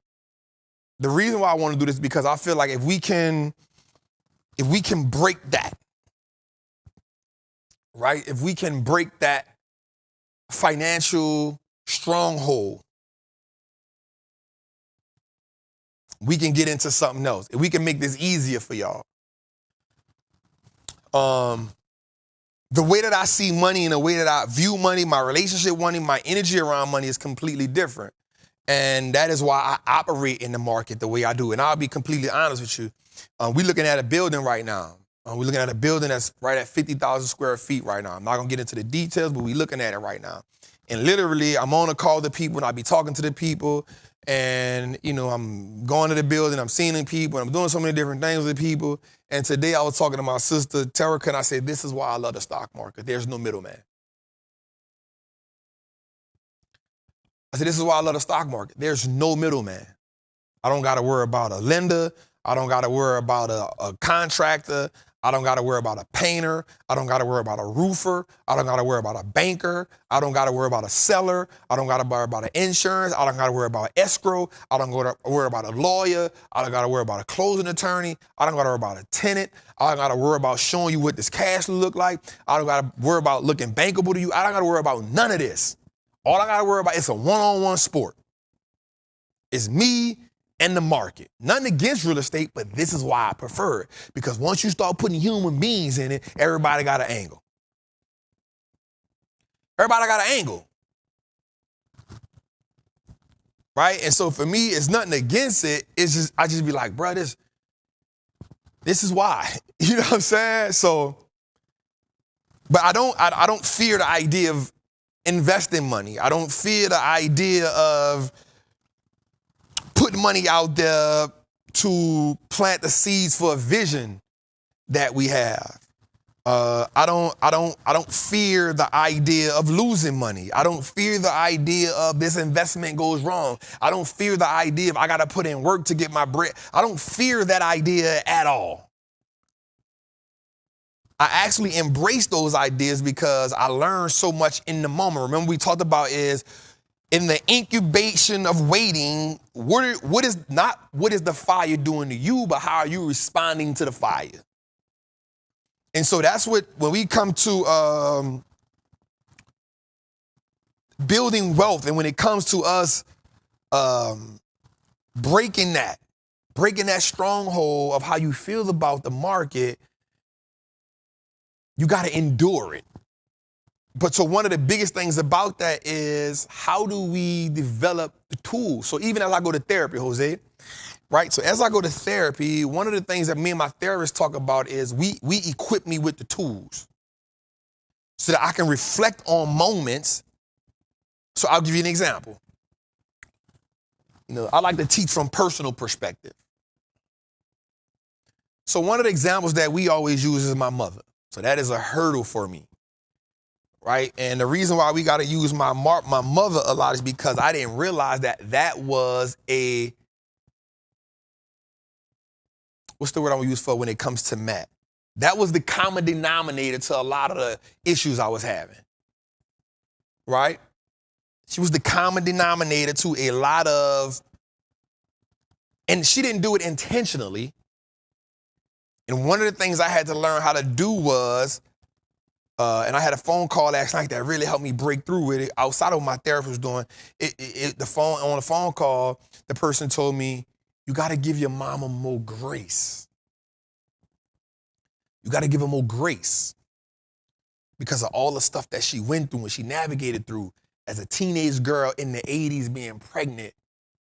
the reason why I want to do this is because I feel like if we can break that, right? If we can break that financial stronghold, we can get into something else. If we can make this easier for y'all. The way that I see money and the way that I view money, my relationship with money, my energy around money is completely different. And that is why I operate in the market the way I do. And I'll be completely honest with you. We're looking at a building right now. We're looking at a building that's right at 50,000 square feet right now. I'm not going to get into the details, but we're looking at it right now. And literally, I'm on a call to people, and I be talking to the people. And, you know, I'm going to the building, I'm seeing the people, and I'm doing so many different things with people. And today I was talking to my sister, Terica, and I said, this is why I love the stock market. There's no middleman. I said, this is why I love the stock market. There's no middleman. I don't got to worry about a lender. I don't got to worry about a contractor. I don't got to worry about a painter. I don't got to worry about a roofer. I don't got to worry about a banker. I don't got to worry about a seller. I don't got to worry about an insurance. I don't got to worry about escrow. I don't got to worry about a lawyer. I don't got to worry about a closing attorney. I don't got to worry about a tenant. I don't got to worry about showing you what this cash look like. I don't got to worry about looking bankable to you. I don't got to worry about none of this. All I got to worry about is a one-on-one sport. It's me and the market. Nothing against real estate, but this is why I prefer it. Because once you start putting human beings in it, everybody got an angle. Everybody got an angle. Right? And so for me, it's nothing against it. It's just, I just be like, bro, this is why. You know what I'm saying? So, but I don't fear the idea of investing money. I don't fear the idea of putting money out there to plant the seeds for a vision that we have. I don't fear the idea of losing money. I don't fear the idea of this investment goes wrong. I don't fear the idea of I got to put in work to get my bread. I don't fear that idea at all. I actually embrace those ideas because I learned so much in the moment. Remember we talked about is in the incubation of waiting, what is the fire doing to you, but how are you responding to the fire? And so that's when we come to building wealth, and when it comes to us breaking that stronghold of how you feel about the market, you got to endure it. But so one of the biggest things about that is how do we develop the tools? So even as I go to therapy, Jose, right? So as I go to therapy, one of the things that me and my therapist talk about is we equip me with the tools so that I can reflect on moments. So I'll give you an example. You know, I like to teach from personal perspective. So one of the examples that we always use is my mother. So that is a hurdle for me. Right? And the reason why we got to use my mother a lot is because I didn't realize that was what's the word I'm going to use for when it comes to math? That was the common denominator to a lot of the issues I was having. Right? She was the common denominator to a lot of, and she didn't do it intentionally. And one of the things I had to learn how to do was, and I had a phone call last night that really helped me break through with it. Outside of what my therapist was doing, on the phone call, the person told me, you got to give your mama more grace. You got to give her more grace because of all the stuff that she went through and she navigated through as a teenage girl in the 80s being pregnant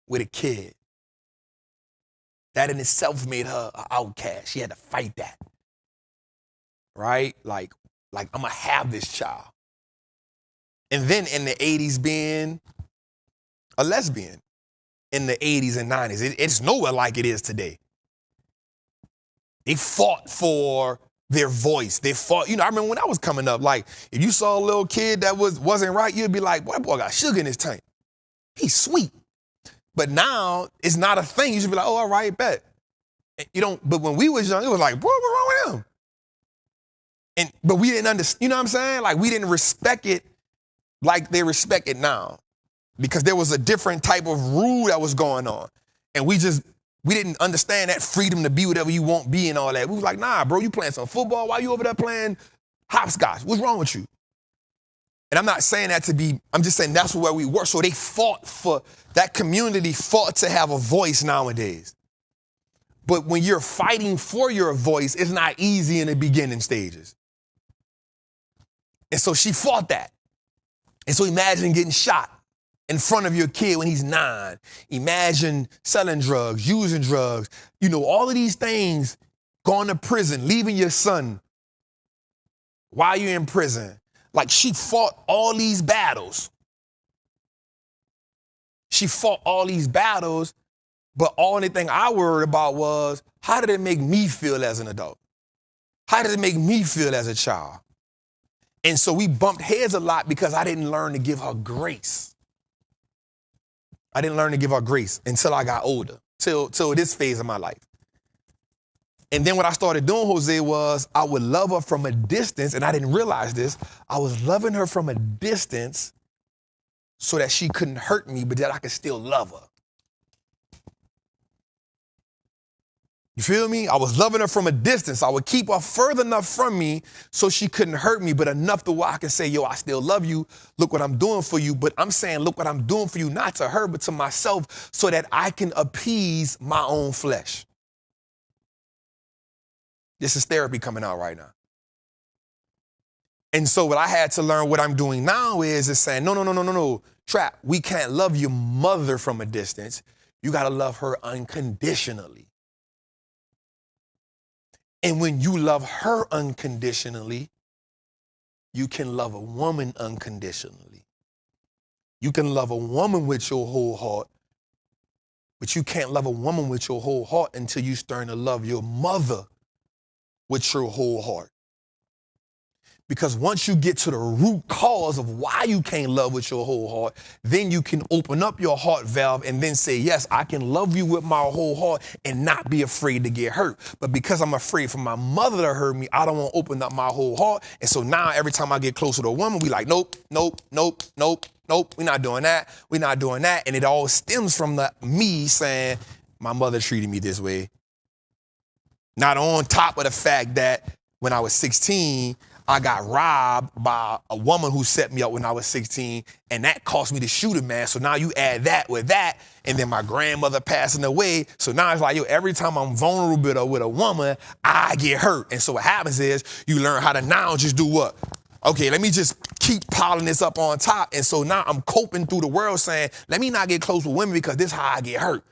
with a kid. That in itself made her an outcast. She had to fight that. Right? Like I'm going to have this child. And then in the 80s being a lesbian in the 80s and 90s. It's nowhere like it is today. They fought for their voice. They fought, I remember when I was coming up, like, if you saw a little kid that wasn't right, you'd be like, boy, that boy got sugar in his tank. He's sweet. But now, it's not a thing. You should be like, oh, all right, bet. But when we was young, it was like, boy, what's wrong with him? But we didn't understand, you know what I'm saying? Like, we didn't respect it like they respect it now. Because there was a different type of rule that was going on. And we didn't understand that freedom to be whatever you want be and all that. We was like, nah, bro, you playing some football. Why you over there playing hopscotch? What's wrong with you? And I'm not saying that I'm just saying that's where we were. So that community fought to have a voice nowadays. But when you're fighting for your voice, it's not easy in the beginning stages. And so she fought that. And so imagine getting shot in front of your kid when he's 9. Imagine selling drugs, using drugs, all of these things, going to prison, leaving your son while you're in prison. Like, she fought all these battles. She fought all these battles, but only thing I worried about was, how did it make me feel as an adult? How did it make me feel as a child? And so we bumped heads a lot because I didn't learn to give her grace. I didn't learn to give her grace until I got older, till this phase of my life. And then what I started doing, Jose, was I would love her from a distance, and I didn't realize this. I was loving her from a distance so that she couldn't hurt me, but that I could still love her. You feel me? I was loving her from a distance. I would keep her further enough from me so she couldn't hurt me, but enough to where I can say, yo, I still love you. Look what I'm doing for you. But I'm saying, look what I'm doing for you, not to her, but to myself, so that I can appease my own flesh. This is therapy coming out right now. And so what I had to learn, what I'm doing now is saying, no. Trap, we can't love your mother from a distance. You got to love her unconditionally. And when you love her unconditionally, you can love a woman unconditionally. You can love a woman with your whole heart, but you can't love a woman with your whole heart until you start to love your mother with your whole heart. Because once you get to the root cause of why you can't love with your whole heart, then you can open up your heart valve and then say, yes, I can love you with my whole heart and not be afraid to get hurt. But because I'm afraid for my mother to hurt me, I don't want to open up my whole heart. And so now every time I get closer to a woman, we like, nope. We're not doing that. And it all stems from me saying, my mother treated me this way. Not on top of the fact that when I was 16, I got robbed by a woman who set me up when I was 16, and that cost me the shooter, man. So now you add that with that, and then my grandmother passing away. So now it's like, yo, every time I'm vulnerable with a woman, I get hurt. And so what happens is you learn how to now just do what? Okay, let me just keep piling this up on top. And so now I'm coping through the world saying, let me not get close with women because this is how I get hurt.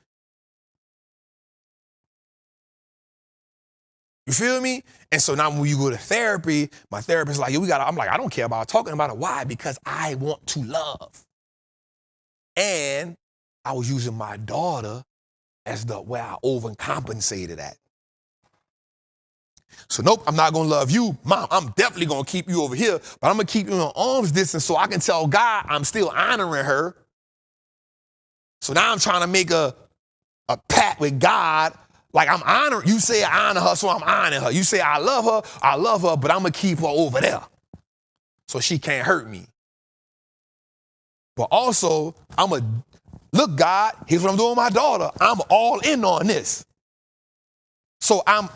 You feel me? And so now when you go to therapy, my therapist is like, yo, I'm like, I don't care about talking about it. Why? Because I want to love. And I was using my daughter as where I overcompensated at. So nope, I'm not going to love you. Mom, I'm definitely going to keep you over here, but I'm going to keep you in arm's distance so I can tell God I'm still honoring her. So now I'm trying to make a pact with God. Like I'm honoring, you say I honor her, so I'm honoring her. You say I love her, but I'm going to keep her over there so she can't hurt me. But also, look, God, here's what I'm doing with my daughter. I'm all in on this. So I'm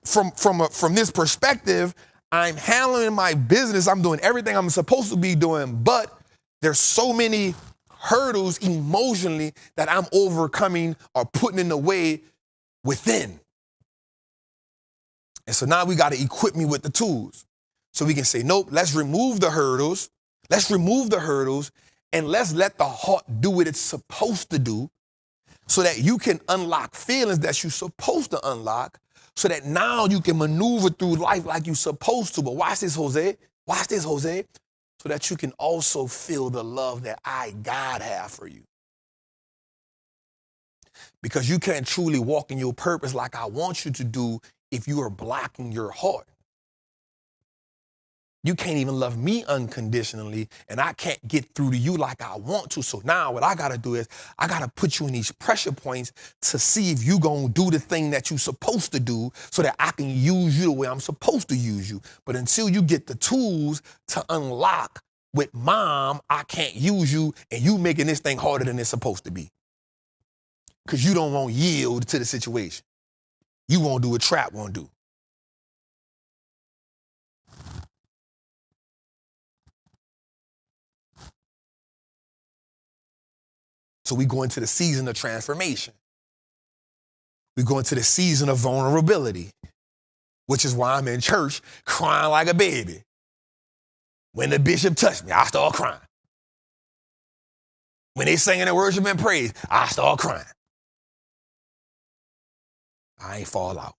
from this perspective, I'm handling my business. I'm doing everything I'm supposed to be doing, but there's so many hurdles emotionally that I'm overcoming or putting in the way within. And so now we got to equip me with the tools. So we can say, nope, let's remove the hurdles. And let's let the heart do what it's supposed to do so that you can unlock feelings that you're supposed to unlock so that now you can maneuver through life like you're supposed to. But watch this, Jose. So that you can also feel the love that God have for you. Because you can't truly walk in your purpose like I want you to do if you are blocking your heart. You can't even love me unconditionally, and I can't get through to you like I want to. So now what I got to do is I got to put you in these pressure points to see if you going to do the thing that you're supposed to do so that I can use you the way I'm supposed to use you. But until you get the tools to unlock with mom, I can't use you, and you making this thing harder than it's supposed to be. Because you don't want to yield to the situation. You won't do what Trap won't do. So we go into the season of transformation. We go into the season of vulnerability, which is why I'm in church crying like a baby. When the bishop touched me, I start crying. When they singing and worship and praise, I start crying. I ain't fall out.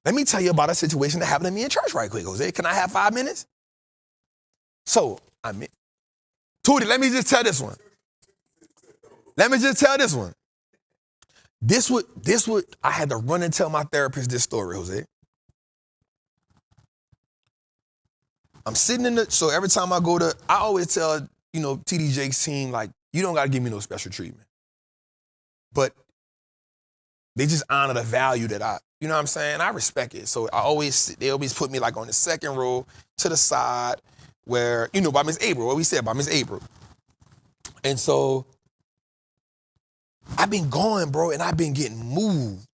Let me tell you about a situation that happened to me in church right quick, Jose. Can I have 5 minutes? So, Tootie, let me just tell this one. This would, I had to run and tell my therapist this story, Jose. I'm sitting so every time I always tell, TD Jake's team, like, you don't got to give me no special treatment. But they just honor the value that you know what I'm saying? I respect it. So they always put me like on the second row to the side where, by Miss April, what we said about Miss April. And so I've been going, bro, and I've been getting moved.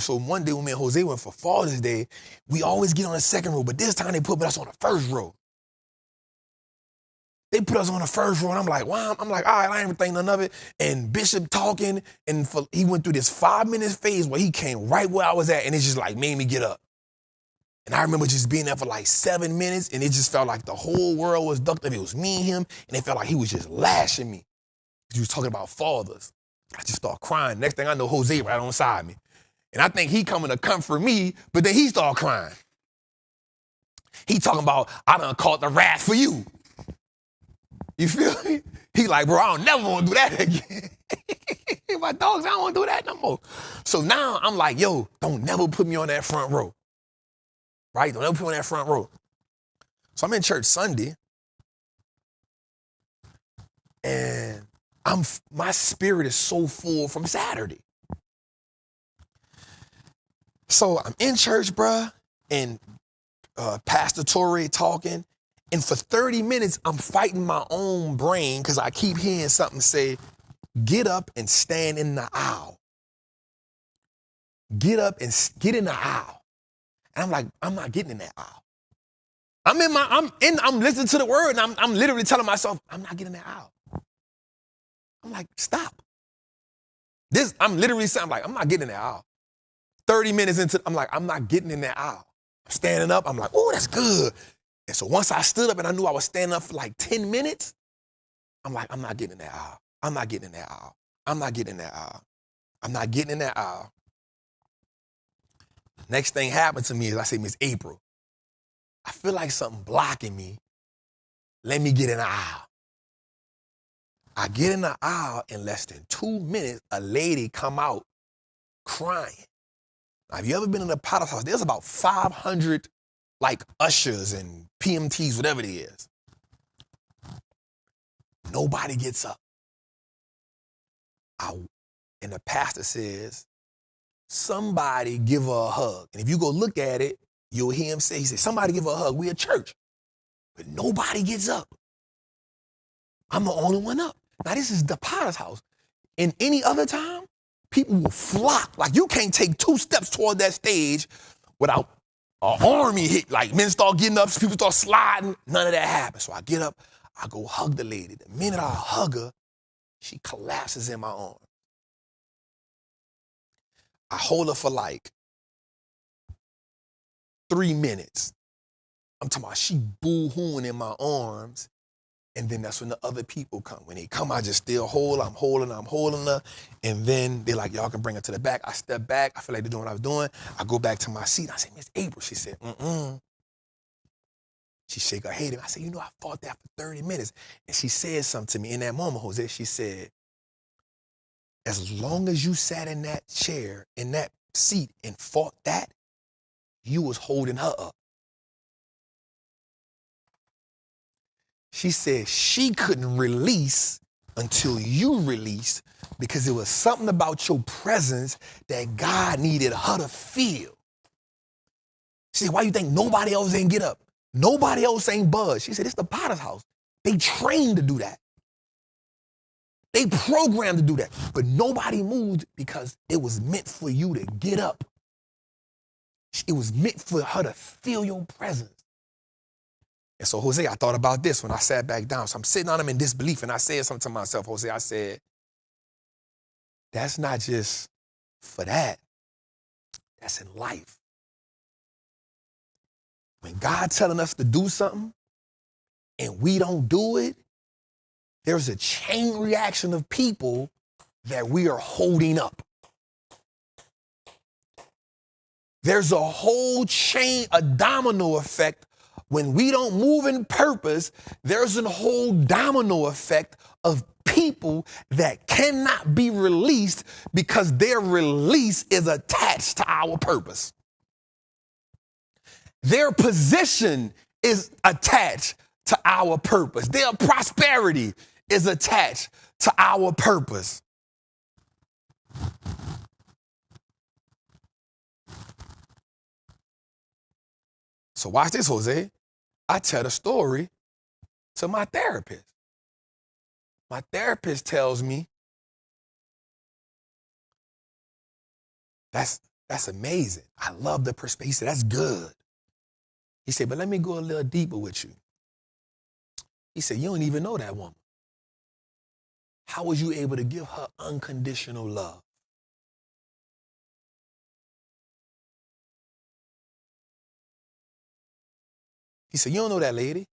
So one day when me and Jose went for Father's Day, we always get on the second row, but this time they put us on the first row. They put us on the first row, and I'm like, wow. I'm like, all right, I ain't even think none of it. And Bishop talking, and he went through this 5-minute phase where he came right where I was at, and it just like made me get up. And I remember just being there for like 7 minutes, and it just felt like the whole world was ducked up. It was me and him, and it felt like he was just lashing me. He was talking about fathers. I just started crying. Next thing I know, Jose right on side me. And I think he coming to comfort me, but then he started crying. He talking about, I done caught the wrath for you. You feel me? He like, bro, I don't never want to do that again. My dogs, I don't want to do that no more. So now I'm like, yo, don't never put me on that front row. Right? Don't ever put me on that front row. So I'm in church Sunday, and my spirit is so full from Saturday. So I'm in church, bruh, and Pastor Torre talking, and for 30 minutes, I'm fighting my own brain because I keep hearing something say, get up and stand in the aisle. Get up and get in the aisle. And I'm like, I'm not getting in that aisle. I'm listening to the word, and I'm literally telling myself, I'm not getting in that aisle. I'm like, stop. I'm literally saying, I'm not getting in that aisle. 30 minutes into, I'm like, I'm not getting in that aisle. I'm standing up, I'm like, oh, that's good. And so once I stood up and I knew I was standing up for like 10 minutes, I'm like, I'm not getting in that aisle. I'm not getting in that aisle. I'm not getting in that aisle. I'm not getting in that aisle. Next thing happened to me is I say, Miss April, I feel like something blocking me. Let me get in the aisle. I get in the aisle, in less than 2 minutes, a lady come out crying. Now, have you ever been in a Potter's house? There's about 500 like ushers and PMTs, whatever it is. Nobody gets up. And the pastor says, somebody give her a hug. And if you go look at it, you'll hear him say, he said, somebody give her a hug. We're a church. But nobody gets up. I'm the only one up. Now, this is the Potter's house. In any other time, people will flock. Like, you can't take 2 steps toward that stage without an army hit. Like, men start getting up, people start sliding. None of that happens. So I get up, I go hug the lady. The minute I hug her, she collapses in my arms. I hold her for like 3 minutes. I'm talking about she boo-hooing in my arms. And then that's when the other people come. When they come, I just still hold, I'm holding her. And then they're like, y'all can bring her to the back. I step back. I feel like they're doing what I was doing. I go back to my seat. I say, Miss April. She said, She shake her head. I said, I fought that for 30 minutes. And she said something to me in that moment, Jose. She said, as long as you sat in that chair, in that seat and fought that, you was holding her up. She said she couldn't release until you released because it was something about your presence that God needed her to feel. She said, why you think nobody else ain't get up? Nobody else ain't buzz. She said, it's the Potter's house. They trained to do that. They programmed to do that. But nobody moved because it was meant for you to get up. It was meant for her to feel your presence. And so, Jose, I thought about this when I sat back down. So I'm sitting on him in disbelief, and I said something to myself, Jose, I said, that's not just for that. That's in life. When God's telling us to do something and we don't do it, there's a chain reaction of people that we are holding up. There's a whole chain, a domino effect. When we don't move in purpose, there's a whole domino effect of people that cannot be released because their release is attached to our purpose. Their position is attached to our purpose. Their prosperity is attached to our purpose. So watch this, Jose. I tell the story to my therapist. My therapist tells me, that's amazing. I love the perspective. He said, that's good. He said, but let me go a little deeper with you. He said, you don't even know that woman. How was you able to give her unconditional love? He said, you don't know that lady.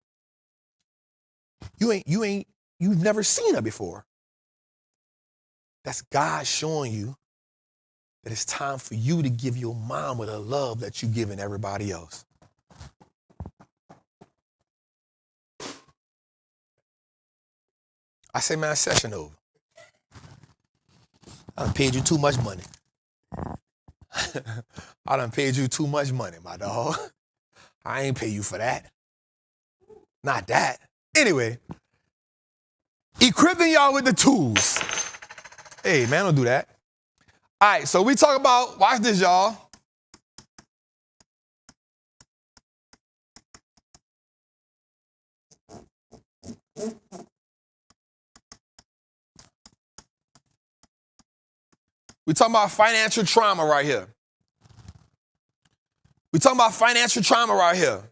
You've never seen her before. That's God showing you that it's time for you to give your mama the love that you're giving everybody else. I say, man, session over. I done paid you too much money. I done paid you too much money, my dog. I ain't pay you for that. Not that. Anyway, equipping y'all with the tools. Hey, man, don't do that. All right, so we talk about, watch this, y'all. We talking about financial trauma right here. We talking about financial trauma right here,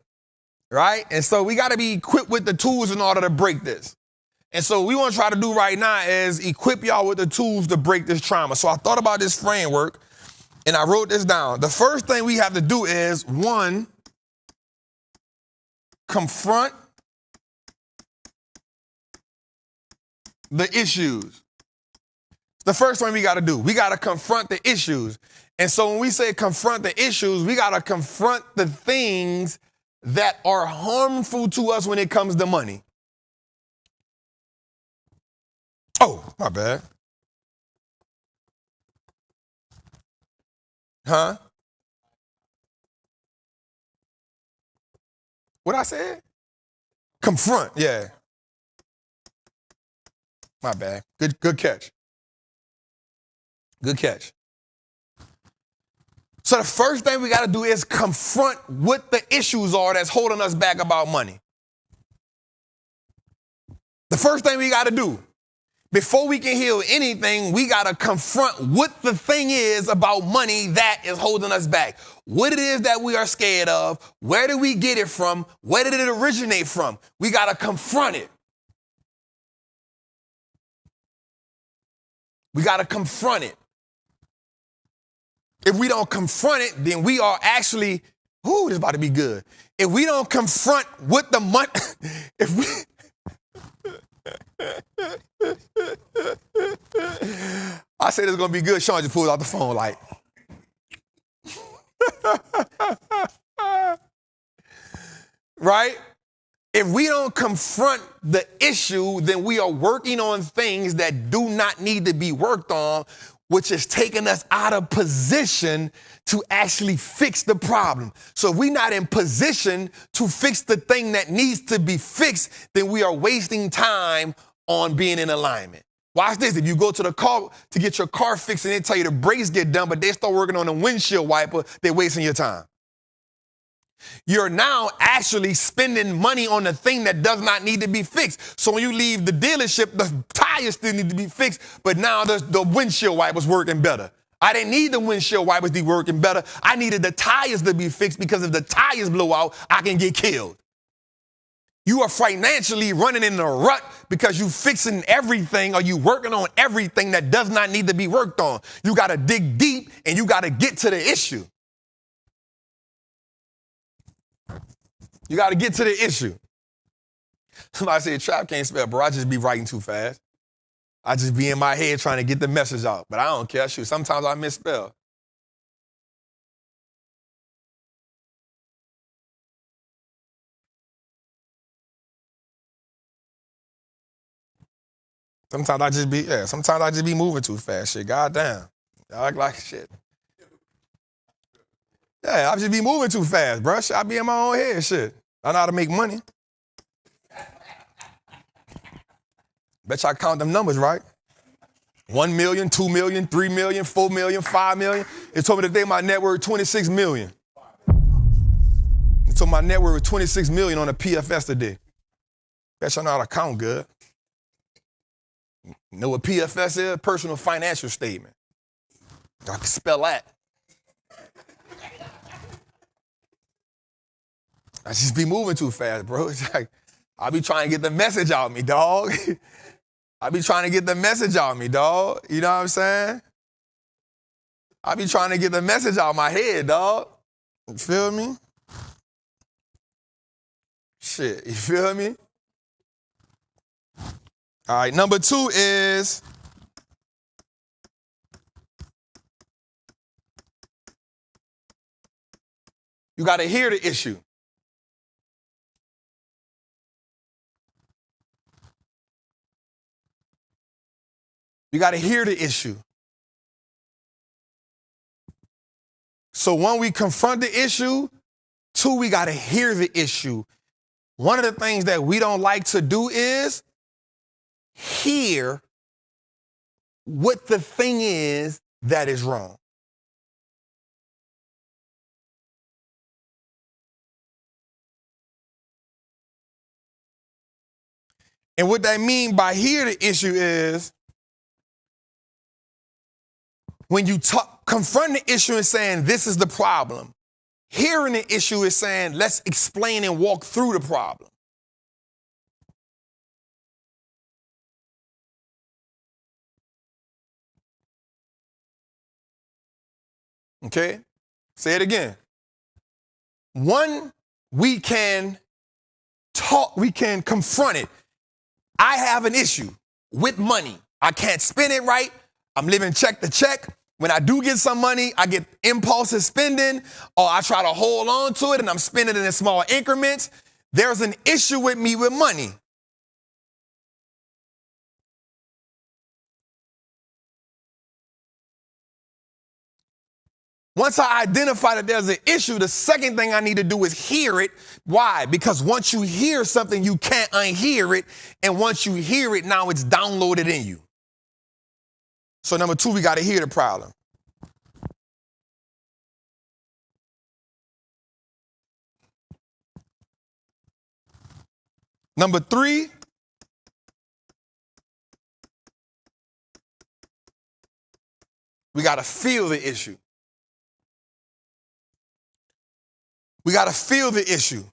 right? And so we got to be equipped with the tools in order to break this. And so what we want to try to do right now is equip y'all with the tools to break this trauma. So I thought about this framework and I wrote this down. The first thing we have to do is, one, confront the issues. The first thing we got to do, we got to confront the issues. And so when we say confront the issues, we got to confront the things that are harmful to us when it comes to money. Oh, my bad. Huh? What I said? Confront, yeah. My bad. Good catch. Good catch. So the first thing we got to do is confront what the issues are that's holding us back about money. The first thing we got to do, before we can heal anything, we got to confront what the thing is about money that is holding us back. What it is that we are scared of, where did we get it from, where did it originate from? We got to confront it. We got to confront it. If we don't confront it, then we are actually, this is about to be good. If we don't confront what the money, if we, I say this is going to be good. Sean just pulled out the phone like, right? If we don't confront the issue, then we are working on things that do not need to be worked on, which is taking us out of position to actually fix the problem. So if we're not in position to fix the thing that needs to be fixed, then we are wasting time on being in alignment. Watch this. If you go to the car to get your car fixed and they tell you the brakes get done, but they start working on the windshield wiper, they're wasting your time. You're now actually spending money on the thing that does not need to be fixed. So when you leave the dealership, the tires still need to be fixed, but now the windshield wipers working better. I didn't need the windshield wipers to be working better. I needed the tires to be fixed because if the tires blow out, I can get killed. You are financially running in a rut because you fixing everything or you working on everything that does not need to be worked on. You got to dig deep and you got to get to the issue. You got to get to the issue. Somebody said, Trap can't spell, bro. I just be writing too fast. I just be in my head trying to get the message out. But I don't care. Shoot, sometimes I misspell. Sometimes I just be moving too fast. Shit, goddamn. I act like shit. Yeah, I just be moving too fast, bro. Shit, I be in my own head, shit. I know how to make money. Bet you I count them numbers right. 1 million, 2 million, 3 million, 4 million, 5 million. It told me today my net worth 26 million. It told my net worth 26 million on the PFS today. Bet you I know how to count good. You know what PFS is? Personal financial statement. I can spell that. I just be moving too fast, bro. It's like, I be trying to get the message out of me, dog. I be trying to get the message out of me, dog. You know what I'm saying? I be trying to get the message out of my head, dog. You feel me? Shit, you feel me? All right, number 2 is you got to hear the issue. You got to hear the issue. So when we confront the issue, 2, we got to hear the issue. One of the things that we don't like to do is hear what the thing is that is wrong. And what that mean by hear the issue is when you confront the issue and saying, this is the problem, hearing the issue is saying, let's explain and walk through the problem. Okay? Say it again. One, we can confront it. I have an issue with money. I can't spend it right. I'm living check to check. When I do get some money, I get impulsive spending, or I try to hold on to it and I'm spending it in small increments. There's an issue with me with money. Once I identify that there's an issue, the second thing I need to do is hear it. Why? Because once you hear something, you can't unhear it. And once you hear it, now it's downloaded in you. So number 2, we got to hear the problem. Number 3, we got to feel the issue. We got to feel the issue.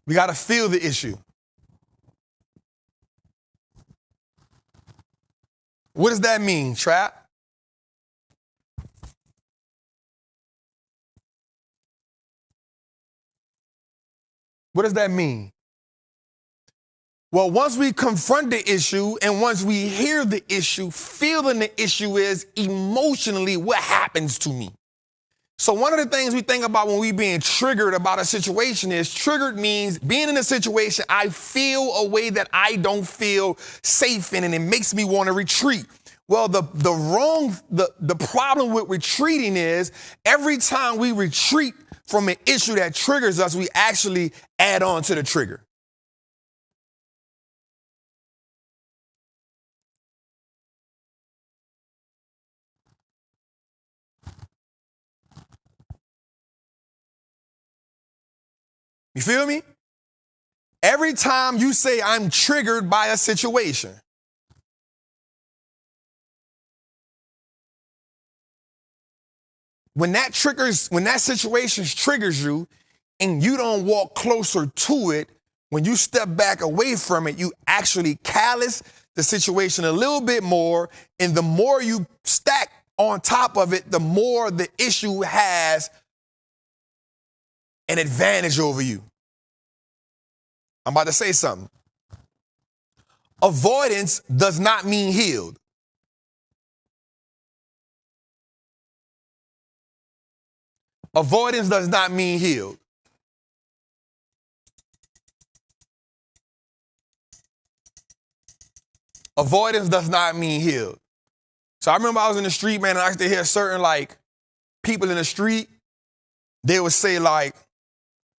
We got to feel the issue. What does that mean, Trap? What does that mean? Well, once we confront the issue and once we hear the issue, feeling the issue is emotionally what happens to me. So one of the things we think about when we being triggered about a situation is triggered means being in a situation I feel a way that I don't feel safe in, and it makes me want to retreat. Well, the problem with retreating is every time we retreat from an issue that triggers us, we actually add on to the trigger. You feel me? Every time you say I'm triggered by a situation, when that situation triggers you and you don't walk closer to it, when you step back away from it, you actually callous the situation a little bit more, and the more you stack on top of it, the more the issue has an advantage over you. I'm about to say something. Avoidance does not mean healed. Avoidance does not mean healed. Avoidance does not mean healed. So I remember I was in the street, man, and I used to hear certain people in the street, they would say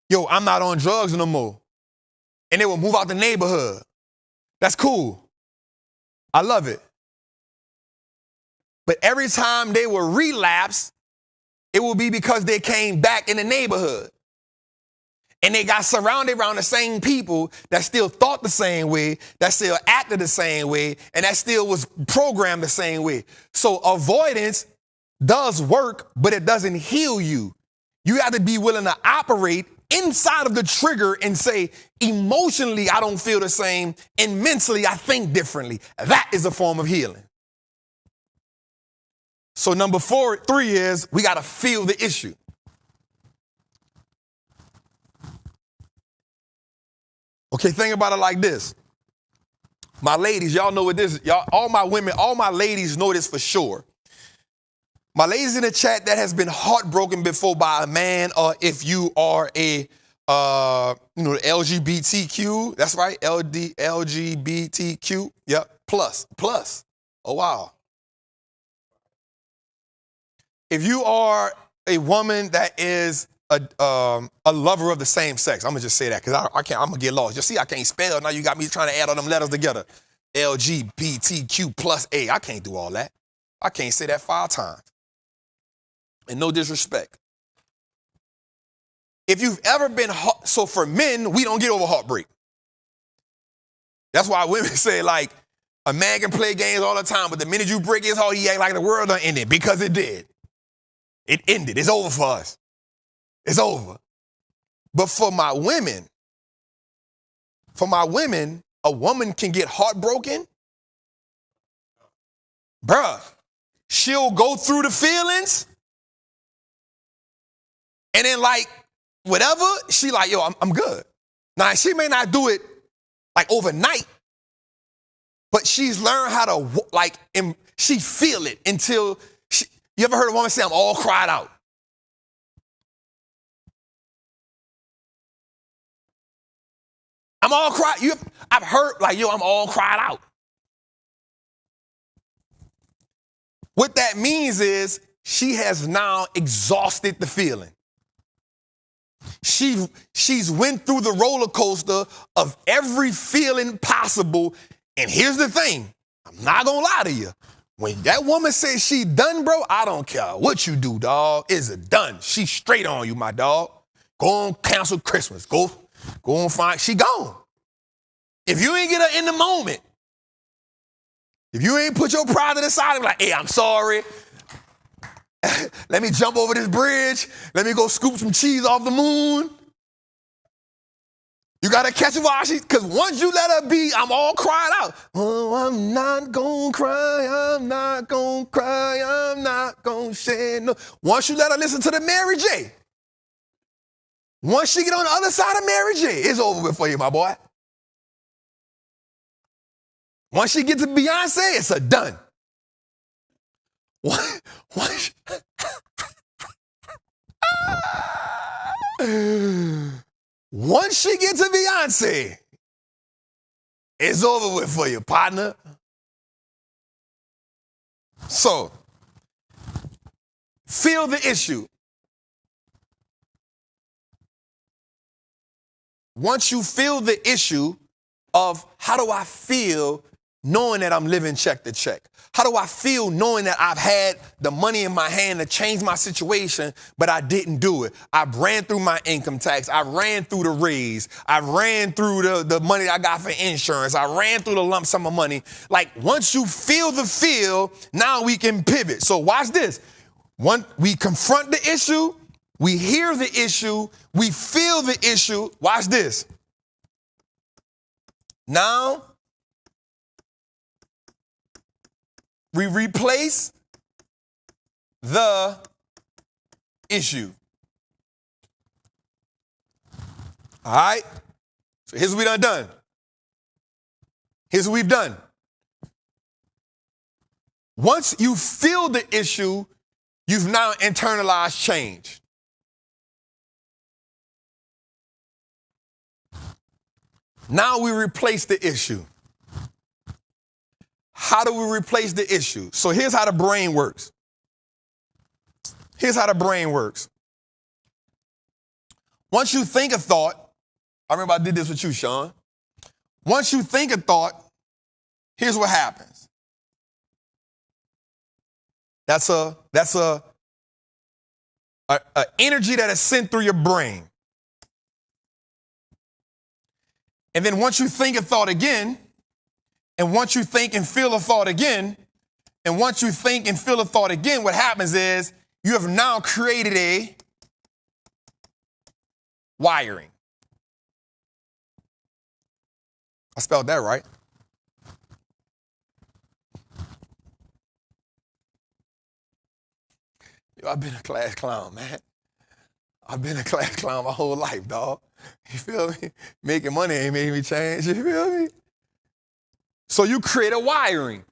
yo, I'm not on drugs no more. And they would move out the neighborhood. That's cool. I love it. But every time they would relapse, it would be because they came back in the neighborhood. And they got surrounded around the same people that still thought the same way, that still acted the same way, and that still was programmed the same way. So avoidance does work, but it doesn't heal you. You have to be willing to operate inside of the trigger and say, emotionally, I don't feel the same, and mentally, I think differently. That is a form of healing. So number 3 is we got to feel the issue. Okay, think about it like this. My ladies, y'all know what this is. Y'all, all my ladies know this for sure. My ladies in the chat that has been heartbroken before by a man, or if you are a LGBTQ, that's right, LGBTQ, yep, plus. Oh, wow. If you are a woman that is a lover of the same sex, I'm gonna just say that because I'm gonna get lost. You see, I can't spell. Now you got me trying to add all them letters together. LGBTQ plus A. I can't do all that. I can't say that 5 times. And no disrespect. If you've ever been so for men, we don't get over heartbreak. That's why women say a man can play games all the time, but the minute you break his heart, he act like the world done ended, because it did. It ended. It's over for us. It's over. But for my women, a woman can get heartbroken. Bruh, she'll go through the feelings. And then whatever, she yo, I'm good. Now, she may not do it overnight, but she's learned how to she feel it until you ever heard a woman say, I'm all cried out? I'm all cried. I've heard I'm all cried out. What that means is she has now exhausted the feeling. She's went through the roller coaster of every feeling possible. And here's the thing. I'm not going to lie to you. When that woman says she done, bro, I don't care what you do, dog. It's a done. She's straight on you, my dog. Go on, cancel Christmas. Go on, find. She gone. If you ain't get her in the moment, if you ain't put your pride to the side and be like, hey, I'm sorry. Let me jump over this bridge. Let me go scoop some cheese off the moon. You got to catch her while because once you let her be, I'm all cried out. Oh, I'm not going to cry. I'm not going to cry. I'm not going to shed no. Once you let her listen to the Mary J. Once she get on the other side of Mary J, it's over with for you, my boy. Once she get to Beyonce, it's a done. once she gets a fiance, it's over with for you, partner. So, feel the issue. Once you feel the issue of how do I feel knowing that I'm living check to check? How do I feel knowing that I've had the money in my hand to change my situation, but I didn't do it? I ran through my income tax. I ran through the raise. I ran through the money I got for insurance. I ran through the lump sum of money. Like, once you feel the feel, now we can pivot. So watch this. We confront the issue. We hear the issue. We feel the issue. Watch this. Now, we replace the issue. All right? So here's what we done. Here's what we've done. Once you feel the issue, you've now internalized change. Now we replace the issue. How do we replace the issue? So here's how the brain works. Here's how the brain works. Once you think a thought, I remember I did this with you, Sean. Once you think a thought, here's what happens. That's a energy that is sent through your brain. And then once you think a thought again, and once you think and feel a thought again, and once you think and feel a thought again, what happens is you have now created a wiring. I spelled that right. Yo, I've been a class clown, man. I've been a class clown my whole life, dog. You feel me? Making money ain't making me change, you feel me? So you create a wiring.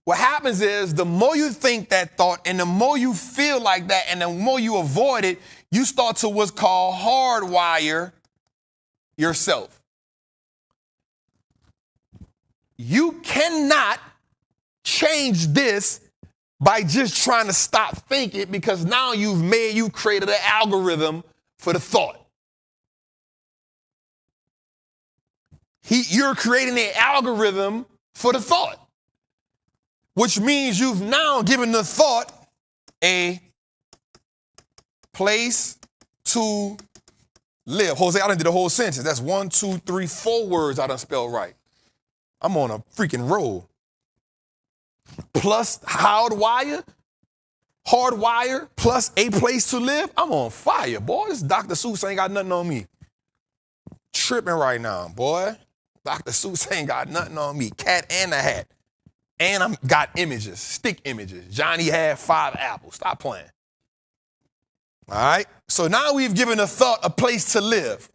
What happens is the more you think that thought and the more you feel like that and the more you avoid it, you start to what's called hardwire yourself. You cannot change this by just trying to stop thinking, because now you've created an algorithm for the thought. You're creating an algorithm for the thought, which means you've now given the thought a place to live. Jose, I done did the whole sentence. That's 1, 2, 3, 4 words I done spelled right. I'm on a freaking roll. Plus hardwire plus a place to live. I'm on fire, boy. This Dr. Seuss ain't got nothing on me. Tripping right now, boy. Dr. Seuss ain't got nothing on me. Cat and a hat. And I'm got images, stick images. Johnny had 5 apples. Stop playing. All right? So now we've given a thought a place to live.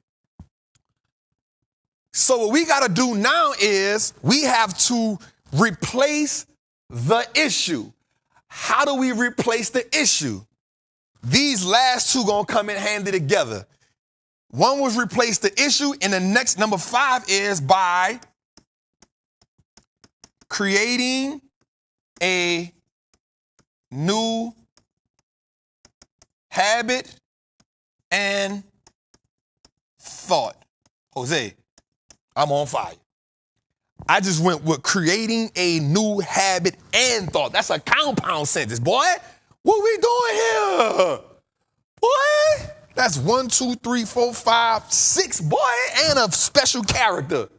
So what we got to do now is we have to replace the issue. How do we replace the issue? These last two gonna come in handy together. One was replace the issue, and the next, number 5, is by creating a new habit and thought. Jose, I'm on fire. I just went with creating a new habit and thought. That's a compound sentence, boy. What we doing here? Boy, that's 1, 2, 3, 4, 5, 6, boy, and a special character.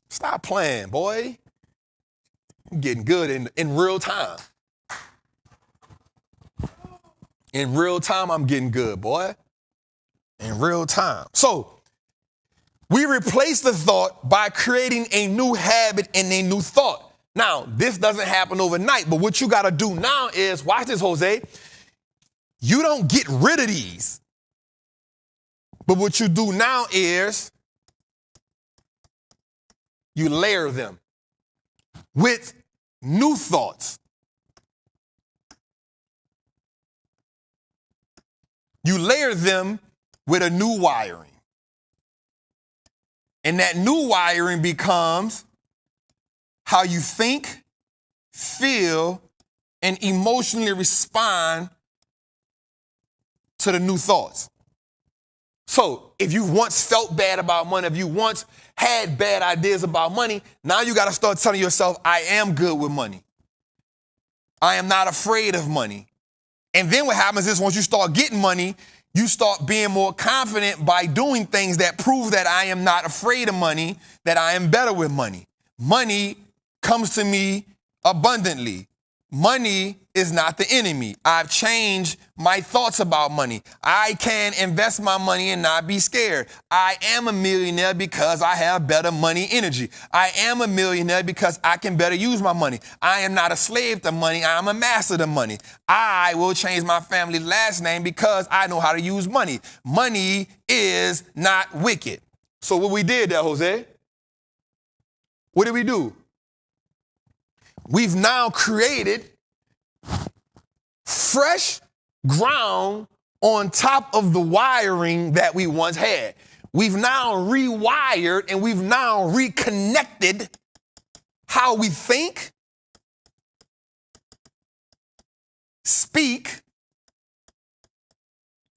Stop playing, boy. I'm getting good in real time. In real time, I'm getting good, boy. In real time. So, we replace the thought by creating a new habit and a new thought. Now, this doesn't happen overnight, but what you got to do now is, watch this, Jose. You don't get rid of these. But what you do now is you layer them with new thoughts. you layer them with a new wiring. And that new wiring becomes how you think, feel, and emotionally respond to the new thoughts. So if you once felt bad about money, if you once had bad ideas about money, now you got to start telling yourself, I am good with money. I am not afraid of money. And then what happens is once you start getting money, you start being more confident by doing things that prove that I am not afraid of money, that I am better with money. Money comes to me abundantly. Money is not the enemy. I've changed my thoughts about money. I can invest my money and not be scared. I am a millionaire because I have better money energy. I am a millionaire because I can better use my money. I am not a slave to money. I am a master to money. I will change my family last name because I know how to use money. Money is not wicked. So what we did there, Jose, what did we do? We've now created fresh ground on top of the wiring that we once had. We've now rewired and we've now reconnected how we think, speak,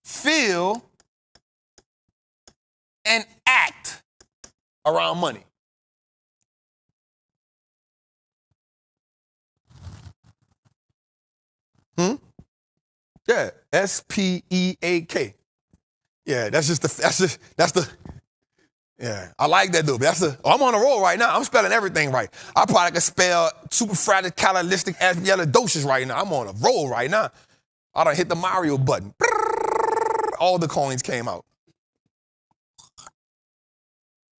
feel, and act around money. Yeah, S-P-E-A-K. Yeah, yeah, I like that dude. I'm on a roll right now. I'm spelling everything right. I probably could spell superfractalkalistic right now. I'm on a roll right now. I done hit the Mario button. All the coins came out.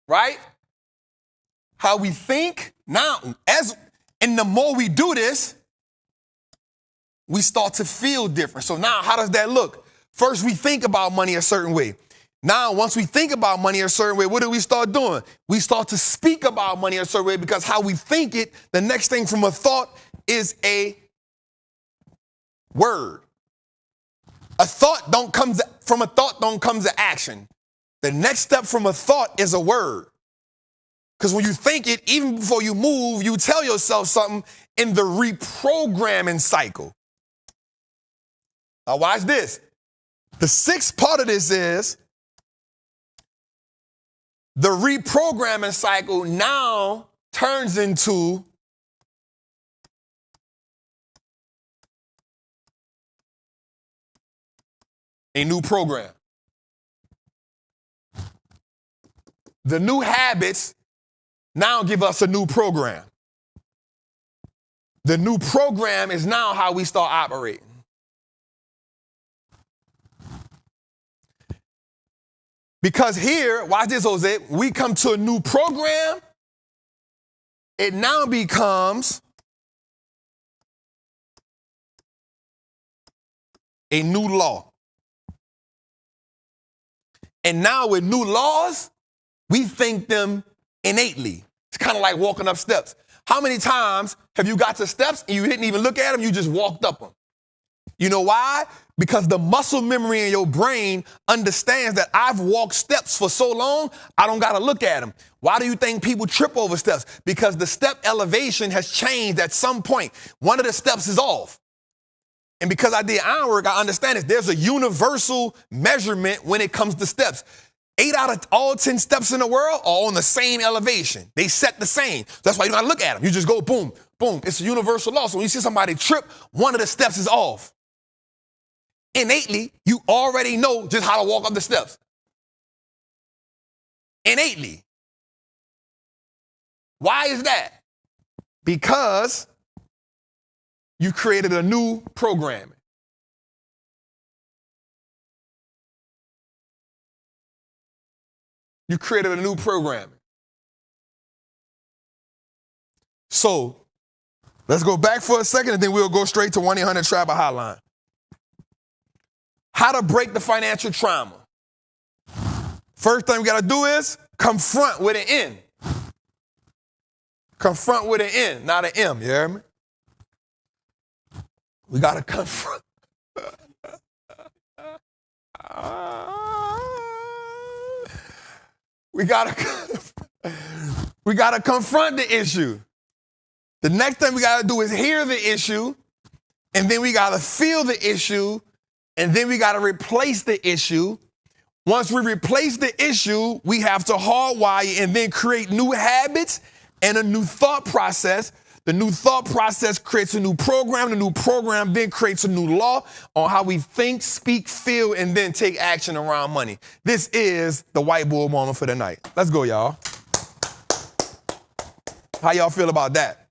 Right? How we think now, and the more we do this, we start to feel different. So now how does that look? First, we think about money a certain way. Now, once we think about money a certain way, what do we start doing? We start to speak about money a certain way because how we think it, the next thing from a thought is a word. From a thought don't come to action. The next step from a thought is a word. Because when you think it, even before you move, you tell yourself something in the reprogramming cycle. Now watch this. The sixth part of this is the reprogramming cycle now turns into a new program. The new habits now give us a new program. The new program is now how we start operating. Because here, watch this, Jose, we come to a new program. It now becomes a new law. And now with new laws, we think them innately. It's kind of like walking up steps. How many times have you got to steps and you didn't even look at them, you just walked up them? You know why? Because the muscle memory in your brain understands that I've walked steps for so long, I don't got to look at them. Why do you think people trip over steps? Because the step elevation has changed at some point. One of the steps is off. And because I did iron work, I understand it. There's a universal measurement when it comes to steps. 8 out of all 10 steps in the world are on the same elevation. They set the same. That's why you don't look at them. You just go boom, boom. It's a universal law. So when you see somebody trip, one of the steps is off. Innately, you already know just how to walk up the steps. Innately. Why is that? Because you created a new programming. You created a new programming. So let's go back for a second and then we'll go straight to 1-800-TRAPPIN hotline. How to break the financial trauma. First thing we got to do is confront with an N. Confront with an N, not an M, you hear me? We got to confront. We gotta confront the issue. The next thing we gotta do is hear the issue, and then we gotta feel the issue, and then we gotta replace the issue. Once we replace the issue, we have to hardwire and then create new habits and a new thought process. The new thought process creates a new program. The new program then creates a new law on how we think, speak, feel, and then take action around money. This is the whiteboard moment for the night. Let's go, y'all. How y'all feel about that?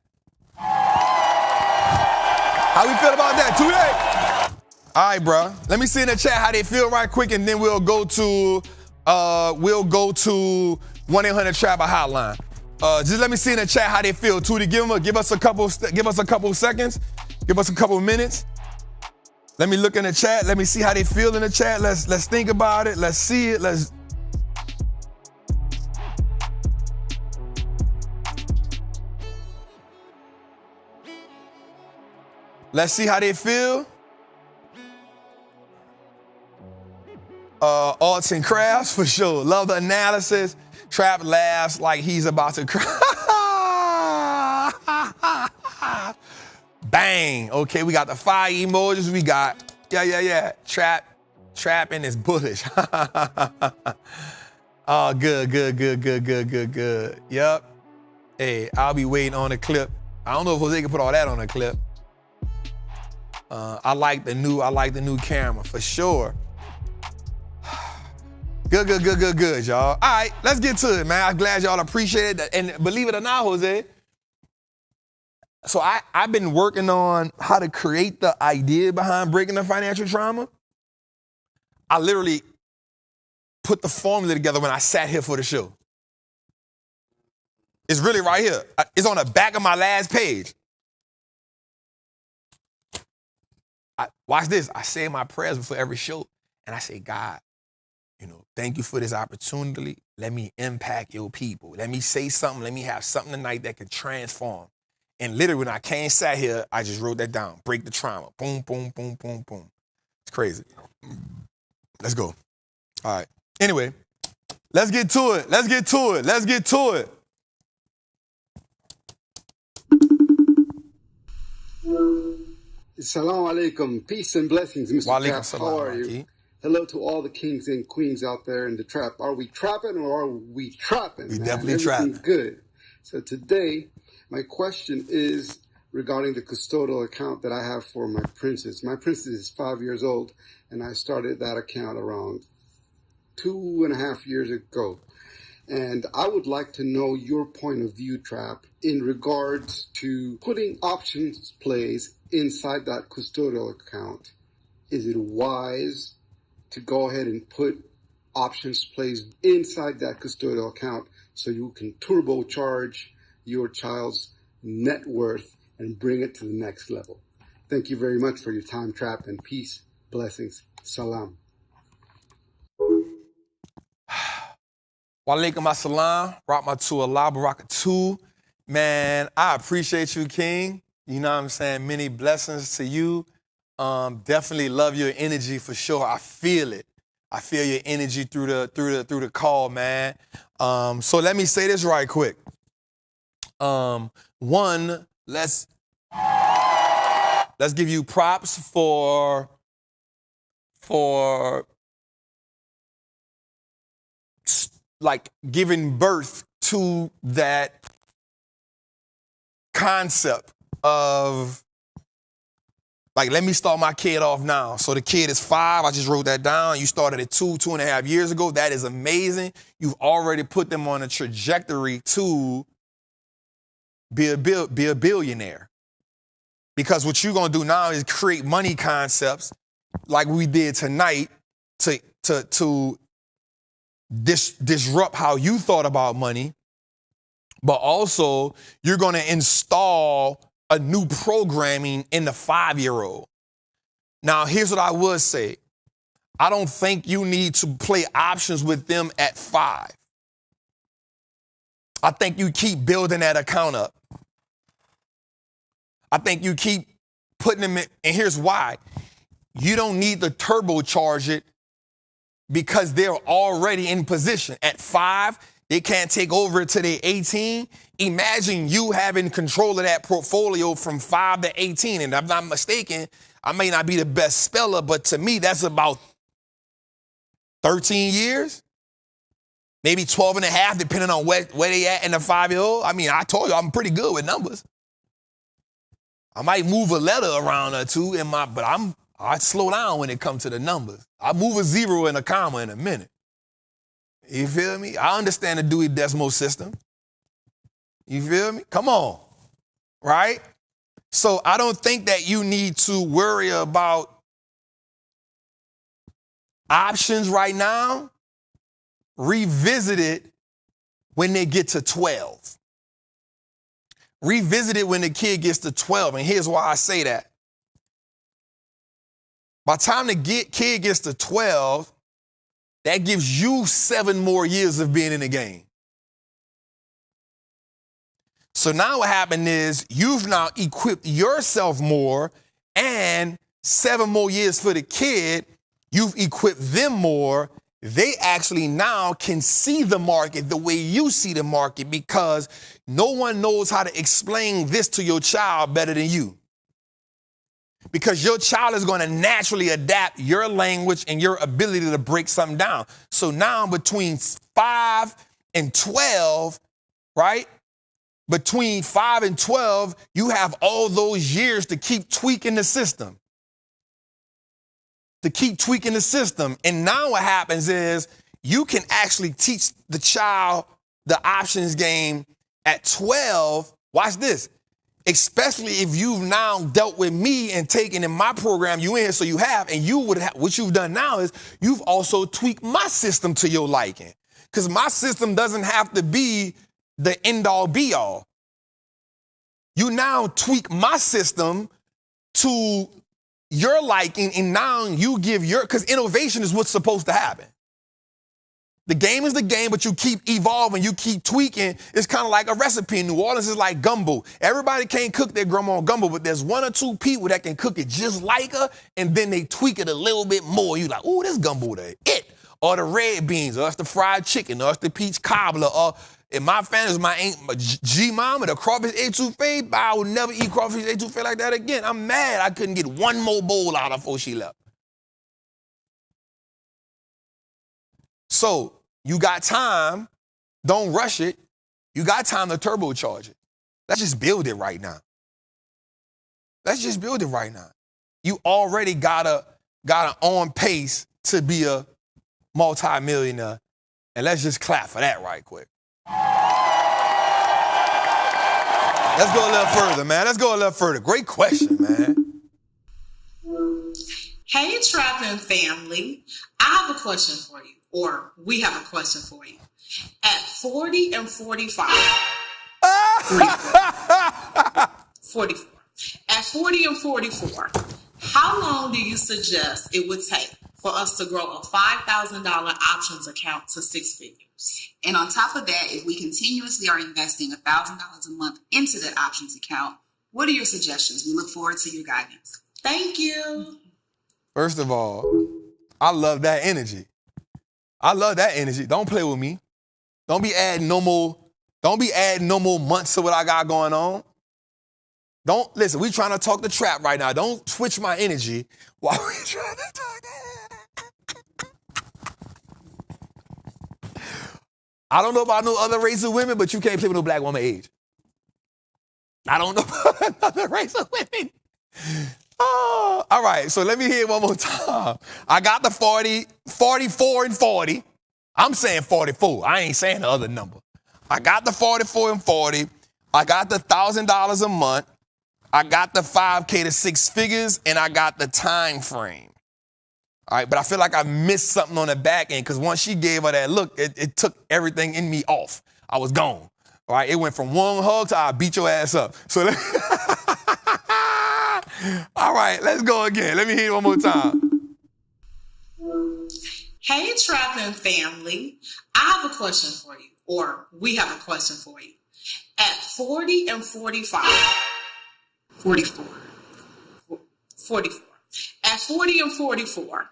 How we feel about that? Today? All right, bro. Let me see in the chat how they feel right quick, and then we'll go to 1-800-TRAPPER hotline. Just let me see in the chat how they feel. Tootie, give us a couple seconds. Give us a couple minutes. Let me look in the chat. Let me see how they feel in the chat. Let's think about it. Let's see it. Let's see how they feel. Arts and crafts for sure. Love the analysis. Trap laughs like he's about to cry. Bang. Okay, we got the fire emojis. We got, yeah. Trappin is bullish. Oh, good. Yep. Hey, I'll be waiting on the clip. I don't know if Jose can put all that on the clip. I like the new camera for sure. Good, y'all. All right, let's get to it, man. I'm glad y'all appreciate it. And believe it or not, Jose, so I've been working on how to create the idea behind breaking the financial trauma. I literally put the formula together when I sat here for the show. It's really right here. It's on the back of my last page. Watch this. I say my prayers before every show, and I say, God, thank you for this opportunity. Let me impact your people. Let me say something. Let me have something tonight that can transform. And literally, when I came sat here, I just wrote that down. Break the trauma. Boom, boom, boom, boom, boom. It's crazy. Let's go. All right. Anyway, let's get to it. Assalamu alaikum. Peace and blessings, Mr. Trap. How are you? Hello to all the kings and queens out there in the trap. Are we trapping or are we trapping? We definitely trapping. Everything's good. So today, my question is regarding the custodial account that I have for my princess. My princess is 5 years old, and I started that account around 2.5 years ago. And I would like to know your point of view, Trap, in regards to putting options plays inside that custodial account. Is it wise to go ahead and put options plays inside that custodial account so you can turbocharge your child's net worth and bring it to the next level? Thank you very much for your time, Trap, and peace, blessings, salam. Walaikum assalam, rahmatullah barakatuh. Man, I appreciate you, King. You know what I'm saying? Many blessings to you. Definitely love your energy for sure. I feel it. I feel your energy through the call, man. So let me say this right quick. One, let's give you props for like giving birth to that concept of, like, let me start my kid off now. So the kid is 5. I just wrote that down. You started at 2.5 years ago. That is amazing. You've already put them on a trajectory to be a billionaire. Because what you're going to do now is create money concepts like we did tonight to disrupt how you thought about money. But also, you're going to install a new programming in the 5-year-old. Now, here's what I would say. I don't think you need to play options with them at 5. I think you keep building that account up. I think you keep putting them in, and here's why. You don't need to turbocharge it because they're already in position. At 5, they can't take over till they're 18. Imagine you having control of that portfolio from 5 to 18. And if I'm not mistaken, I may not be the best speller, but to me, that's about 13 years, maybe 12 and a half, depending on where they at in the 5-year-old. I mean, I told you I'm pretty good with numbers. I might move a letter around or two but I slow down when it comes to the numbers. I move a 0 and a comma in a minute. You feel me? I understand the Dewey Decimal System. You feel me? Come on, right? So I don't think that you need to worry about options right now. Revisit it when they get to 12. Revisit it when the kid gets to 12. And here's why I say that. By the time the kid gets to 12, that gives you 7 more years of being in the game. So now what happened is you've now equipped yourself more, and 7 more years for the kid, you've equipped them more. They actually now can see the market the way you see the market, because no one knows how to explain this to your child better than you. Because your child is going to naturally adapt your language and your ability to break something down. So now between 5 and 12, right? Between 5 and 12, you have all those years to keep tweaking the system. And now what happens is you can actually teach the child the options game at 12. Watch this. Especially if you've now dealt with me and taken in my program, you in here, so you have, and you would have, what you've done now is you've also tweaked my system to your liking. Because my system doesn't have to be the end-all be-all. You now tweak my system to your liking, and now you give because innovation is what's supposed to happen. The game is the game, but you keep evolving, you keep tweaking. It's kind of like a recipe. In New Orleans is like gumbo. Everybody can't cook their grandma gumbo, but there's 1 or 2 people that can cook it just like her, and then they tweak it a little bit more. You like, ooh, this gumbo there, it. Or the red beans, or it's the fried chicken, or it's the peach cobbler, or in my family, it's my G-mama, the crawfish etouffee. I would never eat crawfish etouffee like that again. I'm mad I couldn't get 1 more bowl out of her before she left. So you got time. Don't rush it. You got time to turbocharge it. Let's just build it right now. You already got on pace to be a multi-millionaire. And let's just clap for that right quick. Let's go a little further, man. Great question, man. Hey, Trappin family. I have a question for you, or we have a question for you. At 40 and 45, 44. At 40 and 44, how long do you suggest it would take for us to grow a $5,000 options account to 6 figures? And on top of that, if we continuously are investing $1,000 a month into that options account, what are your suggestions? We look forward to your guidance. Thank you. First of all, I love that energy. Don't play with me. Don't be adding no more months to what I got going on. Listen, we trying to talk the trap right now. Don't switch my energy while we trying to talk that. I don't know about no other race of women, but you can't play with no black woman age. I don't know about another race of women. Oh, all right, so let me hear it one more time. I got the 44 and 40. I'm saying 44. I ain't saying the other number. I got the 44 and 40. I got the $1,000 a month. I got the 5K to 6 figures, and I got the time frame. All right, but I feel like I missed something on the back end, because once she gave her that look, it took everything in me off. I was gone. All right, it went from one hug to I beat your ass up. So all right, let's go again. Let me hear it one more time. Hey, Trappin family. I have a question for you, or we have a question for you. At 40 and 45, 44. At 40 and 44,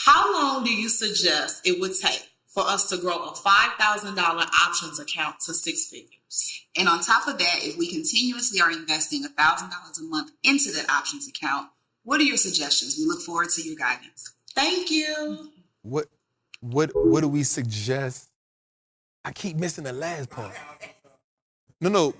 How long do you suggest it would take for us to grow a $5,000 options account to six figures? And on top of that, if we continuously are investing $1,000 a month into that options account, what are your suggestions? We look forward to your guidance. Thank you. What do we suggest? I keep missing the last part. No,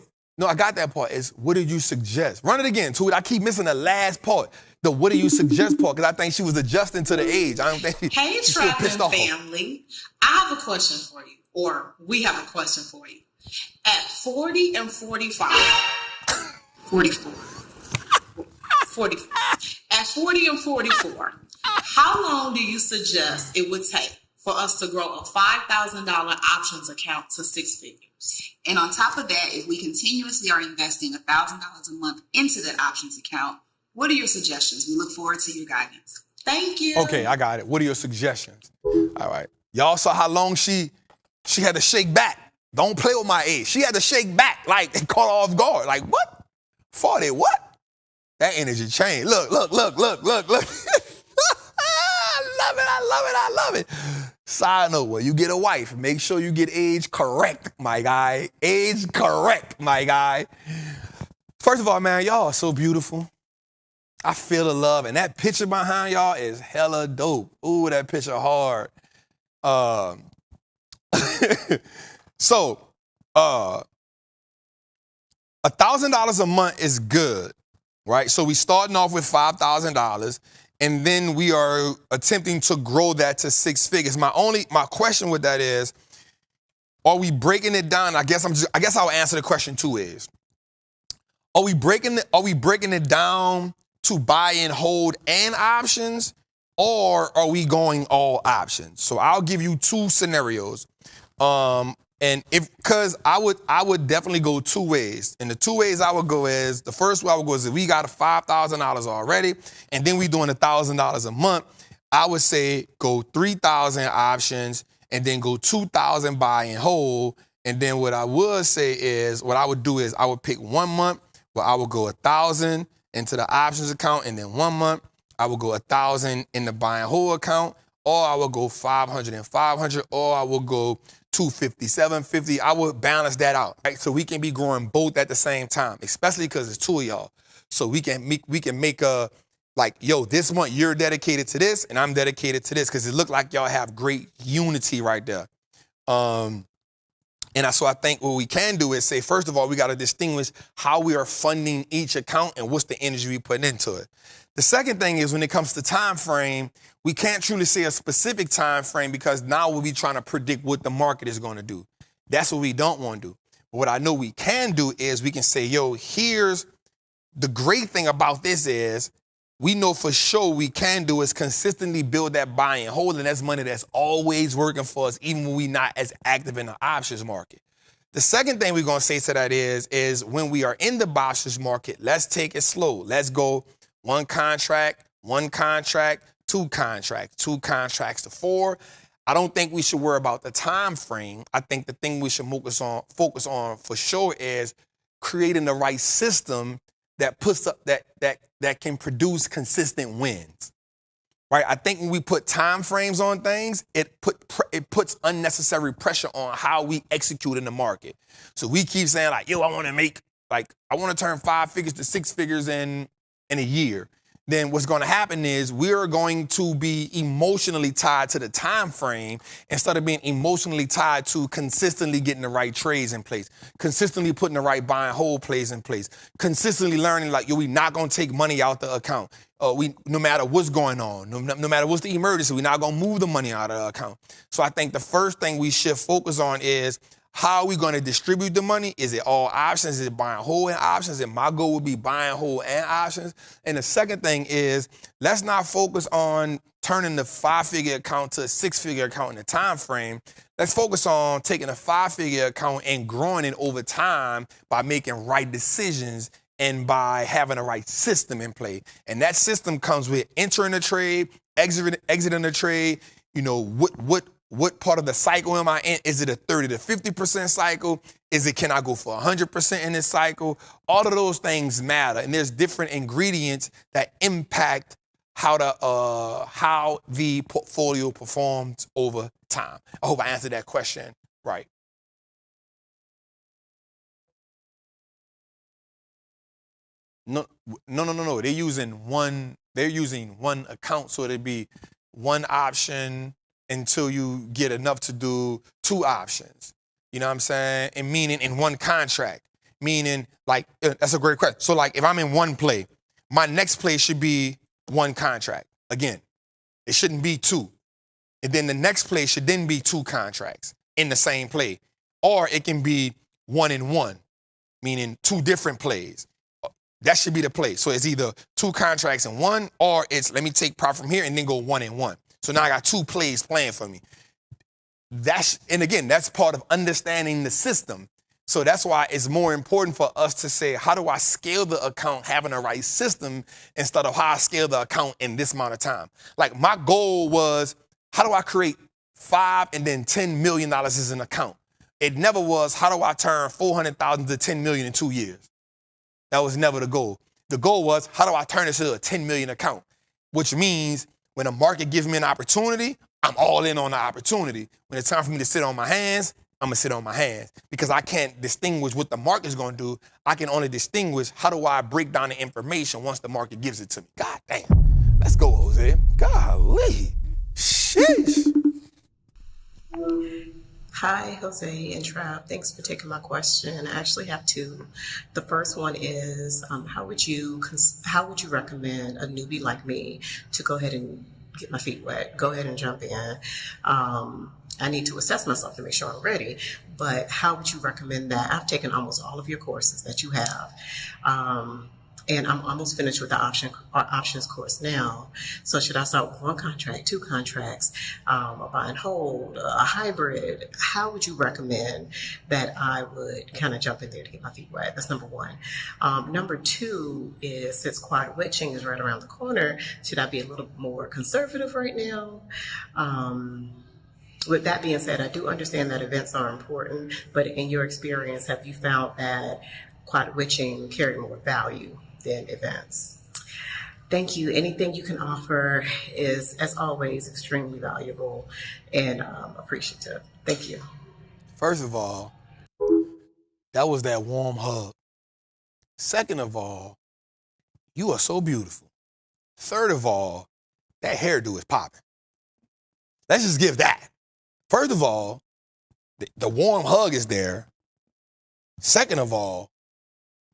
I got that part. It's what did you suggest? Run it again, Tweet. I keep missing the last part. The what do you suggest part? Because I think she was adjusting to the age. I don't think Hey, she's still Trappin pissed off. family. I have a question for you, or we have a question for you. At 40 and 45, 44. 44. At 40 and 44, how long do you suggest it would take for us to grow a $5,000 options account to six figures? And on top of that, if we continuously are investing $1,000 a month into that options account, what are your suggestions? We look forward to your guidance. Thank you. Okay, I got it. What are your suggestions? All right. Y'all saw how long she had to shake back. Don't play with my age. She had to shake back, like, and caught off guard. Like, what? 40, what? That energy changed. Look. I love it. Side note, when you get a wife, make sure you get age correct, my guy. Age correct, my guy. First of all, man, y'all are so beautiful. I feel the love, and that picture behind y'all is hella dope. Ooh, that picture hard. So, $1,000 a month is good, right? So we starting off with $5,000, and then we are attempting to grow that to six figures. My question with that is, are we breaking it down? I guess I'll answer the question two ways. Are we breaking it down to buy and hold and options, or are we going all options? So I'll give you two scenarios. Because I would definitely go two ways. And the two ways I would go is, the first way I would go is if we got $5,000 already, and then we doing $1,000 a month, I would say go 3,000 options, and then go 2,000 buy and hold. And then what I would do is I would pick 1 month where I would go 1,000 into the options account, and then 1 month I would go 1,000 in the buy and hold account, or I would go 500 and 500, or I would go 250, 750. I would balance that out, right? So we can be growing both at the same time, especially because it's two of y'all. So we can make a, like, yo, this month you're dedicated to this and I'm dedicated to this, because it looked like y'all have great unity right there. So I think what we can do is say, first of all, we got to distinguish how we are funding each account and what's the energy we put into it. The second thing is, when it comes to time frame, we can't truly say a specific time frame, because now we'll be trying to predict what the market is going to do. That's what we don't want to do. But what I know we can do is we can say, yo, here's the great thing about this is we know for sure we can do is consistently build that buy and hold, and that's money that's always working for us, even when we're not as active in the options market. The second thing we're going to say to that is when we are in the options market, let's take it slow. Let's go 1 contract, 1 contract, 2 contracts, 2 contracts to 4. I don't think we should worry about the time frame. I think the thing we should focus on for sure is creating the right system that puts up that can produce consistent wins. Right? I think when we put time frames on things, it puts unnecessary pressure on how we execute in the market. So we keep saying, like, yo, I want to turn 5 figures to 6 figures in a year. Then what's going to happen is we're going to be emotionally tied to the time frame instead of being emotionally tied to consistently getting the right trades in place, consistently putting the right buy and hold plays in place, consistently learning, like, yo, we're not going to take money out the account. No matter what's going on, no matter what's the emergency, we're not going to move the money out of the account. So I think the first thing we should focus on is, how are we going to distribute the money? Is it all options? Is it buy and hold and options? And my goal would be buy and hold and options. And the second thing is, let's not focus on turning the 5-figure account to a 6-figure account in the time frame. Let's focus on taking a 5-figure account and growing it over time by making right decisions and by having a right system in play. And that system comes with entering the trade, exiting the trade. You know, what part of the cycle am I in? Is it a 30 to 50% cycle? Can I go for 100% in this cycle? All of those things matter. And there's different ingredients that impact how the portfolio performs over time. I hope I answered that question right. No. They're using one account, so it'd be one option until you get enough to do two options. You know what I'm saying? And meaning in one contract. Meaning, like, that's a great question. So, like, if I'm in one play, my next play should be one contract. Again, it shouldn't be two. And then the next play should then be two contracts in the same play. Or it can be 1 and 1, meaning two different plays. That should be the play. So it's either two contracts in one, or it's let me take profit from here and then go 1 and 1. So now I got two plays playing for me. And again, that's part of understanding the system. So that's why it's more important for us to say, how do I scale the account having the right system instead of how I scale the account in this amount of time? Like, my goal was, how do I create $5 and then $10 million as an account? It never was, how do I turn 400,000 to 10 million in 2 years? That was never the goal. The goal was, how do I turn this into a 10 million account? Which means when the market gives me an opportunity, I'm all in on the opportunity. When it's time for me to sit on my hands, I'm going to sit on my hands, because I can't distinguish what the market's going to do. I can only distinguish how do I break down the information once the market gives it to me. God damn. Let's go, Jose. Golly. Sheesh. Hi, Jose and Trapp. Thanks for taking my question. I actually have two. The first one is, how would you recommend a newbie like me to go ahead and get my feet wet, go ahead and jump in? I need to assess myself to make sure I'm ready, but how would you recommend that? I've taken almost all of your courses that you have, and I'm almost finished with the options course now. So should I start with one contract, two contracts, a buy and hold, a hybrid? How would you recommend that I would kind of jump in there to get my feet wet? That's number one. Number two is, since quad witching is right around the corner, should I be a little more conservative right now? With that being said, I do understand that events are important, but in your experience, have you found that quad witching carried more value than events? Thank you. Anything you can offer is, as always, extremely valuable and appreciative. Thank you. First of all, that was that warm hug. Second of all, you are so beautiful. Third of all, that hairdo is popping. Let's just give that. First of all, the warm hug is there. Second of all,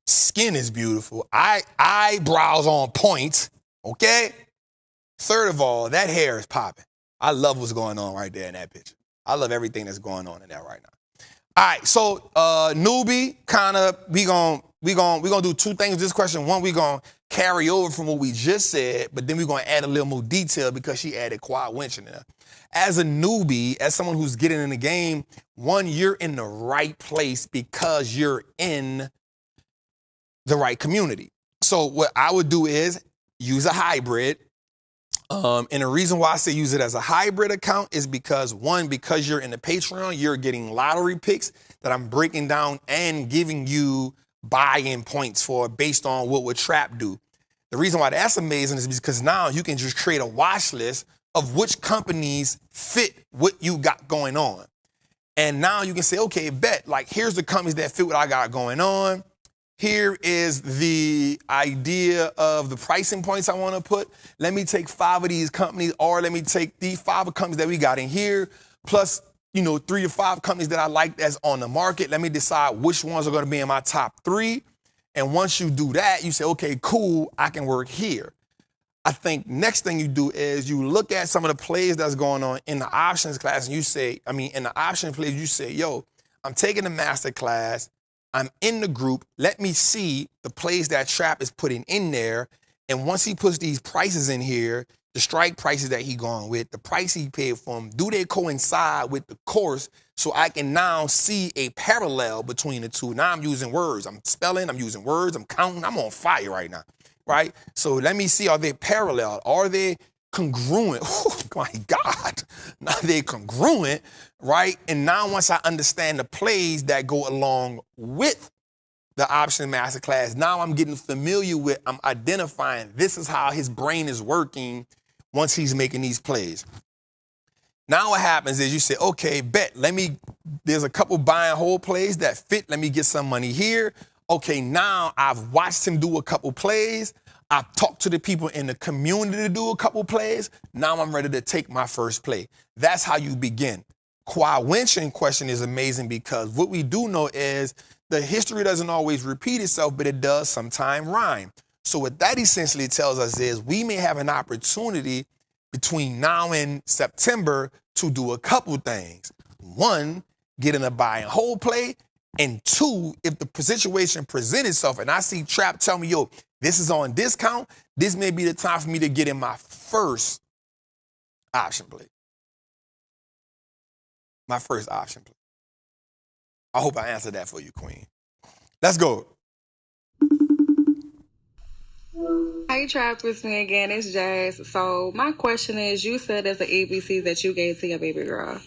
skin is beautiful. Eyebrows on point, okay? Third of all, that hair is popping. I love what's going on right there in that picture. I love everything that's going on in that right now. All right, so newbie, kind of, we gonna do two things with this question. One, we gonna carry over from what we just said, but then we're gonna add a little more detail because she added quad winching in there. As a newbie, as someone who's getting in the game, one, you're in the right place because you're in the right community. So what I would do is use a hybrid. And the reason why I say use it as a hybrid account is because, one, because you're in the Patreon, you're getting lottery picks that I'm breaking down and giving you buy-in points for based on what would Trap do. The reason why that's amazing is because now you can just create a watch list of which companies fit what you got going on. And now you can say, okay, bet, like, here's the companies that fit what I got going on. Here is the idea of the pricing points I want to put. Let me take 5 of these companies, or let me take these 5 companies that we got in here, plus, 3 to 5 companies that I like that's on the market. Let me decide which ones are going to be in my top 3. And once you do that, you say, okay, cool, I can work here. I think next thing you do is you look at some of the plays that's going on in the options class, and you say, in the option plays, you say, yo, I'm taking the master class. I'm in the group. Let me see the plays that Trap is putting in there. And once he puts these prices in here, the strike prices that he going with, the price he paid for them, do they coincide with the course so I can now see a parallel between the two? Now I'm using words. I'm spelling. I'm using words. I'm counting. I'm on fire right now, right? So let me see, are they parallel? Are they congruent? Oh, my God. Now they're congruent, right? And now once I understand the plays that go along with the option masterclass. Now I'm getting familiar with, I'm identifying this is how his brain is working once he's making these plays. Now what happens is you say, okay, bet, there's a couple buy and hold plays that fit. Let me get some money here. Okay, now I've watched him do a couple plays. I've talked to the people in the community to do a couple plays. Now I'm ready to take my first play. That's how you begin. Quawention question is amazing because what we do know is the history doesn't always repeat itself, but it does sometime rhyme. So what that essentially tells us is we may have an opportunity between now and September to do a couple things. One, get in a buy and hold play. And two, if the situation presents itself and I see Trap tell me, yo, this is on discount, this may be the time for me to get in my first option play. My first option play. I hope I answered that for you, Queen. Let's go. Hey, Trap, it's me again. It's Jazz. So my question is, you said there's the ABCs that you gave to your baby girl.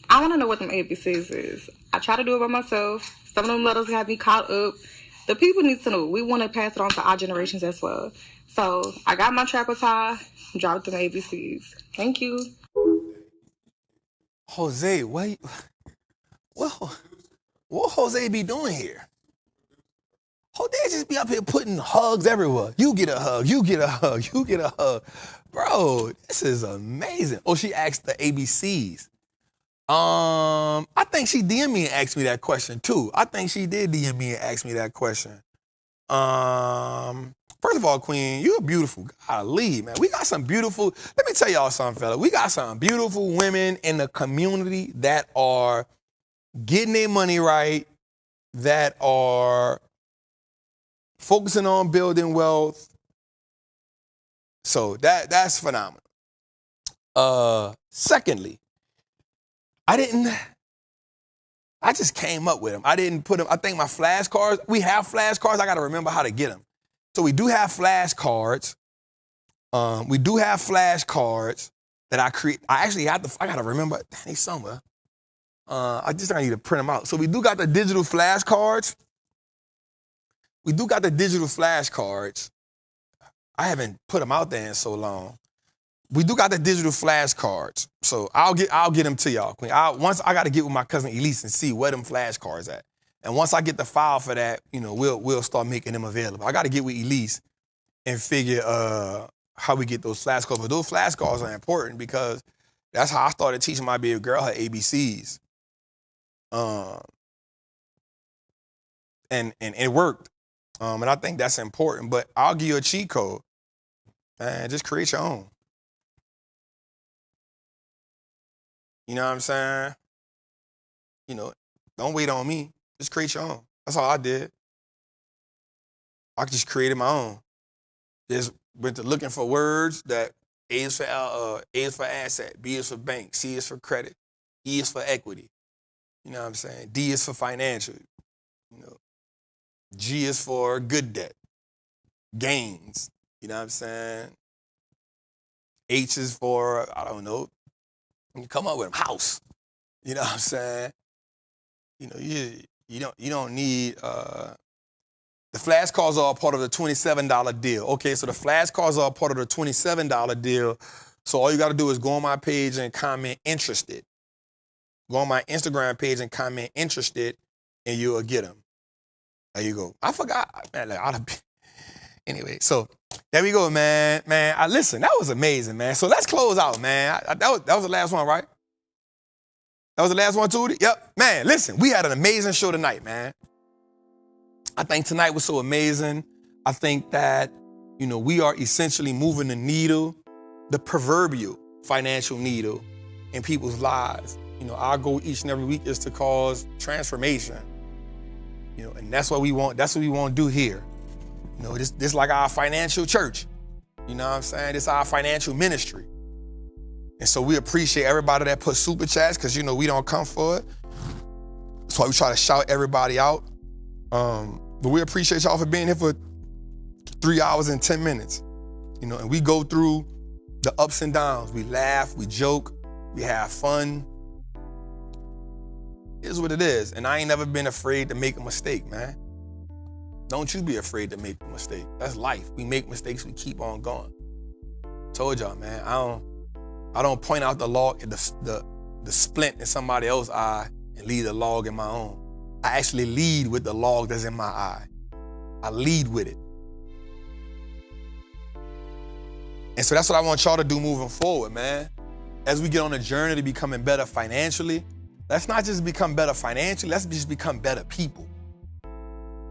I want to know what them ABCs is. I try to do it by myself. Some of them letters have me caught up. The people need to know. We want to pass it on to our generations as well. So I got my trapper tie, dropped them ABCs. Thank you. Jose, what Jose be doing here? Jose just be up here putting hugs everywhere. You get a hug, you get a hug, you get a hug. Bro, this is amazing. Oh, she asked the ABCs. I think she DM'd me and asked me that question too. I think she did DM me and ask me that question. First of all, Queen, you're beautiful. Golly, man. We got some beautiful, let me tell y'all something, fella. We got some beautiful women in the community that are getting their money right, that are focusing on building wealth. So that's phenomenal. Secondly, I just came up with them. I didn't put them, I think my flashcards, we have flashcards. I got to remember how to get them. So we do have flashcards. We do have flashcards that I create. I got to remember, they somewhere. I need to print them out. So we do got the digital flashcards. I haven't put them out there in so long. We do got the digital flashcards. So I'll get them to y'all, Queen. Once I got to get with my cousin Elise and see where them flashcards at. And once I get the file for that, we'll start making them available. I got to get with Elise and figure how we get those flashcards. But those flashcards are important because that's how I started teaching my baby girl her ABCs. And it worked. And I think that's important. But I'll give you a cheat code. Man, just create your own. You know what I'm saying? Don't wait on me. Just create your own. That's all I did. I just created my own. Just went to looking for words that A is for asset, B is for bank, C is for credit, E is for equity. You know what I'm saying? D is for financial. G is for good debt, gains. You know what I'm saying? H is for, I don't know, you come up with them, house. You know what I'm saying? You don't need, the flashcards are a part of the $27 deal. Okay, so the flashcards are a part of the $27 deal. So all you got to do is go on my page and comment interested. Go on my Instagram page and comment interested, and you'll get them. There you go. I forgot. Man, anyway, so there we go, man. Man, listen, that was amazing, man. So let's close out, man. That was the last one, right? That was the last one, Tootie? Yep. Man, listen, we had an amazing show tonight, man. I think tonight was so amazing. I think that, we are essentially moving the needle, the proverbial financial needle in people's lives. Our goal each and every week is to cause transformation. And that's what we want to do here. This like our financial church. You know what I'm saying? This is our financial ministry. And so we appreciate everybody that put super chats because, we don't come for it. That's why we try to shout everybody out. But we appreciate y'all for being here for 3 hours and 10 minutes. And we go through the ups and downs. We laugh, we joke, we have fun. It is what it is. And I ain't never been afraid to make a mistake, man. Don't you be afraid to make a mistake. That's life. We make mistakes, we keep on going. Told y'all, man, I don't point out the log, the splint in somebody else's eye and leave the log in my own. I actually lead with the log that's in my eye. I lead with it. And so that's what I want y'all to do moving forward, man. As we get on a journey to becoming better financially, let's not just become better financially, let's just become better people.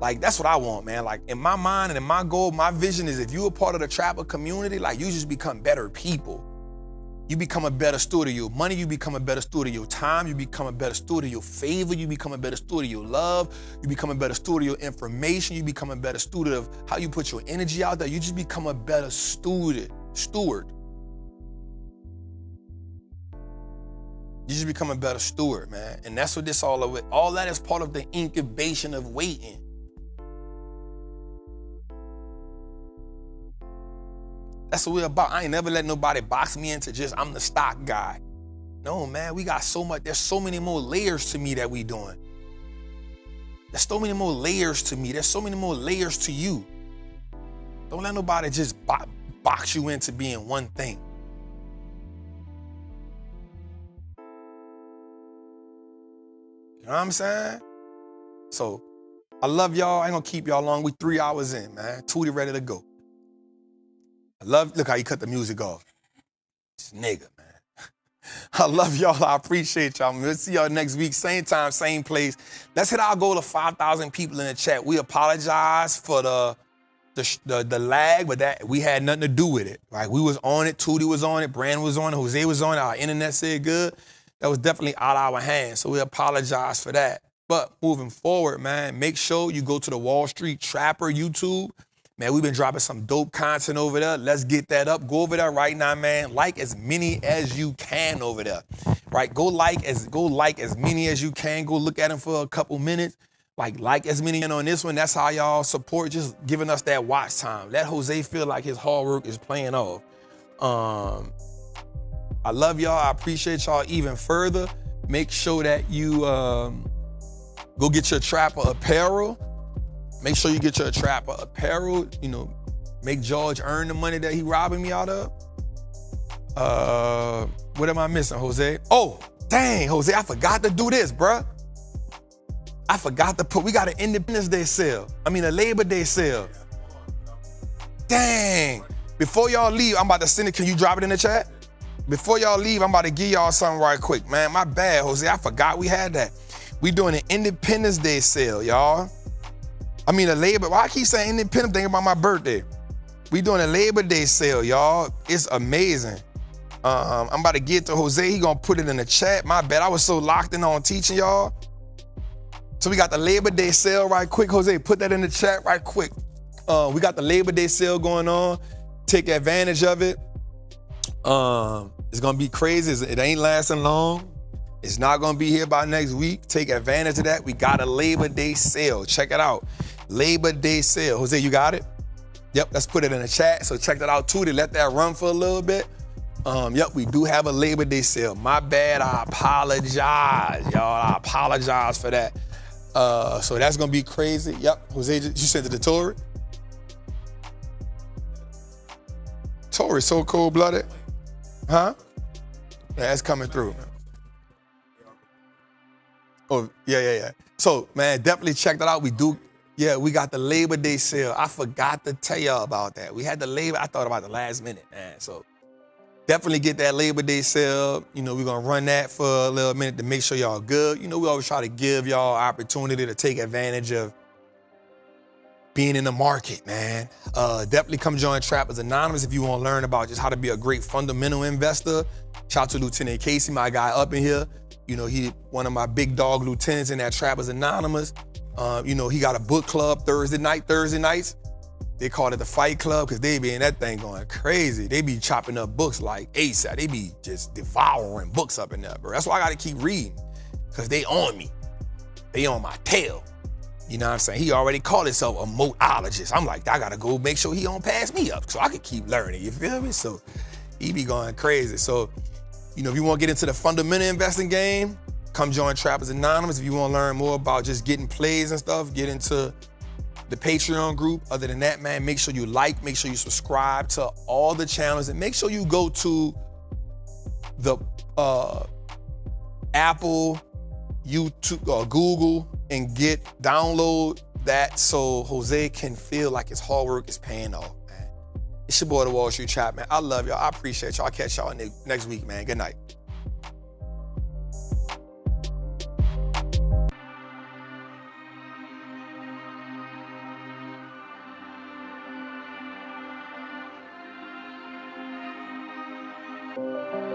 Like, that's what I want, man. Like, in my mind and in my goal, my vision is if you're a part of the Trapper community, like, you just become better people. You become a better steward of your money, you become a better steward of your time, you become a better steward of your favor, you become a better steward of your love, you become a better steward of your information, you become a better steward of how you put your energy out there. You just become a better steward. You just become a better steward, man. And that's what this all of. All that is part of the incubation of waiting. That's what we're about. I ain't never let nobody box me into just I'm the stock guy. No, man, we got so much. There's so many more layers to me that we doing. There's so many more layers to me. There's so many more layers to you. Don't let nobody just box you into being one thing. You know what I'm saying? So, I love y'all. I ain't gonna keep y'all long. We 3 hours in, man. Tootie ready to go. Look how you cut the music off. This nigga, man. I love y'all. I appreciate y'all. We'll see y'all next week. Same time, same place. Let's hit our goal of 5,000 people in the chat. We apologize for the lag, but that we had nothing to do with it. Like, we was on it. Tootie was on it. Brand was on it. Jose was on it. Our internet said good. That was definitely out of our hands. So we apologize for that. But moving forward, man, make sure you go to the Wallstreet Trapper YouTube. Man, we've been dropping some dope content over there. Let's get that up. Go over there right now, man. Like as many as you can over there. Right? Go like as many as you can. Go look at them for a couple minutes. Like as many. And on this one, that's how y'all support, just giving us that watch time. Let Jose feel like his hard work is paying off. I love y'all. I appreciate y'all even further. Make sure that you go get your Trapper apparel. Make sure you get your Trapper apparel. You know, make George earn the money that he robbing me out of. What am I missing, Jose? Oh, dang, Jose, I forgot to do this, bruh. I forgot to we got an Independence Day sale. I mean, a Labor Day sale. Dang. Before y'all leave, I'm about to send it. Can you drop it in the chat? Before y'all leave, I'm about to give y'all something right quick. Man, my bad, Jose. I forgot we had that. We doing an Independence Day sale, y'all. I mean, a Labor, why I keep saying Independence Day about my birthday? We doing a Labor Day sale, y'all. It's amazing. I'm about to get to Jose. He gonna put it in the chat. My bad, I was so locked in on teaching y'all. So we got the Labor Day sale right quick. Jose, put that in the chat right quick. We got the Labor Day sale going on. Take advantage of it. It's gonna be crazy. It ain't lasting long. It's not gonna be here by next week. Take advantage of that. We got a Labor Day sale. Check it out. Labor Day sale. Jose, you got it? Yep, let's put it in the chat. So check that out too. To let that run for a little bit. Yep, we do have a Labor Day sale. My bad, I apologize, y'all. I apologize for that. So that's gonna be crazy. Yep, Jose, you sent it to Tori? Tori, so cold-blooded. Huh? Yeah, it's coming through. Oh, yeah. So, man, definitely check that out. We got the Labor Day sale. I forgot to tell y'all about that. We had the Labor, I thought about the last minute, man. So definitely get that Labor Day sale. You know, we're gonna run that for a little minute to make sure y'all good. You know, we always try to give y'all opportunity to take advantage of being in the market, man. Definitely come join Trappers Anonymous if you want to learn about just how to be a great fundamental investor. Shout out to Lieutenant Casey, my guy up in here. You know, he one of my big dog lieutenants in that Trappers Anonymous. You know, he got a book club Thursday nights. They call it the Fight Club because they be in that thing going crazy. They be chopping up books like ASAP. They be just devouring books up in there, bro. That's why I got to keep reading because they on me. They on my tail. You know what I'm saying? He already called himself a moatologist. I'm like, I got to go make sure he don't pass me up so I can keep learning. You feel me? So he be going crazy. So, you know, if you want to get into the fundamental investing game, come join Trappers Anonymous. If you want to learn more about just getting plays and stuff, get into the Patreon group. Other than that, man, make sure you like, make sure you subscribe to all the channels, and make sure you go to the Apple, YouTube, or Google and download that so Jose can feel like his hard work is paying off, man. It's your boy, the Wall Street Trap, man. I love y'all. I appreciate y'all. I'll catch y'all next week, man. Good night. Thank you.